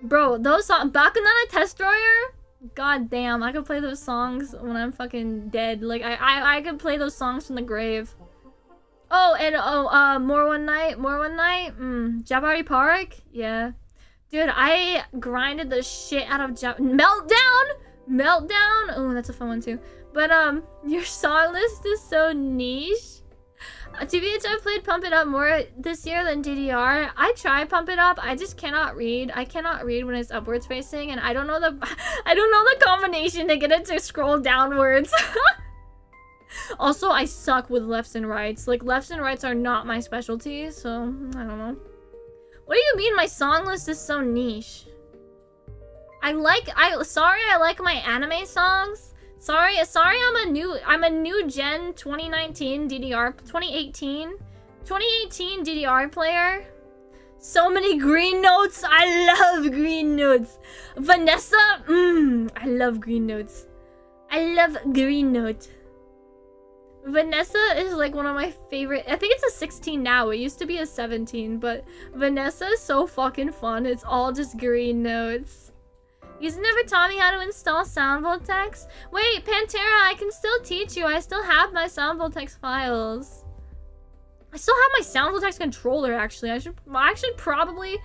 Bro, those songs, Bakunan Destroyer, god damn, I could play those songs when I'm fucking dead. Like I could play those songs from the grave. Oh, and More One Night, Jabari Park, yeah. Dude, I grinded the shit out of Meltdown! Oh, that's a fun one too. But, your song list is so niche. TBH, I've played Pump It Up more this year than DDR. I try Pump It Up, I just cannot read. I cannot read when it's upwards facing, and I don't know the combination to get it to scroll downwards. Also, I suck with lefts and rights. Like, lefts and rights are not my specialty, so, I don't know. What do you mean my song list is so niche? Sorry, I like my anime songs. Sorry, I'm a new gen 2019 DDR, 2018 DDR player. So many green notes. I love green notes. Vanessa, I love green notes. I love green note. Vanessa is like one of my favorite. I think it's a 16 now. It used to be a 17, but Vanessa is so fucking fun. It's all just green notes. You never taught me how to install SoundVoltex. Wait, Pantera, I can still teach you. I still have my SoundVoltex files. I still have my SoundVoltex controller, actually. I should probably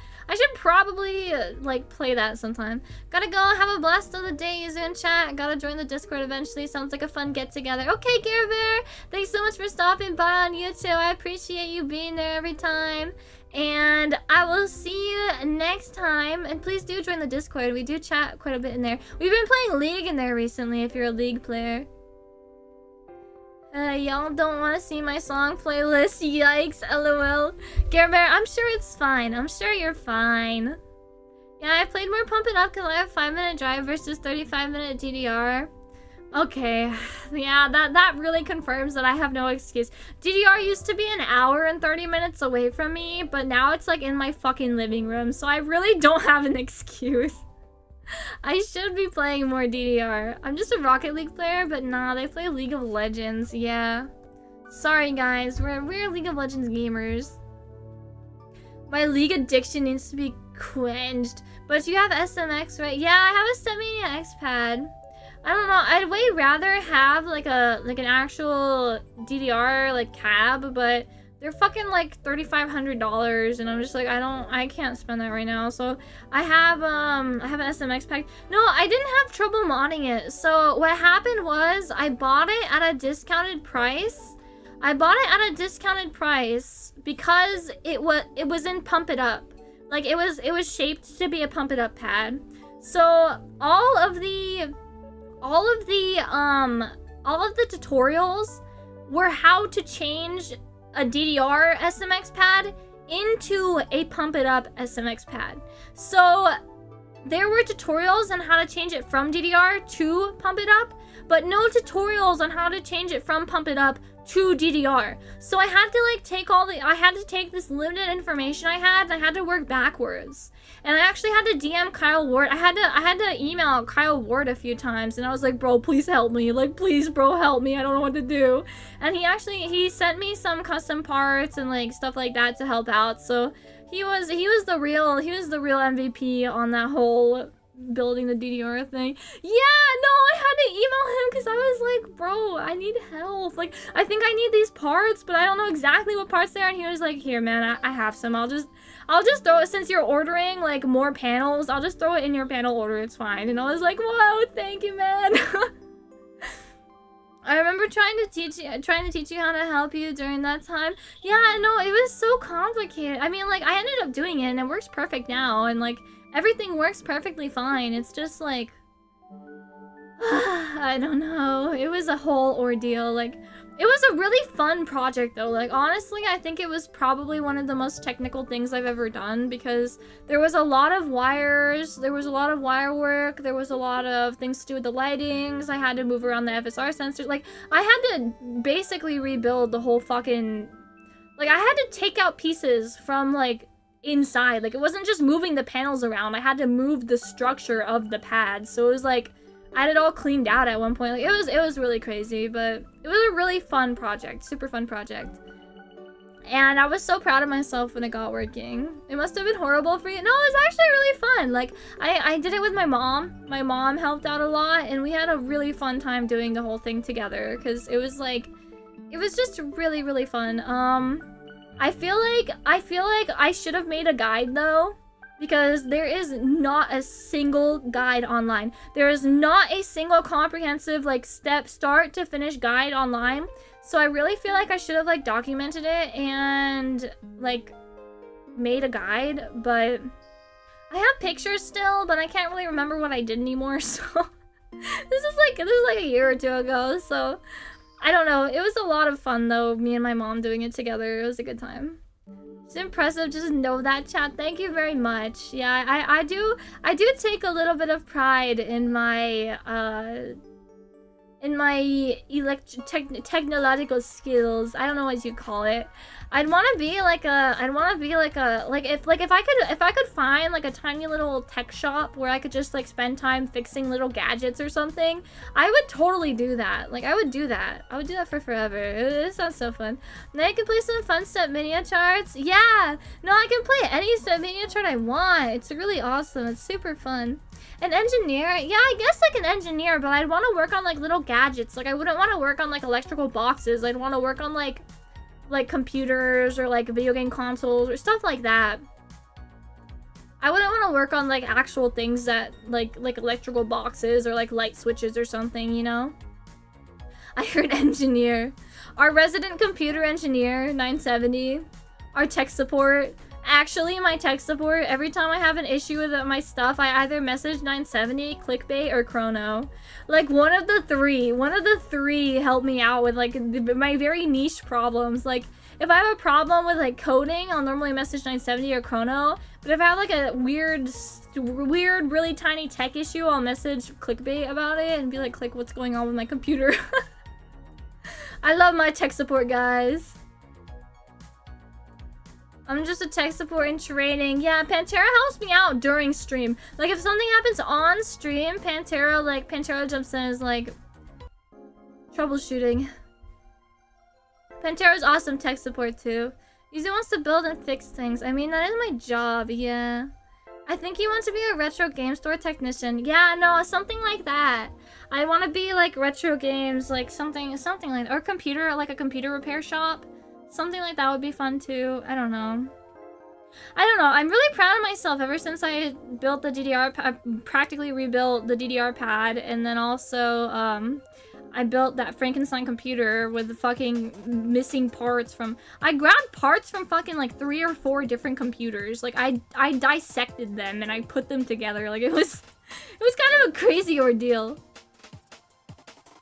like play that sometime. Gotta go. Have a blast of the day, user in chat. Gotta join the Discord eventually. Sounds like a fun get together. Okay, Gear Bear. Thanks so much for stopping by on YouTube. I appreciate you being there every time. And I will see you next time. And please do join the Discord. We do chat quite a bit in there. We've been playing League in there recently if you're a League player. Y'all don't want to see my song playlist. Yikes, lol. Gear Bear, I'm sure it's fine. I'm sure you're fine. Yeah, I played more Pump It Up because I have 5-minute drive versus 35-minute DDR. Okay, yeah, that really confirms that I have no excuse. DDR used to be an hour and 30 minutes away from me, but now it's like in my fucking living room, so I really don't have an excuse. I should be playing more DDR. I'm just a Rocket League player, but nah, they play League of Legends, yeah. Sorry guys, we're League of Legends gamers. My League addiction needs to be quenched. But you have SMX, right? Yeah, I have a Stepmania X-Pad. I don't know, I'd way rather have like an actual DDR like cab, but they're fucking like $3,500 and I'm just like I can't spend that right now. So I have an SMX pack. No, I didn't have trouble modding it. So what happened was I bought it at a discounted price. Because it was in Pump It Up. Like it was shaped to be a Pump It Up pad. So all of the tutorials were how to change a DDR SMX pad into a Pump It Up SMX pad. So there were tutorials on how to change it from DDR to pump it up, but no tutorials on how to change it from pump it up to DDR. So I had to like I had to take this limited information I had, and I had to work backwards. And I actually had to DM Kyle Ward. I had to email Kyle Ward a few times, and I was like, bro, please help me. Like, please, bro, help me. I don't know what to do. And he sent me some custom parts and like stuff like that to help out. So he was the real MVP on that whole building the DDR thing. Yeah, no, I had to email him because I was like, bro, I need help. Like, I think I need these parts, but I don't know exactly what parts they are. And he was like, here, man, I have some. I'll just throw it, since you're ordering like more panels, I'll just throw it in your panel order. It's fine. And I was like, whoa, thank you, man. I remember trying to teach you how to help you during that time. Yeah, no, it was so complicated. I mean, like, I ended up doing it and it works perfect now, and like everything works perfectly fine. It's just like I don't know. It was a whole ordeal. Like, it was a really fun project though. Like, honestly, I think it was probably one of the most technical things I've ever done, because there was a lot of wires, there was a lot of wire work, there was a lot of things to do with the lightings. I had to move around the FSR sensors. Like, I had to basically rebuild the whole fucking, like, I had to take out pieces from like inside. Like, it wasn't just moving the panels around. I had to move the structure of the pad. So it was like I had it all cleaned out at one point. Like, it was really crazy, but it was a really fun project, super fun project. And I was so proud of myself when it got working. It must have been horrible for you. No, it was actually really fun. Like, I did it with my mom. My mom helped out a lot, and we had a really fun time doing the whole thing together, because it was like, it was just really, really fun. I feel like I should have made a guide though, because there is not a single guide online. There is not a single comprehensive like start to finish guide online. So I really feel like I should have like documented it and like made a guide, but I have pictures still, but I can't really remember what I did anymore. So this is like a year or two ago. So I don't know. It was a lot of fun though, me and my mom doing it together. It was a good time. It's impressive, just know that, chat. Thank you very much. Yeah, I do take a little bit of pride in my technological skills. I don't know what you call it. I'd want to be like if I could find like a tiny little tech shop where I could just like spend time fixing little gadgets or something, I would totally do that. Like, I would do that for forever. It sounds so fun. Now I can play some fun step miniature charts. Yeah, no, I can play any step miniature chart I want. It's really awesome. It's super fun. An engineer? Yeah, I guess like an engineer, but I'd want to work on like little gadgets. Like, I wouldn't want to work on like electrical boxes. I'd want to work on like computers or like video game consoles or stuff like that. I wouldn't want to work on like actual things that like electrical boxes or like light switches or something, you know? I heard engineer. Our resident computer engineer, 970. Our tech support. Actually, my tech support, every time I have an issue with my stuff, I either message 970, Clickbait, or Chrono. Like, one of the three help me out with like my very niche problems. Like, if I have a problem with like coding, I'll normally message 970 or Chrono. But if I have like a weird, really tiny tech issue, I'll message Clickbait about it and be like, Click, what's going on with my computer? I love my tech support, guys. I'm just a tech support in training. Yeah, Pantera helps me out during stream. Like, if something happens on stream, Pantera jumps in as like troubleshooting. Pantera's awesome tech support too. Yuzu wants to build and fix things. I mean, that is my job, yeah. I think he wants to be a retro game store technician. Yeah, no, something like that. I want to be like retro games, like something like, or computer, like a computer repair shop. Something like that would be fun too. I don't know. I'm really proud of myself. Ever since I built the DDR, I practically rebuilt the DDR pad, and then also I built that Frankenstein computer with the fucking missing parts from. I grabbed parts from fucking like 3 or 4 different computers. Like, I dissected them and I put them together. Like, it was kind of a crazy ordeal.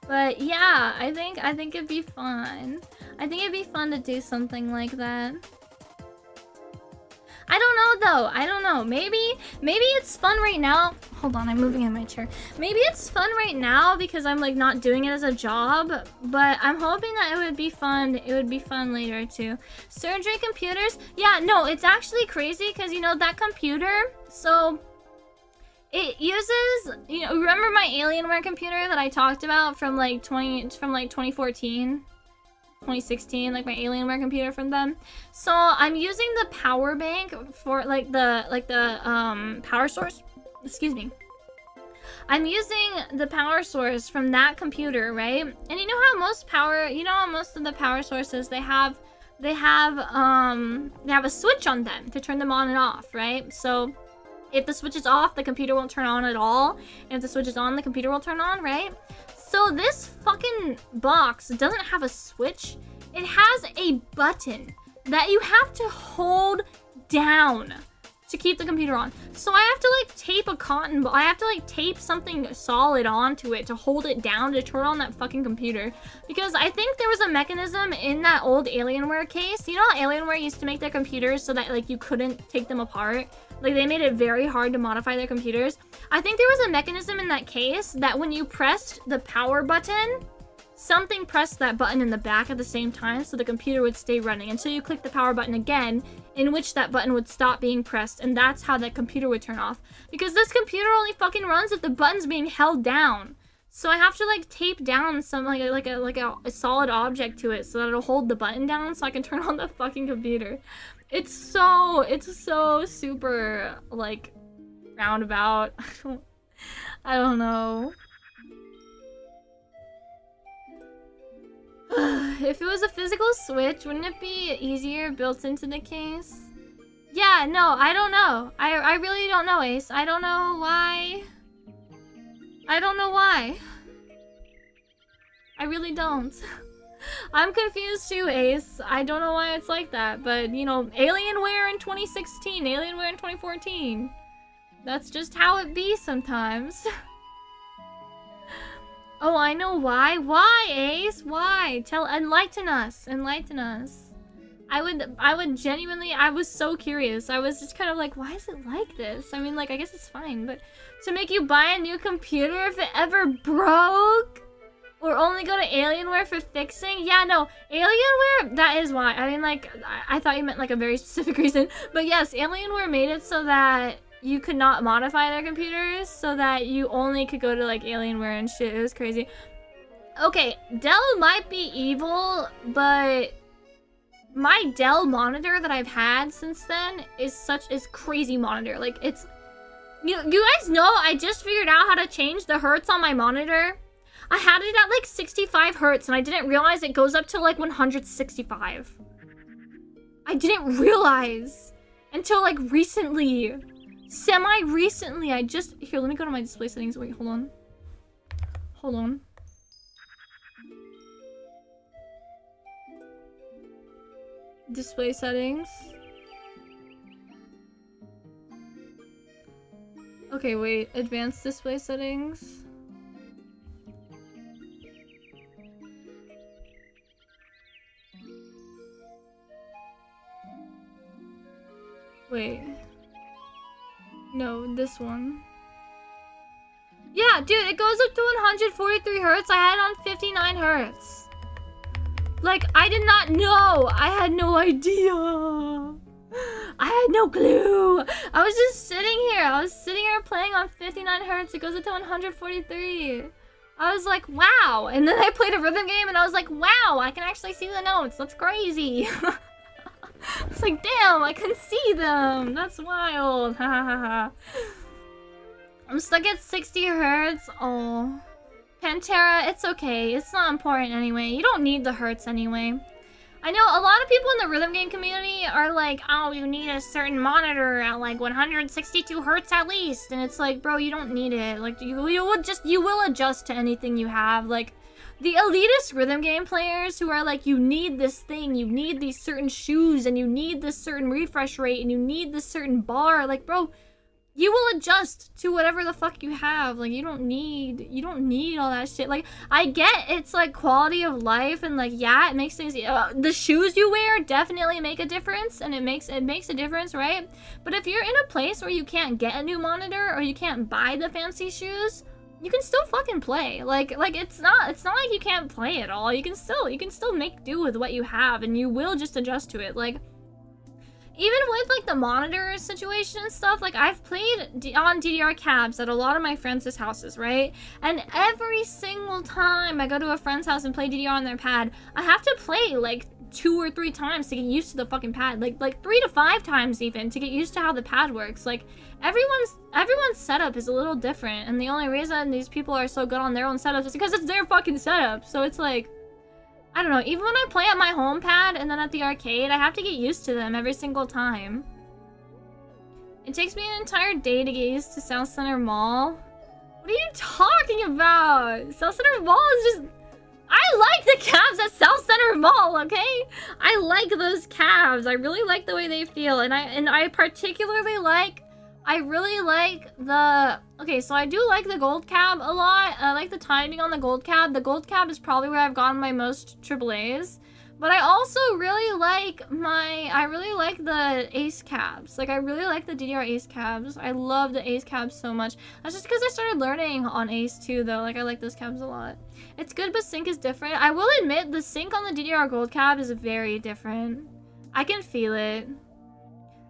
But yeah, I think it'd be fun. I think it'd be fun to do something like that. I don't know though. I don't know. know. Maybe it's fun right now. Hold on, I'm moving in my chair. Maybe it's fun right now because I'm like not doing it as a job, but I'm hoping that it would be fun. It would be fun later too. Surgery computers? Yeah, no, it's actually crazy because you know that computer, so it uses, you know, remember my Alienware computer that I talked about from like 2014? 2016, like my Alienware computer from them. So I'm using the power bank for like the power source. Excuse me. I'm using the power source from that computer, right? And you know how most of the power sources they have a switch on them to turn them on and off, right? So if the switch is off, the computer won't turn on at all. And if the switch is on, the computer will turn on, right? So this fucking box doesn't have a switch. It has a button that you have to hold down to keep the computer on. So I have to like tape I have to like tape something solid onto it to hold it down to turn on that fucking computer. Because I think there was a mechanism in that old Alienware case. You know how Alienware used to make their computers so that like you couldn't take them apart? Like they made it very hard to modify their computers. I think there was a mechanism in that case that when you pressed the power button, something pressed that button in the back at the same time so the computer would stay running until you click the power button again, in which that button would stop being pressed, and that's how that computer would turn off. Because this computer only fucking runs if the button's being held down. So I have to like tape down some like a solid object to it so that it'll hold the button down so I can turn on the fucking computer. It's so super like roundabout. I don't know. If it was a physical switch, wouldn't it be easier built into the case? Yeah, no, I don't know. I really don't know, Ace. I don't know why. I don't know why. I really don't. I'm confused too, Ace. I don't know why it's like that, but you know, Alienware in 2016, Alienware in 2014. That's just how it be sometimes. Oh, I know why. Why, Ace? Why? Enlighten us. Enlighten us. I would genuinely, I was so curious. I was just kind of like, why is it like this? I mean, like, I guess it's fine, but to make you buy a new computer if it ever broke? Or only go to Alienware for fixing? Yeah, no, Alienware, that is why. I mean, like, I thought you meant like a very specific reason. But yes, Alienware made it so that you could not modify their computers, so that you only could go to like Alienware and shit. It was crazy. Okay, Dell might be evil, but my Dell monitor that I've had since then is crazy monitor. Like, it's, you guys know I just figured out how to change the hertz on my monitor. I had it at like 65 hertz and I didn't realize it goes up to like 165. I didn't realize until like recently. Semi-recently. Here, let me go to my display settings. Wait, hold on. Hold on. Display settings. Okay, wait. Advanced display settings. Wait. No, this one. Yeah, dude, it goes up to 143 hertz. I had it on 59 hertz. Like, I did not know. I had no idea. I had no clue. I was just sitting here. I was sitting here playing on 59 hertz. It goes up to 143. I was like, wow. And then I played a rhythm game and I was like, wow, I can actually see the notes. That's crazy. It's like, damn, I can see them. That's wild. Ha ha ha ha. I'm stuck at 60 hertz. Oh. Pantera, it's okay. It's not important anyway. You don't need the hertz anyway. I know a lot of people in the rhythm game community are like, oh, you need a certain monitor at like 162 hertz at least. And it's like, bro, you don't need it. Like, you will adjust to anything you have. Like, the elitist rhythm game players who are like, you need this thing, you need these certain shoes, and you need this certain refresh rate, and you need this certain bar. Like, bro, you will adjust to whatever the fuck you have. Like, you don't need all that shit. Like, I get it's like quality of life and like, yeah, it makes things, the shoes you wear definitely make a difference, and it makes a difference, right? But if you're in a place where you can't get a new monitor or you can't buy the fancy shoes, you can still fucking play. Like it's not like you can't play at all. You can still make do with what you have, and you will just adjust to it. Like, even with like the monitor situation and stuff, like I've played on DDR cabs at a lot of my friends' houses, right? And every single time I go to a friend's house and play DDR on their pad, I have to play like 2 or 3 times to get used to the fucking pad. Like 3 to 5 times even to get used to how the pad works. Like everyone's setup is a little different, and the only reason these people are so good on their own setups is because it's their fucking setup. So it's like, I don't know, even when I play at my home pad and then at the arcade, I have to get used to them every single time. It takes me an entire day to get used to South Center Mall. What are you talking about? South Center Mall is just... I like the cabs at South Center Mall, okay? I like those cabs. I really like the way they feel, and I particularly like... I really like the... Okay, so I do like the gold cab a lot. I like the timing on the gold cab. The gold cab is probably where I've gotten my most AAAs. But I also really like I really like the ace cabs. Like, I really like the DDR ace cabs. I love the ace cabs so much. That's just because I started learning on ace too, though. Like, I like those cabs a lot. It's good, but sync is different. I will admit, the sync on the DDR gold cab is very different. I can feel it.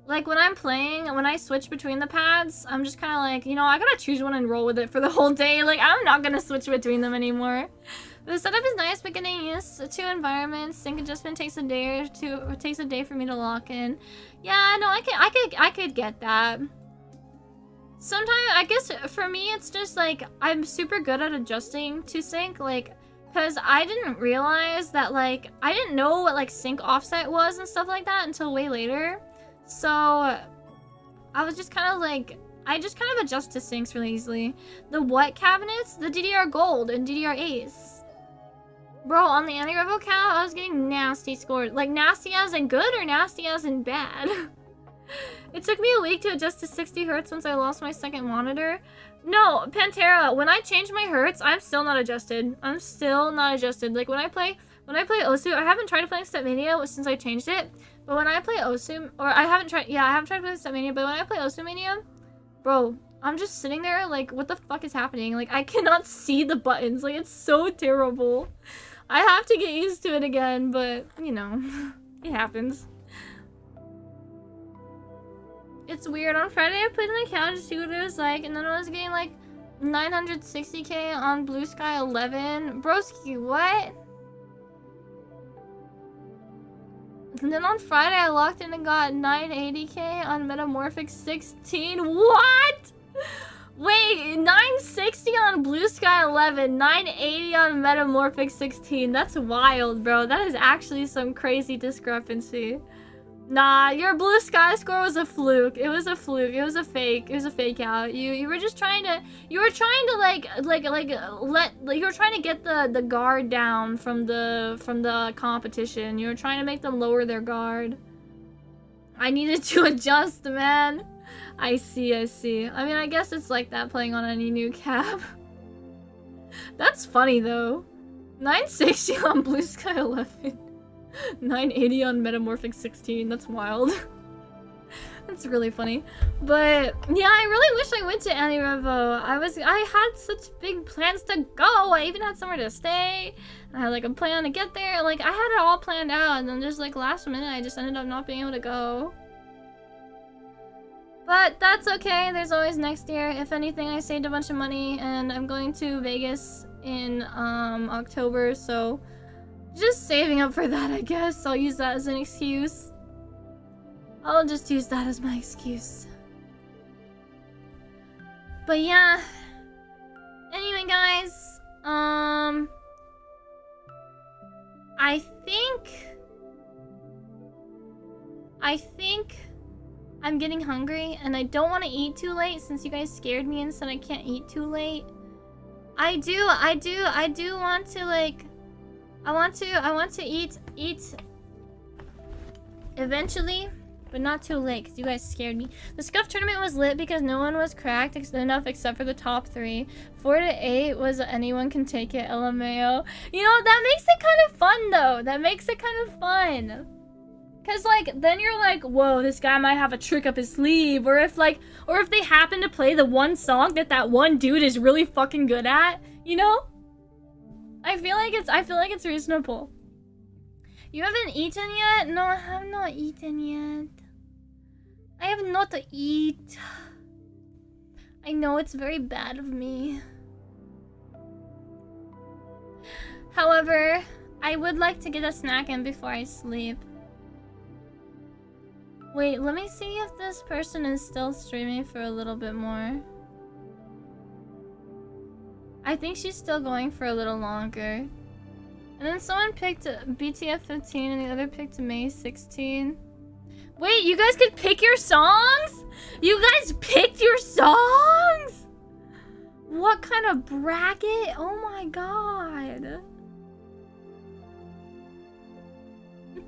Like, when I'm playing, when I switch between the pads, I'm just kind of like, you know, I gotta choose one and roll with it for the whole day. Like, I'm not gonna switch between them anymore. The setup is nice, but getting used to environments, sync adjustment takes a day or two. It takes a day for me to lock in. Yeah, no, I could get that. Sometimes, I guess for me, it's just like, I'm super good at adjusting to sync. Like, because I didn't realize that, like, I didn't know what, like, sync offset was and stuff like that until way later. So, I was just kind of like, I just kind of adjust to syncs really easily. The what cabinets? The DDR Gold and DDR Ace. Bro, on the anti-revo cab, I was getting nasty scores. Like, nasty as in good or nasty as in bad? It took me a week to adjust to 60 Hz once I lost my second monitor. No, Pantera, when I change my Hertz, I'm still not adjusted. I'm still not adjusted. Like, when I play Osu, I haven't tried playing Stepmania since I changed it. But when I play Osu, or I haven't tried playing Stepmania, but when I play Osu Mania, bro, I'm just sitting there like, what the fuck is happening? Like, I cannot see the buttons. Like, it's so terrible. I have to get used to it again, but, you know, it happens. It's weird. On Friday, I played on the couch to see what it was like, and then I was getting like 960k on Blue Sky 11. Broski, what? And then on Friday, I locked in and got 980k on Metamorphic 16. What? Wait, 960 on Blue Sky 11, 980 on Metamorphic 16. That's wild, bro. That is actually some crazy discrepancy. Nah, your Blue Sky score was a fluke. It was a fluke. It was a fake. It was a fake out. You were just trying to. You were trying to get the guard down from the competition. You were trying to make them lower their guard. I needed to adjust, man. I see. I mean, I guess it's like that playing on any new cab. That's funny though. 960 on Blue Sky 11. 980 on Metamorphic 16. That's wild. That's really funny. But yeah, I really wish I went to Anti-Revo. I had such big plans to go. I even had somewhere to stay. I had like a plan to get there. Like, I had it all planned out, and then just like last minute I just ended up not being able to go. But that's okay. There's always next year. If anything, I saved a bunch of money, and I'm going to Vegas in October, so just saving up for that, I guess. I'll use that as an excuse. I'll just use that as my excuse. But yeah. Anyway, guys. I think I'm getting hungry, and I don't want to eat too late since you guys scared me and said I can't eat too late. I do want to, like, I want to eat eventually, But not too late, because you guys scared me. The Scuff tournament was lit because no one was cracked enough except for the top 3. 4 to 8 was anyone can take it, LMAO. You know, that makes it kind of fun, though. That makes it kind of fun. Because, like, then you're like, whoa, this guy might have a trick up his sleeve. Or if they happen to play the one song that one dude is really fucking good at, you know? I feel like it's reasonable. You haven't eaten yet? No, I have not eaten yet. I have not to eat. I know it's very bad of me. However, I would like to get a snack in before I sleep. Wait, let me see if this person is still streaming for a little bit more. I think she's still going for a little longer. And then someone picked BTF 15 and the other picked May 16. Wait, you guys could pick your songs? You guys picked your songs? What kind of bracket? Oh my god.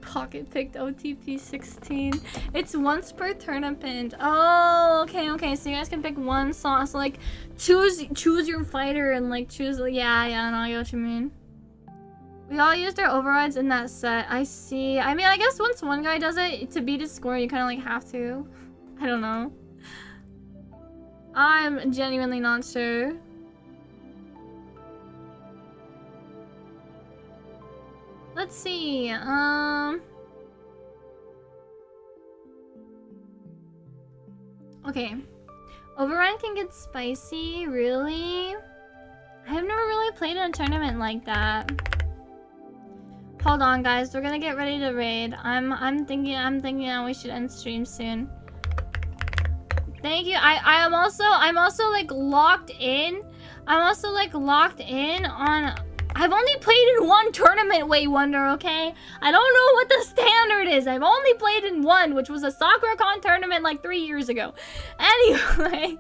Pocket picked OTP 16. It's once per tournament. Oh, okay. So you guys can pick one song. So like choose your fighter and like choose. Yeah, no, I get what you mean. We all used our overrides in that set. I see. I mean, I guess once one guy does it, to beat his score, you kind of like have to. I don't know. I'm genuinely not sure. Let's see. Okay. Override can get spicy, really? I have never really played in a tournament like that. Hold on, guys. We're gonna get ready to raid. I'm thinking we should end stream soon. Thank you. I'm also like locked in. I'm also like locked in on. I've only played in one tournament, Wonder, okay? I don't know what the standard is. I've only played in one, which was a SakuraCon tournament like 3 years ago. Anyway.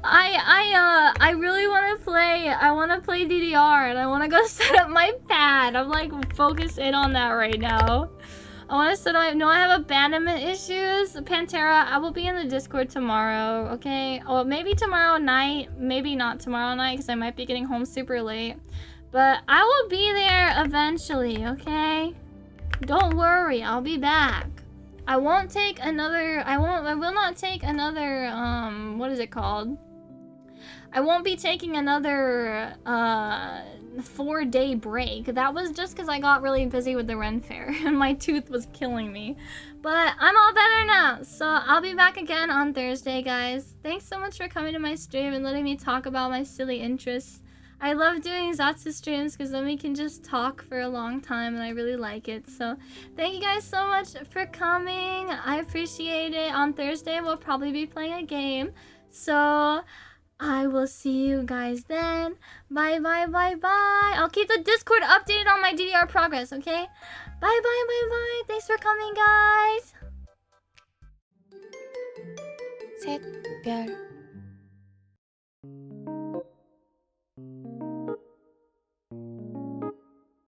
I really want to play. I want to play DDR and I want to go set up my pad. I'm like focused in on that right now. I want to set up. No, I have abandonment issues. Pantera, I will be in the Discord tomorrow. Okay. Oh, maybe tomorrow night. Maybe not tomorrow night because I might be getting home super late. But I will be there eventually. Okay. Don't worry. I'll be back. I won't take another. I will not take another. What is it called? I won't be taking another 4-day break. That was just because I got really busy with the Ren Fair and my tooth was killing me. But I'm all better now, so I'll be back again on Thursday, guys. Thanks so much for coming to my stream and letting me talk about my silly interests. I love doing Zatsu streams because then we can just talk for a long time and I really like it. So thank you guys so much for coming. I appreciate it. On Thursday, we'll probably be playing a game. So I will see you guys then. Bye. I'll keep the Discord updated on my DDR progress, okay? Bye. Thanks for coming, guys. 샛별